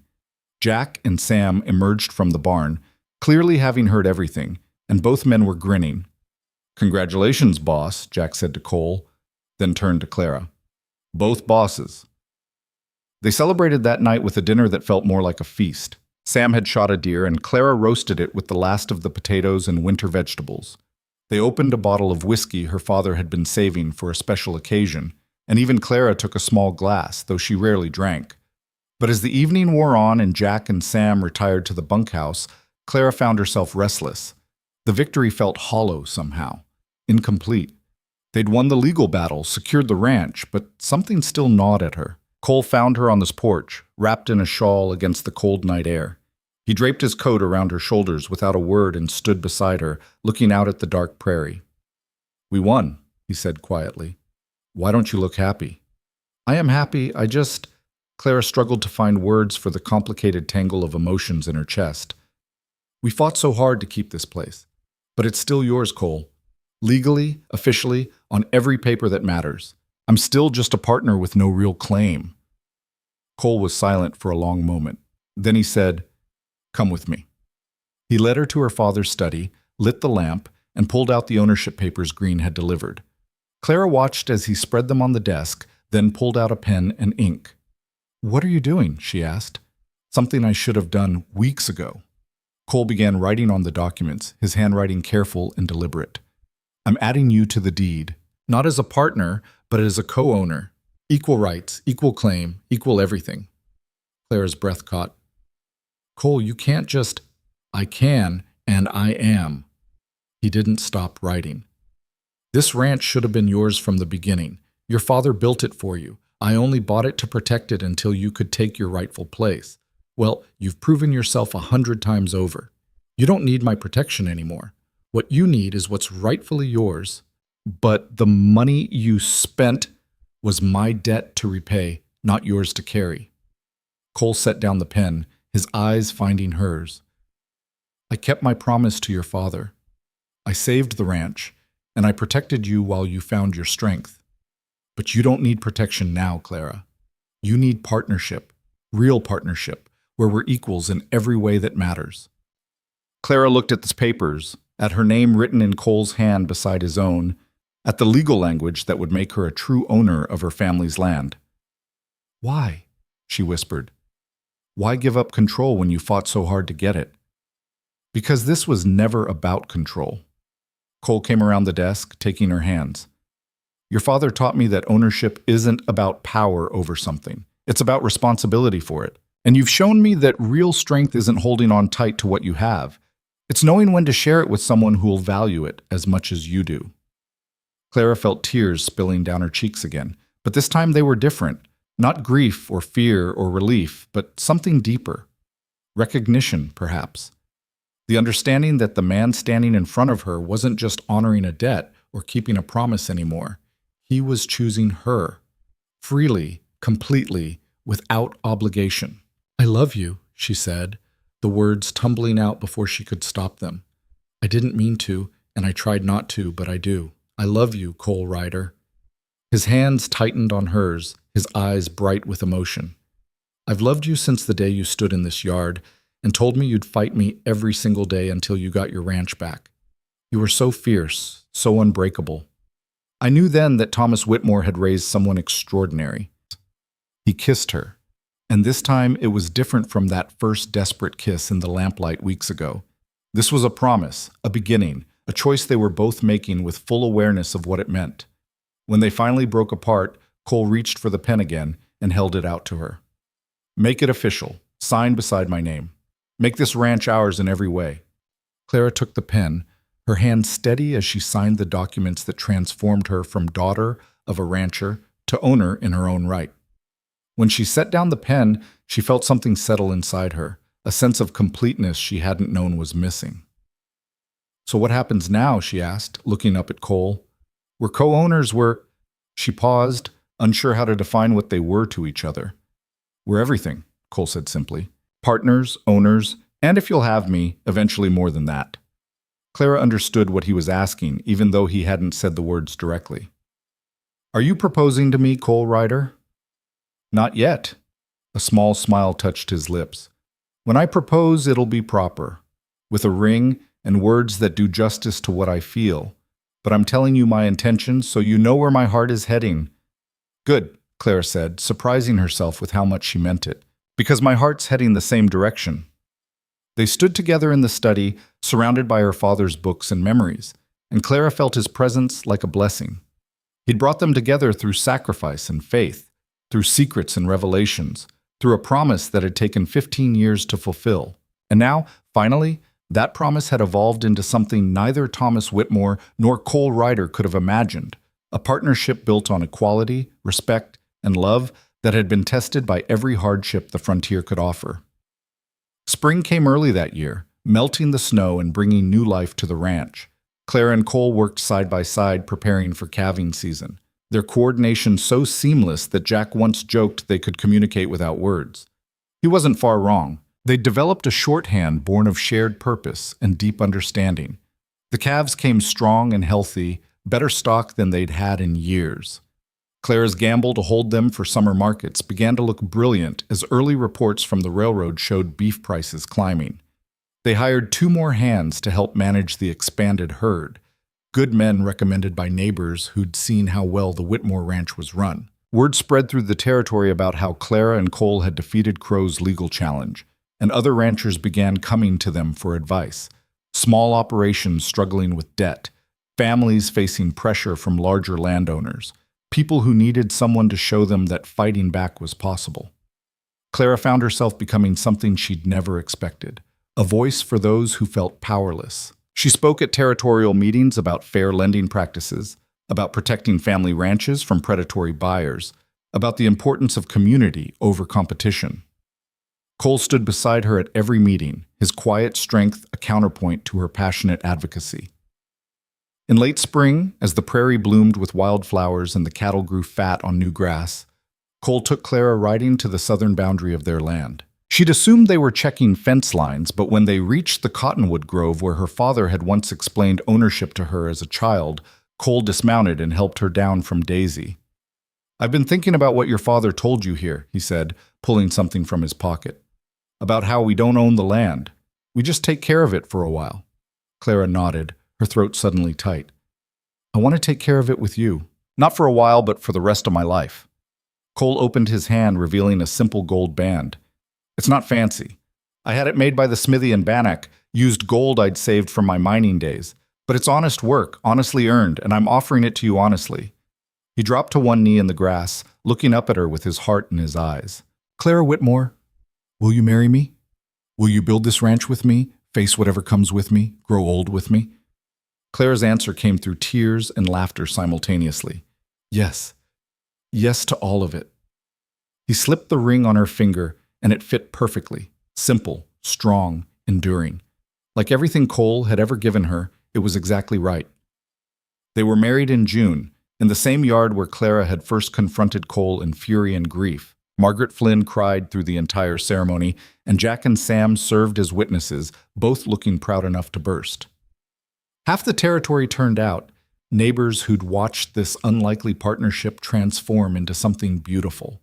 Jack and Sam emerged from the barn, clearly having heard everything, and both men were grinning. Congratulations, boss, Jack said to Cole, then turned to Clara. Both bosses. They celebrated that night with a dinner that felt more like a feast. Sam had shot a deer, and Clara roasted it with the last of the potatoes and winter vegetables. They opened a bottle of whiskey her father had been saving for a special occasion, and even Clara took a small glass, though she rarely drank. But as the evening wore on and Jack and Sam retired to the bunkhouse, Clara found herself restless. The victory felt hollow somehow, incomplete. They'd won the legal battle, secured the ranch, but something still gnawed at her. Cole found her on this porch, wrapped in a shawl against the cold night air. He draped his coat around her shoulders without a word and stood beside her, looking out at the dark prairie. We won, he said quietly. Why don't you look happy? I am happy, Clara struggled to find words for the complicated tangle of emotions in her chest. We fought so hard to keep this place. But it's still yours, Cole. Legally, officially, on every paper that matters. I'm still just a partner with no real claim. Cole was silent for a long moment. Then he said, Come with me. He led her to her father's study, lit the lamp, and pulled out the ownership papers Green had delivered. Clara watched as he spread them on the desk, then pulled out a pen and ink. What are you doing? She asked. Something I should have done weeks ago. Cole began writing on the documents, his handwriting careful and deliberate. I'm adding you to the deed, not as a partner, but as a co-owner. Equal rights, equal claim, equal everything. Clara's breath caught. Cole, you can't just, I can, and I am. He didn't stop writing. This ranch should have been yours from the beginning. Your father built it for you. I only bought it to protect it until you could take your rightful place. Well, you've proven yourself 100 times over. You don't need my protection anymore. What you need is what's rightfully yours. But the money you spent was my debt to repay, not yours to carry. Cole set down the pen, his eyes finding hers. I kept my promise to your father. I saved the ranch, and I protected you while you found your strength. But you don't need protection now, Clara. You need partnership, real partnership, where we're equals in every way that matters. Clara looked at the papers, at her name written in Cole's hand beside his own, at the legal language that would make her a true owner of her family's land. Why? She whispered. Why give up control when you fought so hard to get it? Because this was never about control. Cole came around the desk, taking her hands. Your father taught me that ownership isn't about power over something. It's about responsibility for it. And you've shown me that real strength isn't holding on tight to what you have. It's knowing when to share it with someone who will value it as much as you do. Clara felt tears spilling down her cheeks again, but this time they were different. Not grief or fear or relief, but something deeper. Recognition, perhaps. The understanding that the man standing in front of her wasn't just honoring a debt or keeping a promise anymore. He was choosing her, freely, completely, without obligation. I love you, she said, the words tumbling out before she could stop them. I didn't mean to, and I tried not to, but I do. I love you, Cole Ryder. His hands tightened on hers, his eyes bright with emotion. I've loved you since the day you stood in this yard and told me you'd fight me every single day until you got your ranch back. You were so fierce, so unbreakable. I knew then that Thomas Whitmore had raised someone extraordinary. He kissed her, and this time it was different from that first desperate kiss in the lamplight weeks ago. This was a promise, a beginning, a choice they were both making with full awareness of what it meant. When they finally broke apart, Cole reached for the pen again and held it out to her. Make it official, signed beside my name. Make this ranch ours in every way. Clara took the pen, her hand steady as she signed the documents that transformed her from daughter of a rancher to owner in her own right. When she set down the pen, she felt something settle inside her, a sense of completeness she hadn't known was missing. So what happens now? She asked, looking up at Cole. We're co-owners, She paused, unsure how to define what they were to each other. We're everything, Cole said simply. Partners, owners, and if you'll have me, eventually more than that. Clara understood what he was asking, even though he hadn't said the words directly. Are you proposing to me, Cole Ryder? Not yet. A small smile touched his lips. When I propose, it'll be proper, with a ring and words that do justice to what I feel. But I'm telling you my intentions so you know where my heart is heading. Good, Clara said, surprising herself with how much she meant it. Because my heart's heading the same direction. They stood together in the study, surrounded by her father's books and memories, and Clara felt his presence like a blessing. He'd brought them together through sacrifice and faith, through secrets and revelations, through a promise that had taken 15 years to fulfill. And now, finally, that promise had evolved into something neither Thomas Whitmore nor Cole Ryder could have imagined, a partnership built on equality, respect, and love that had been tested by every hardship the frontier could offer. Spring came early that year, melting the snow and bringing new life to the ranch. Clara and Cole worked side by side preparing for calving season, their coordination so seamless that Jack once joked they could communicate without words. He wasn't far wrong. They'd developed a shorthand born of shared purpose and deep understanding. The calves came strong and healthy, better stocked than they'd had in years. Clara's gamble to hold them for summer markets began to look brilliant as early reports from the railroad showed beef prices climbing. They hired 2 more hands to help manage the expanded herd, good men recommended by neighbors who'd seen how well the Whitmore ranch was run. Word spread through the territory about how Clara and Cole had defeated Crow's legal challenge, and other ranchers began coming to them for advice. Small operations struggling with debt, families facing pressure from larger landowners, people who needed someone to show them that fighting back was possible. Clara found herself becoming something she'd never expected, a voice for those who felt powerless. She spoke at territorial meetings about fair lending practices, about protecting family ranches from predatory buyers, about the importance of community over competition. Cole stood beside her at every meeting, his quiet strength a counterpoint to her passionate advocacy. In late spring, as the prairie bloomed with wildflowers and the cattle grew fat on new grass, Cole took Clara riding to the southern boundary of their land. She'd assumed they were checking fence lines, but when they reached the cottonwood grove where her father had once explained ownership to her as a child, Cole dismounted and helped her down from Daisy. "I've been thinking about what your father told you here," he said, pulling something from his pocket. "About how we don't own the land. We just take care of it for a while." Clara nodded, her throat suddenly tight. "I want to take care of it with you. Not for a while, but for the rest of my life." Cole opened his hand, revealing a simple gold band. "It's not fancy. I had it made by the smithy in Bannock, used gold I'd saved from my mining days. But it's honest work, honestly earned, and I'm offering it to you honestly." He dropped to one knee in the grass, looking up at her with his heart in his eyes. "Clara Whitmore, will you marry me? Will you build this ranch with me, face whatever comes with me, grow old with me?" Clara's answer came through tears and laughter simultaneously. "Yes. Yes to all of it." He slipped the ring on her finger, and it fit perfectly, simple, strong, enduring. Like everything Cole had ever given her, it was exactly right. They were married in June, in the same yard where Clara had first confronted Cole in fury and grief. Margaret Flynn cried through the entire ceremony, and Jack and Sam served as witnesses, both looking proud enough to burst. Half the territory turned out, neighbors who'd watched this unlikely partnership transform into something beautiful.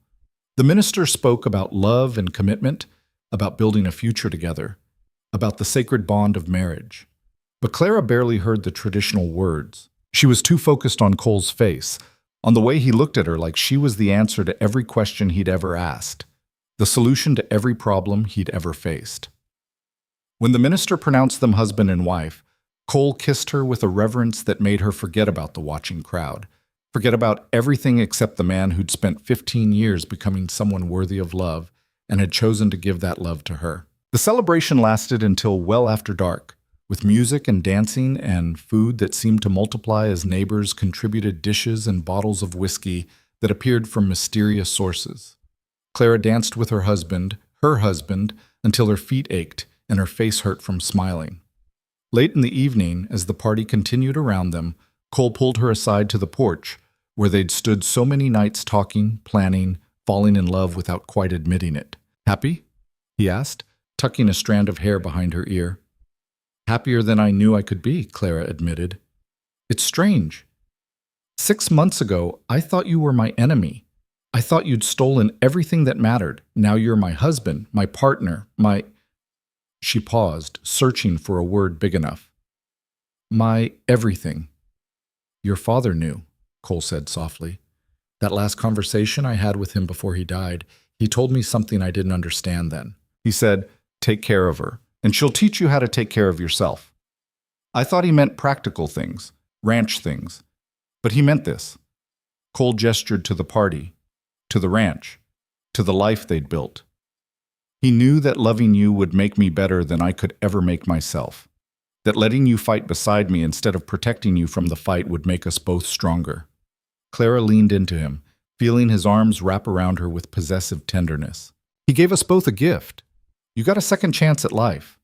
The minister spoke about love and commitment, about building a future together, about the sacred bond of marriage. But Clara barely heard the traditional words. She was too focused on Cole's face, on the way he looked at her like she was the answer to every question he'd ever asked, the solution to every problem he'd ever faced. When the minister pronounced them husband and wife, Cole kissed her with a reverence that made her forget about the watching crowd, forget about everything except the man who'd spent 15 years becoming someone worthy of love and had chosen to give that love to her. The celebration lasted until well after dark, with music and dancing and food that seemed to multiply as neighbors contributed dishes and bottles of whiskey that appeared from mysterious sources. Clara danced with her husband, until her feet ached and her face hurt from smiling. Late in the evening, as the party continued around them, Cole pulled her aside to the porch, where they'd stood so many nights talking, planning, falling in love without quite admitting it. "Happy?" he asked, tucking a strand of hair behind her ear. "Happier than I knew I could be," Clara admitted. "It's strange. 6 months ago, I thought you were my enemy. I thought you'd stolen everything that mattered. Now you're my husband, my partner, my—" She paused, searching for a word big enough. "My everything." "Your father knew," Cole said softly. "That last conversation I had with him before he died, he told me something I didn't understand then." He said, "Take care of her, and she'll teach you how to take care of yourself." I thought he meant practical things, ranch things. But he meant this. Cole gestured to the party, to the ranch, to the life they'd built. He knew that loving you would make me better than I could ever make myself. That letting you fight beside me instead of protecting you from the fight would make us both stronger. Clara leaned into him, feeling his arms wrap around her with possessive tenderness. "He gave us both a gift. You got a second chance at life.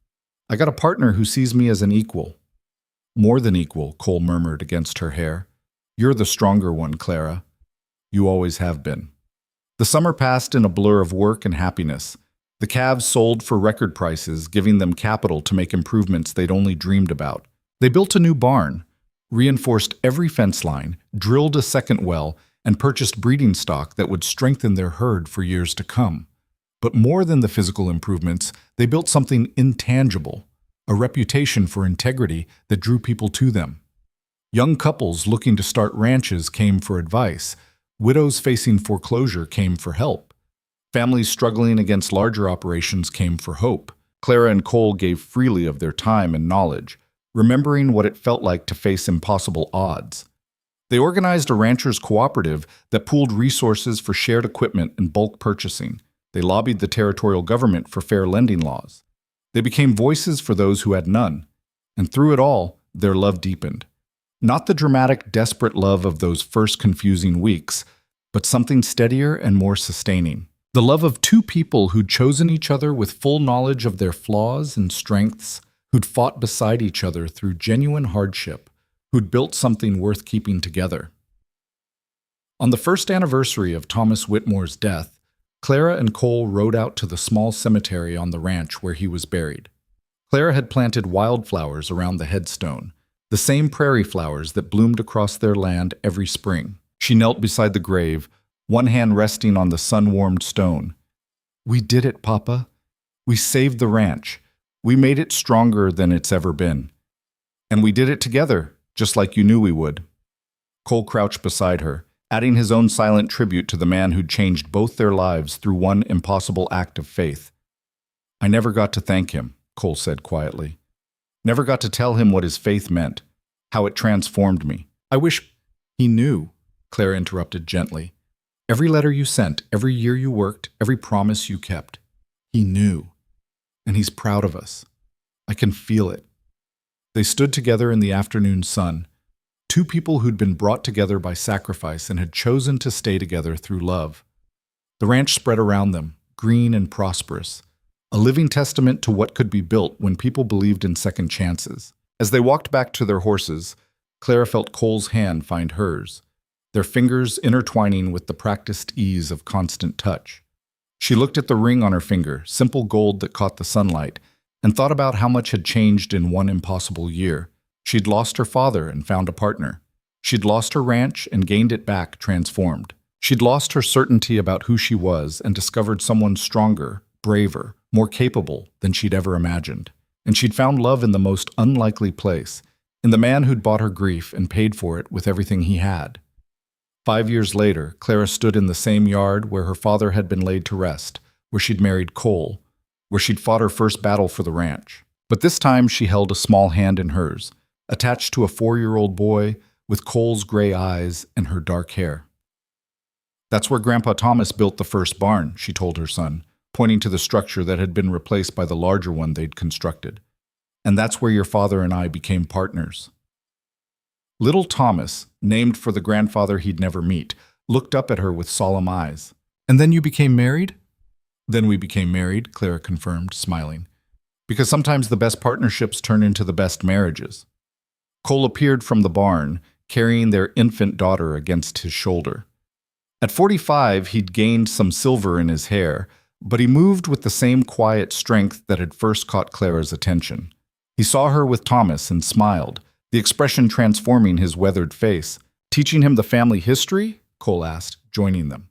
I got a partner who sees me as an equal." "More than equal," Cole murmured against her hair. "You're the stronger one, Clara. You always have been." The summer passed in a blur of work and happiness. The calves sold for record prices, giving them capital to make improvements they'd only dreamed about. They built a new barn, reinforced every fence line, drilled a second well, and purchased breeding stock that would strengthen their herd for years to come. But more than the physical improvements, they built something intangible, a reputation for integrity that drew people to them. Young couples looking to start ranches came for advice. Widows facing foreclosure came for help. Families struggling against larger operations came for hope. Clara and Cole gave freely of their time and knowledge, remembering what it felt like to face impossible odds. They organized a ranchers' cooperative that pooled resources for shared equipment and bulk purchasing. They lobbied the territorial government for fair lending laws. They became voices for those who had none. And through it all, their love deepened. Not the dramatic, desperate love of those first confusing weeks, but something steadier and more sustaining. The love of two people who'd chosen each other with full knowledge of their flaws and strengths, who'd fought beside each other through genuine hardship, who'd built something worth keeping together. On the first anniversary of Thomas Whitmore's death, Clara and Cole rode out to the small cemetery on the ranch where he was buried. Clara had planted wildflowers around the headstone, the same prairie flowers that bloomed across their land every spring. She knelt beside the grave, one hand resting on the sun-warmed stone. "We did it, Papa. We saved the ranch. We made it stronger than it's ever been. And we did it together, just like you knew we would." Cole crouched beside her, adding his own silent tribute to the man who'd changed both their lives through one impossible act of faith. "I never got to thank him," Cole said quietly. "Never got to tell him what his faith meant, how it transformed me. I wish—" "He knew," Clara interrupted gently. "Every letter you sent, every year you worked, every promise you kept. He knew. And he's proud of us. I can feel it." They stood together in the afternoon sun, two people who'd been brought together by sacrifice and had chosen to stay together through love. The ranch spread around them, green and prosperous, a living testament to what could be built when people believed in second chances. As they walked back to their horses, Clara felt Cole's hand find hers, their fingers intertwining with the practiced ease of constant touch. She looked at the ring on her finger, simple gold that caught the sunlight, and thought about how much had changed in one impossible year. She'd lost her father and found a partner. She'd lost her ranch and gained it back transformed. She'd lost her certainty about who she was and discovered someone stronger, braver, more capable than she'd ever imagined. And she'd found love in the most unlikely place, in the man who'd bought her grief and paid for it with everything he had. 5 years later, Clara stood in the same yard where her father had been laid to rest, where she'd married Cole, where she'd fought her first battle for the ranch. But this time she held a small hand in hers, attached to a 4-year-old boy with Cole's gray eyes and her dark hair. "That's where Grandpa Thomas built the first barn," she told her son, pointing to the structure that had been replaced by the larger one they'd constructed. "And that's where your father and I became partners." Little Thomas, named for the grandfather he'd never meet, looked up at her with solemn eyes. "And then you became married?" "Then we became married," Clara confirmed, smiling. "Because sometimes the best partnerships turn into the best marriages." Cole appeared from the barn, carrying their infant daughter against his shoulder. At 45, he'd gained some silver in his hair, but he moved with the same quiet strength that had first caught Clara's attention. He saw her with Thomas and smiled, the expression transforming his weathered face. "Teaching him the family history?" Cole asked, joining them.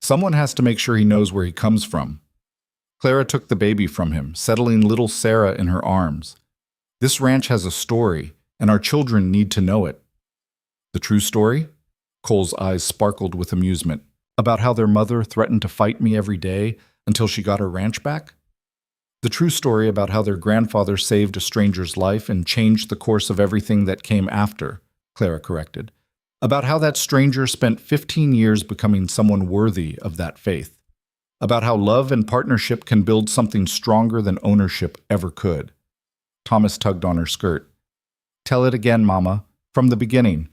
"Someone has to make sure he knows where he comes from." Clara took the baby from him, settling little Sarah in her arms. "This ranch has a story, and our children need to know it." "The true story?" Cole's eyes sparkled with amusement. "About how their mother threatened to fight me every day until she got her ranch back?" "The true story about how their grandfather saved a stranger's life and changed the course of everything that came after," Clara corrected. "About how that stranger spent 15 years becoming someone worthy of that faith. About how love and partnership can build something stronger than ownership ever could." Thomas tugged on her skirt. "Tell it again, Mama, from the beginning."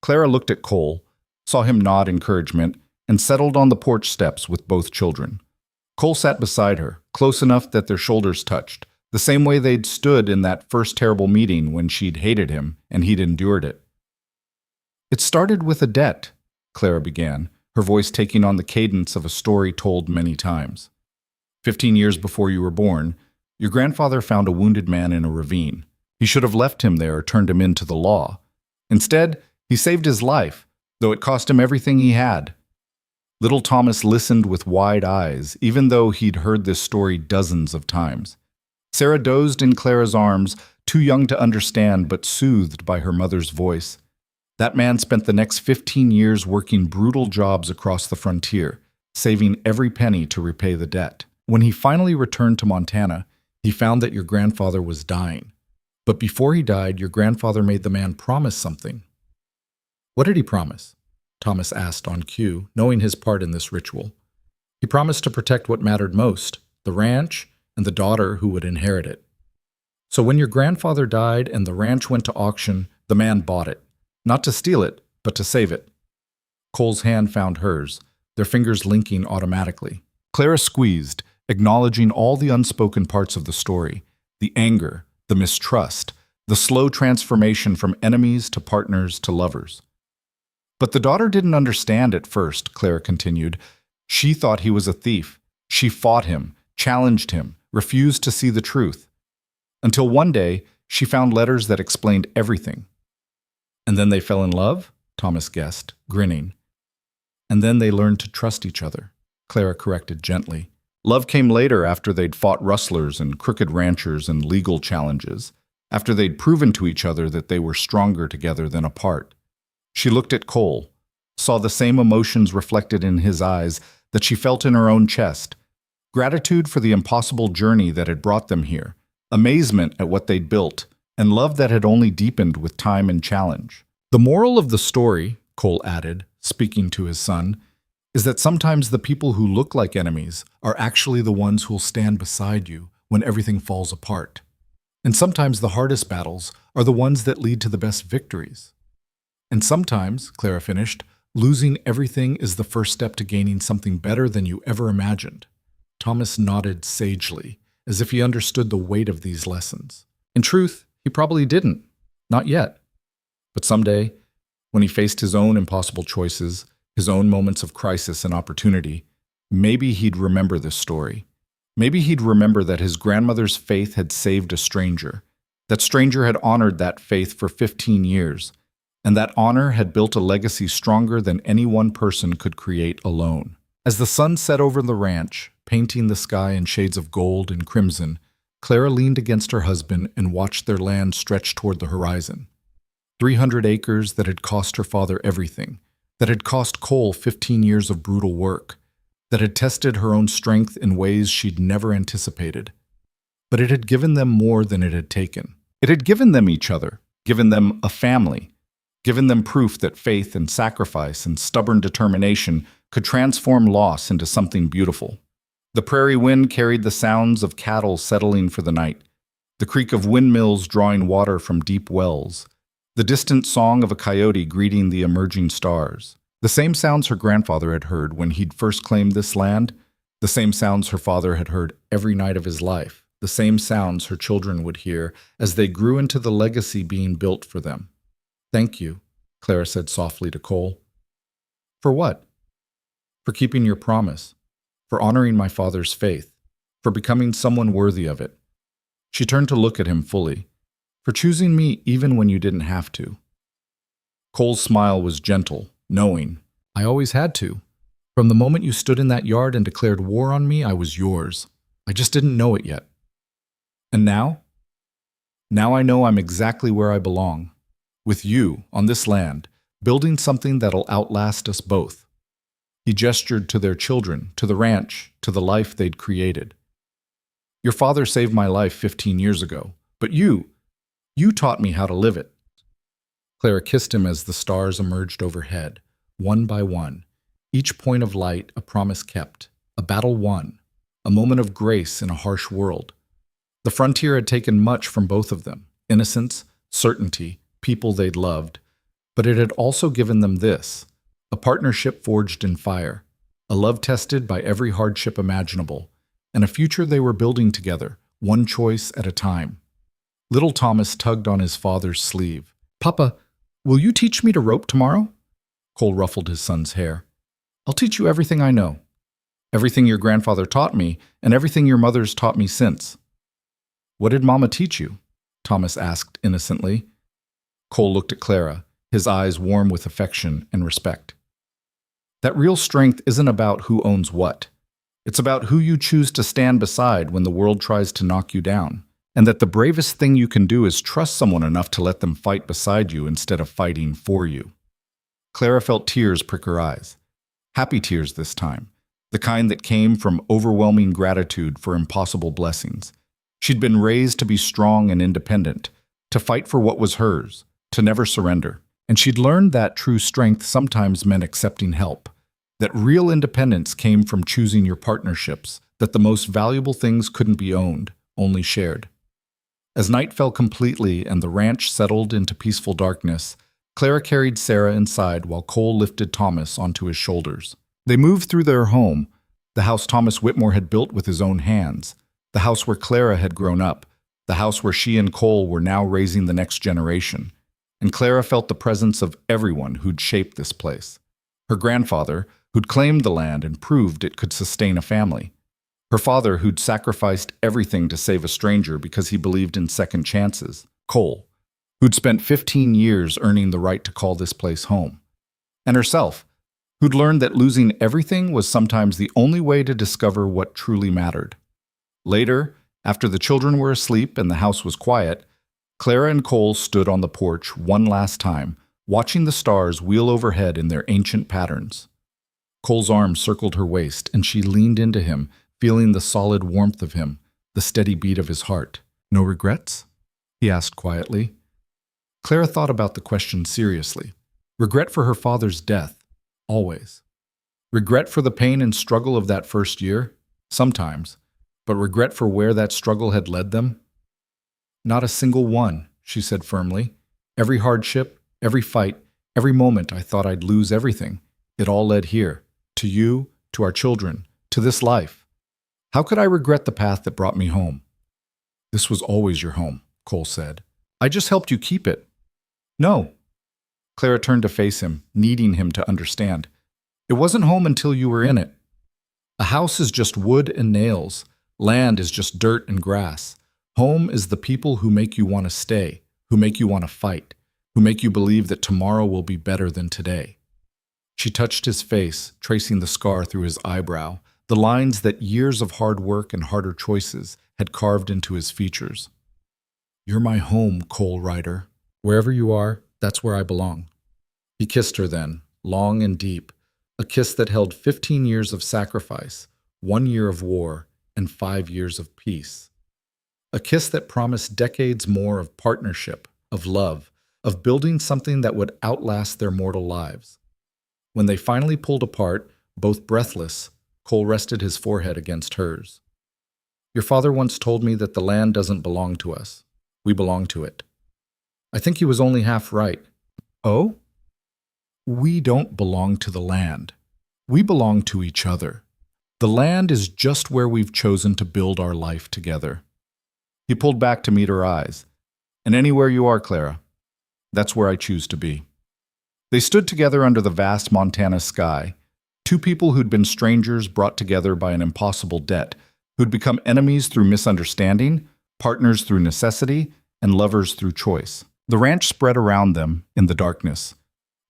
Clara looked at Cole, saw him nod encouragement, and settled on the porch steps with both children. Cole sat beside her, close enough that their shoulders touched, the same way they'd stood in that first terrible meeting when she'd hated him and he'd endured it. "It started with a debt," Clara began, her voice taking on the cadence of a story told many times. 15 years before you were born, your grandfather found a wounded man in a ravine. He should have left him there or turned him in to the law. Instead, he saved his life, though it cost him everything he had. Little Thomas listened with wide eyes, even though he'd heard this story dozens of times. Sarah dozed in Clara's arms, too young to understand but soothed by her mother's voice. That man spent the next 15 years working brutal jobs across the frontier, saving every penny to repay the debt. When he finally returned to Montana, he found that your grandfather was dying. But before he died, your grandfather made the man promise something. "What did he promise?" Thomas asked on cue, knowing his part in this ritual. "He promised to protect what mattered most, the ranch and the daughter who would inherit it. So when your grandfather died and the ranch went to auction, the man bought it. Not to steal it, but to save it." Cole's hand found hers, their fingers linking automatically. Clara squeezed, acknowledging all the unspoken parts of the story, the anger, the mistrust, the slow transformation from enemies to partners to lovers. "But the daughter didn't understand at first," Clara continued. "She thought he was a thief. She fought him, challenged him, refused to see the truth. Until one day, she found letters that explained everything." "And then they fell in love?" Thomas guessed, grinning. "And then they learned to trust each other," Clara corrected gently. "Love came later after they'd fought rustlers and crooked ranchers and legal challenges, after they'd proven to each other that they were stronger together than apart." She looked at Cole, saw the same emotions reflected in his eyes that she felt in her own chest. Gratitude for the impossible journey that had brought them here, amazement at what they'd built, and love that had only deepened with time and challenge. "The moral of the story," Cole added, speaking to his son, "is that sometimes the people who look like enemies are actually the ones who'll stand beside you when everything falls apart. And sometimes the hardest battles are the ones that lead to the best victories. And sometimes," Clara finished, "losing everything is the first step to gaining something better than you ever imagined." Thomas nodded sagely, as if he understood the weight of these lessons. In truth, he probably didn't. Not yet. But someday, when he faced his own impossible choices, his own moments of crisis and opportunity, maybe he'd remember this story. Maybe he'd remember that his grandmother's faith had saved a stranger. That stranger had honored that faith for 15 years, and that honor had built a legacy stronger than any one person could create alone. As the sun set over the ranch, painting the sky in shades of gold and crimson, Clara leaned against her husband and watched their land stretch toward the horizon. 300 acres that had cost her father everything, that had cost Cole 15 years of brutal work, that had tested her own strength in ways she'd never anticipated. But it had given them more than it had taken. It had given them each other, given them a family, given them proof that faith and sacrifice and stubborn determination could transform loss into something beautiful. The prairie wind carried the sounds of cattle settling for the night, the creak of windmills drawing water from deep wells, the distant song of a coyote greeting the emerging stars. The same sounds her grandfather had heard when he'd first claimed this land, the same sounds her father had heard every night of his life, the same sounds her children would hear as they grew into the legacy being built for them. "Thank you," Clara said softly to Cole. For what? For keeping your promise, for honoring my father's faith, for becoming someone worthy of it. She turned to look at him fully, for choosing me even when you didn't have to. Cole's smile was gentle, knowing. I always had to. From the moment you stood in that yard and declared war on me, I was yours. I just didn't know it yet. And now? Now I know I'm exactly where I belong. With you, on this land, building something that'll outlast us both. He gestured to their children, to the ranch, to the life they'd created. Your father saved my life 15 years ago, but you taught me how to live it. Clara kissed him as the stars emerged overhead, one by one, each point of light a promise kept, a battle won, a moment of grace in a harsh world. The frontier had taken much from both of them, innocence, certainty, people they'd loved, but it had also given them this, a partnership forged in fire, a love tested by every hardship imaginable, and a future they were building together, one choice at a time. Little Thomas tugged on his father's sleeve. Papa, will you teach me to rope tomorrow? Cole ruffled his son's hair. I'll teach you everything I know. Everything your grandfather taught me, and everything your mother's taught me since. What did Mama teach you? Thomas asked innocently. Cole looked at Clara, his eyes warm with affection and respect. That real strength isn't about who owns what. It's about who you choose to stand beside when the world tries to knock you down, and that the bravest thing you can do is trust someone enough to let them fight beside you instead of fighting for you. Clara felt tears prick her eyes. Happy tears this time, the kind that came from overwhelming gratitude for impossible blessings. She'd been raised to be strong and independent, to fight for what was hers, to never surrender. And she'd learned that true strength sometimes meant accepting help, that real independence came from choosing your partnerships, that the most valuable things couldn't be owned, only shared. As night fell completely and the ranch settled into peaceful darkness, Clara carried Sarah inside while Cole lifted Thomas onto his shoulders. They moved through their home, the house Thomas Whitmore had built with his own hands, the house where Clara had grown up, the house where she and Cole were now raising the next generation. And Clara felt the presence of everyone who'd shaped this place. Her grandfather, who'd claimed the land and proved it could sustain a family. Her father, who'd sacrificed everything to save a stranger because he believed in second chances. Cole, who'd spent 15 years earning the right to call this place home. And herself, who'd learned that losing everything was sometimes the only way to discover what truly mattered. Later, after the children were asleep and the house was quiet, Clara and Cole stood on the porch one last time, watching the stars wheel overhead in their ancient patterns. Cole's arm circled her waist, and she leaned into him, feeling the solid warmth of him, the steady beat of his heart. No regrets? He asked quietly. Clara thought about the question seriously. Regret for her father's death, always. Regret for the pain and struggle of that first year, sometimes, but regret for where that struggle had led them? Not a single one, she said firmly. Every hardship, every fight, every moment I thought I'd lose everything. It all led here, to you, to our children, to this life. How could I regret the path that brought me home? This was always your home, Cole said. I just helped you keep it. No. Clara turned to face him, needing him to understand. It wasn't home until you were in it. A house is just wood and nails. Land is just dirt and grass. Home is the people who make you want to stay, who make you want to fight, who make you believe that tomorrow will be better than today. She touched his face, tracing the scar through his eyebrow, the lines that years of hard work and harder choices had carved into his features. You're my home, Cole Ryder. Wherever you are, that's where I belong. He kissed her then, long and deep, a kiss that held 15 years of sacrifice, 1 year of war, and 5 years of peace. A kiss that promised decades more of partnership, of love, of building something that would outlast their mortal lives. When they finally pulled apart, both breathless, Cole rested his forehead against hers. Your father once told me that the land doesn't belong to us. We belong to it. I think he was only half right. Oh? We don't belong to the land. We belong to each other. The land is just where we've chosen to build our life together. He pulled back to meet her eyes. And anywhere you are, Clara, that's where I choose to be. They stood together under the vast Montana sky, two people who'd been strangers brought together by an impossible debt, who'd become enemies through misunderstanding, partners through necessity, and lovers through choice. The ranch spread around them in the darkness,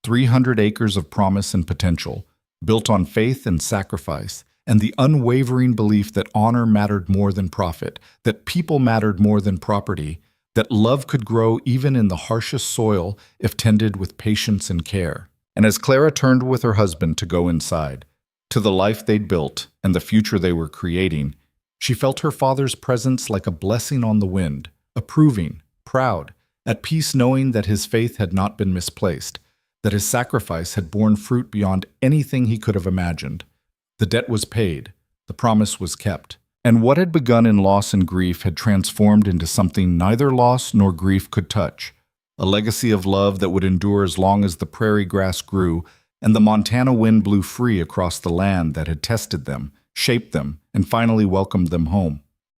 300 acres of promise and potential, built on faith and sacrifice, and the unwavering belief that honor mattered more than profit, that people mattered more than property, that love could grow even in the harshest soil if tended with patience and care. And as Clara turned with her husband to go inside, to the life they'd built and the future they were creating, she felt her father's presence like a blessing on the wind, approving, proud, at peace knowing that his faith had not been misplaced, that his sacrifice had borne fruit beyond anything he could have imagined. The debt was paid, the promise was kept, and what had begun in loss and grief had transformed into something neither loss nor grief could touch, a legacy of love that would endure as long as the prairie grass grew and the Montana wind blew free across the land that had tested them, shaped them, and finally welcomed them home.